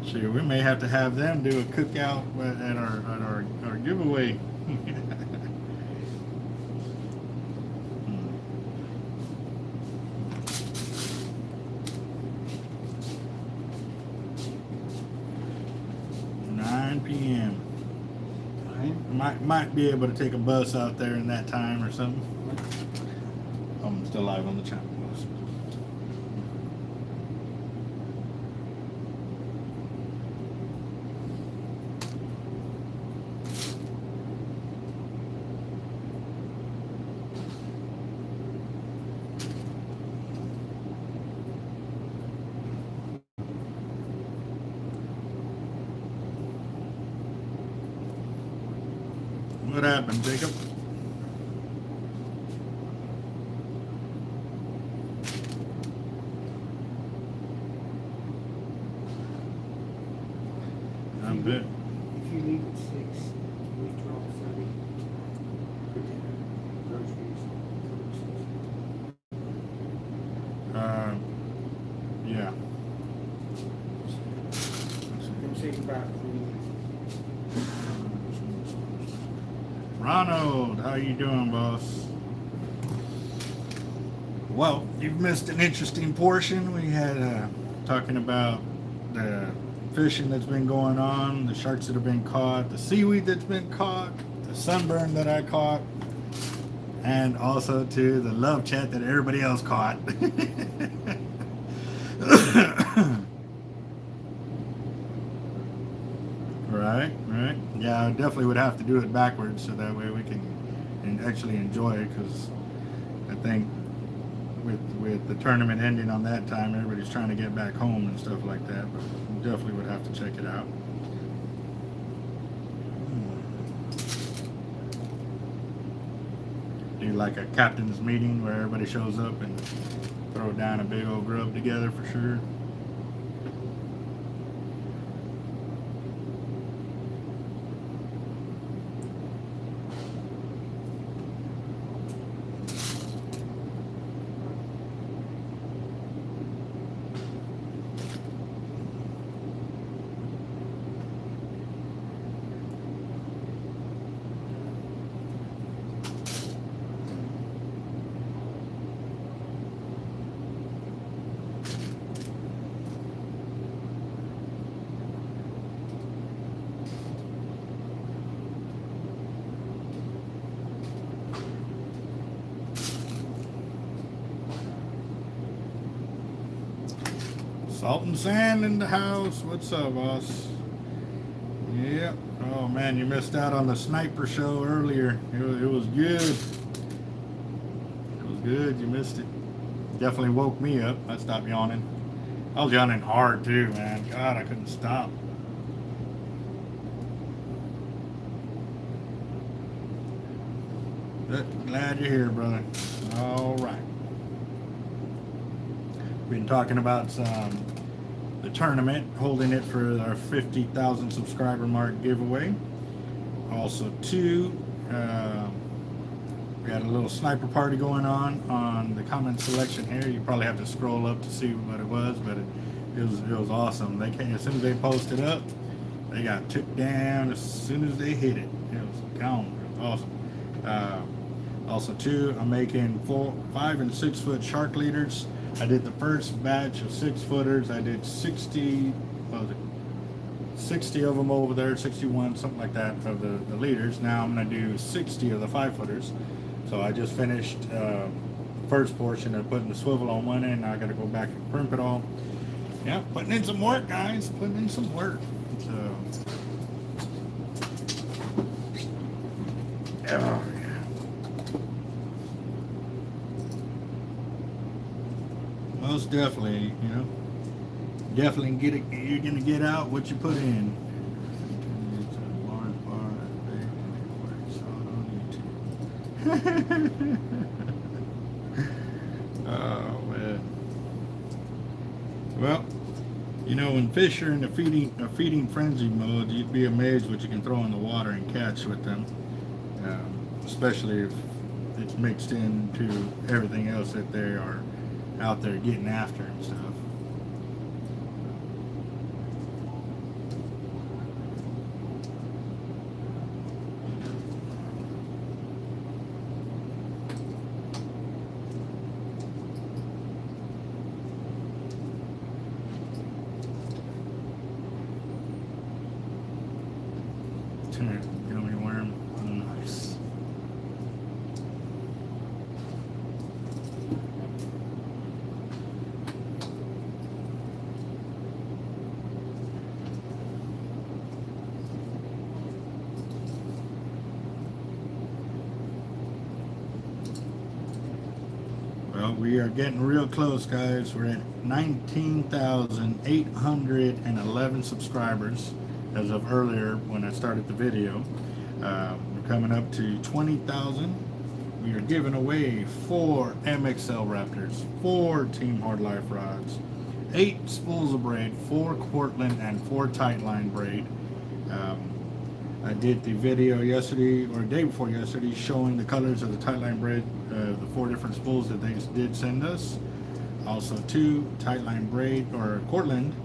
Shoot, we may have to have them do a cookout at our giveaway. Might be able to take a bus out there in that time or something. I'm still live on the channel. What happened, Jacob? I'm good. If you leave at 6, we drop 30 for dinner, groceries. Yeah. Come say goodbye, please. Ronald, how you doing, boss? Well, you've missed an interesting portion. We had talking about the fishing that's been going on, the sharks that have been caught, the seaweed that's been caught, the sunburn that I caught, and also to the love chat that everybody else caught. Right. Yeah, I definitely would have to do it backwards so that way we can actually enjoy it, because I think with the tournament ending on that time, everybody's trying to get back home and stuff like that, but we definitely would have to check it out. Do like a captain's meeting where everybody shows up and throw down a big old grub together for sure. Salt and Sand in the house. What's up, boss? Yep. Oh man, you missed out on the sniper show earlier. It was good. It was good. You missed it. Definitely woke me up. I stopped yawning. I was yawning hard too, man. God, I couldn't stop. But glad you're here, brother. All right. Been talking about the tournament, holding it for our 50,000 subscriber mark giveaway. Also, too, we had a little sniper party going on the comment selection here. You probably have to scroll up to see what it was, but it was awesome. They came as soon as they posted up, they got took down as soon as they hit it. It was gone. It was awesome. Also, too, I'm making 4, 5, and 6 foot shark leaders. I did the first batch of 6 footers. I did 60 of them over there, 61, something like that, of the leaders. Now I'm going to do 60 of the 5 footers. So I just finished first portion of putting the swivel on one end. Now I got to go back and crimp it all. Yeah, putting in some work, guys. Putting in some work. So, oh, yeah. Most definitely, you know. Definitely get it. You're gonna get out what you put in. It's a large bar that big and it works on YouTube. Oh man. Well, you know, when fish are in a feeding frenzy mode, you'd be amazed what you can throw in the water and catch with them. Especially if it's mixed into everything else that they are out there getting after and stuff. Gummy worm. We are getting real close, guys. We're at 19,811 subscribers as of earlier when I started the video. We're coming up to 20,000. We are giving away 4 MXL Raptors, 4 Team Hard Life rods, 8 spools of braid, 4 Cortland, and 4 tight line braid. I did the video yesterday or day before yesterday showing the colors of the tight line braid, the 4 different spools that they did send us. Also 2 tight line braid, or Cortland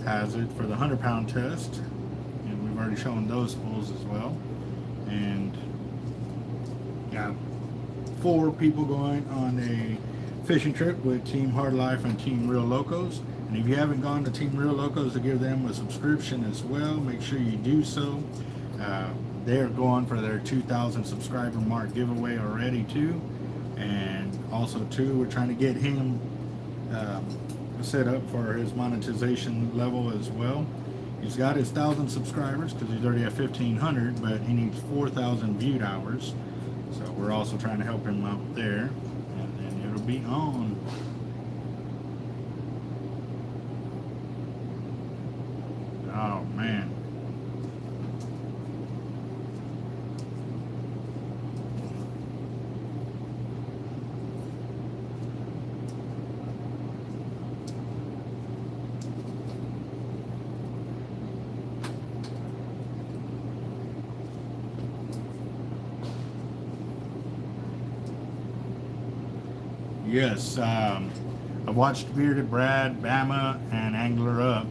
has it for the 100-pound test, and we've already shown those spools as well. And yeah, 4 people going on a fishing trip with Team Hard Life and Team Real Locos. And if you haven't gone to Team Real Locos to give them a subscription as well, make sure you do so. They're going for their 2,000 subscriber mark giveaway already too. And also too, we're trying to get him set up for his monetization level as well. He's got his 1,000 subscribers because he's already at 1,500, but he needs 4,000 viewed hours. So we're also trying to help him out there, and then it'll be on. Oh man. Yes, I've watched Bearded Brad, Bama, and Angler Up.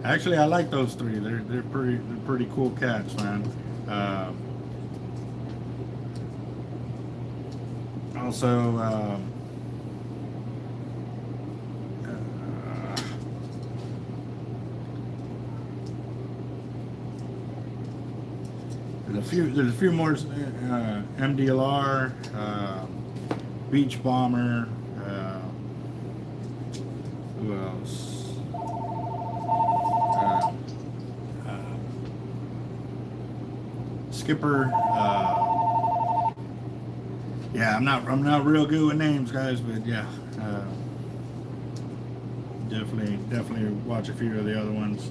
Actually, I like those 3. They're pretty cool cats, man. Also, there's a few more. MDLR, Beach Bomber. Who else? Skipper. Yeah, I'm not real good with names, guys, but yeah, definitely watch a few of the other ones.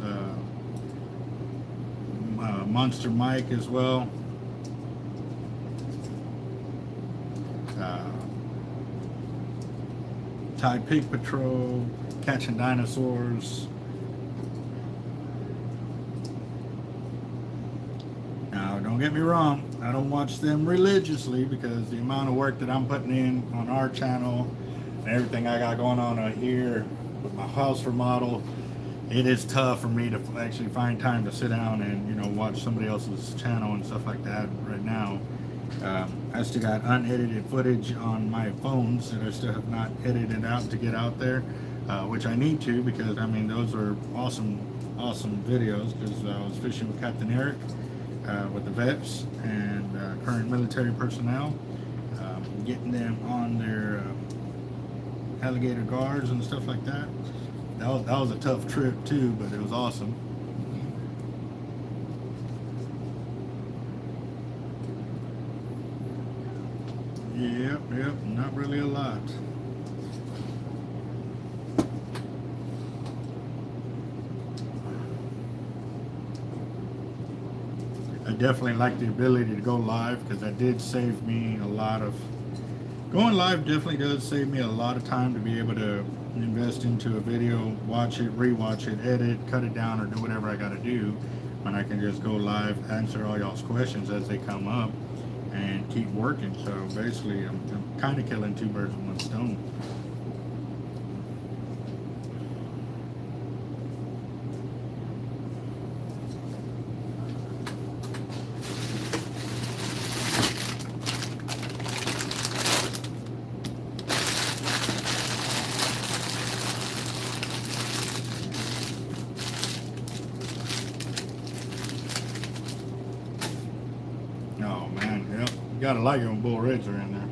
Monster Mike as well. Ty PigPatrol, Catching Dinosaurs. Now, don't get me wrong, I don't watch them religiously because the amount of work that I'm putting in on our channel and everything I got going on here with my house remodel, it is tough for me to actually find time to sit down and, you know, watch somebody else's channel and stuff like that right now. I still got unedited footage on my phones that I still have not edited out to get out there, which I need to, because I mean those are awesome videos, because I was fishing with Capt.Eric with the vets and current military personnel, getting them on their alligator guards and stuff like that. That was a tough trip too, but it was awesome. Yep, not really a lot. I definitely like the ability to go live, because that did save me a lot of, going live definitely does save me a lot of time to be able to invest into a video, watch it, rewatch it, edit, cut it down, or do whatever I gotta do, when I can just go live, answer all y'all's questions as they come up, and keep working. So basically I'm kind of killing 2 birds with 1 stone. Oh man, yep. You gotta like it when bull reds are in there.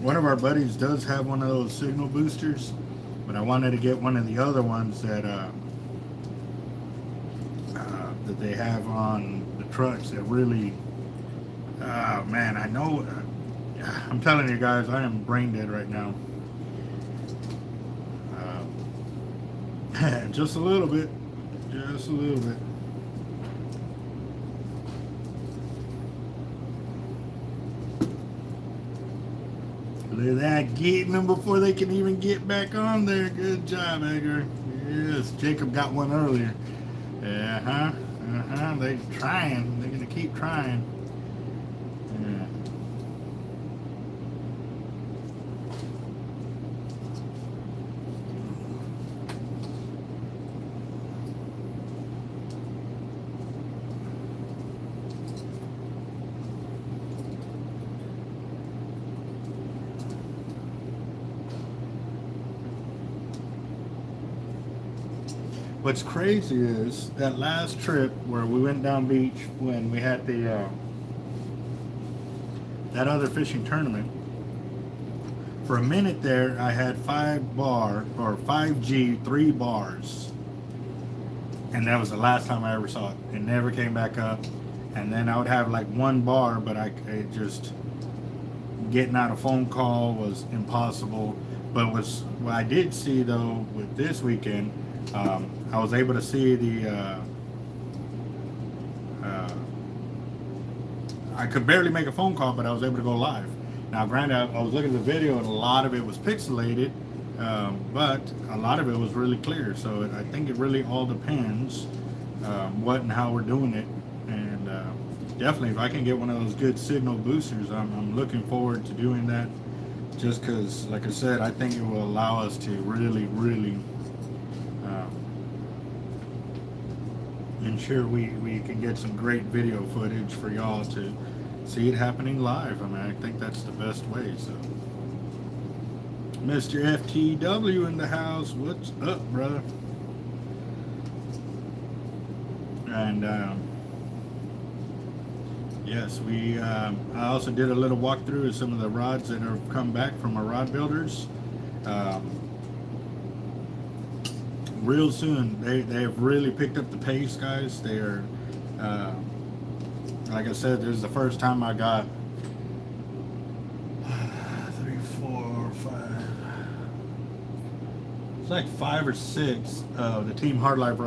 one of our buddies does have one of those signal boosters, but I wanted to get one of the other ones that that they have on the trucks that really, man, I know, I'm telling you guys, I am brain dead right now. Just a little bit, just a little bit. Look at that, getting them before they can even get back on there. Good job, Edgar. Yes, Jacob got one earlier. They're trying. They're gonna keep trying. Yeah. What's crazy is that last trip where we went down beach when we had the that other fishing tournament. For a minute there, I had 5 bar or 5G 3 bars, and that was the last time I ever saw it. It never came back up. And then I would have like 1 bar, but it just getting out a phone call was impossible. But what I did see though with this weekend. I was able to see the I could barely make a phone call, but I was able to go live. Now granted, I was looking at the video and a lot of it was pixelated, but a lot of it was really clear. So I think it really all depends what and how we're doing it. And definitely if I can get one of those good signal boosters, I'm looking forward to doing that, just because like I said, I think it will allow us to really ensure we can get some great video footage for y'all to see it happening live. I mean, I think that's the best way. So Mr. FTW in the house, what's up, brother? And yes, I also did a little walkthrough of some of the rods that have come back from our rod builders. Real soon, they've really picked up the pace, guys. They are, like I said, this is the first time I got 3, 4, 5. It's like 5 or 6 of the Team Hard Life rods.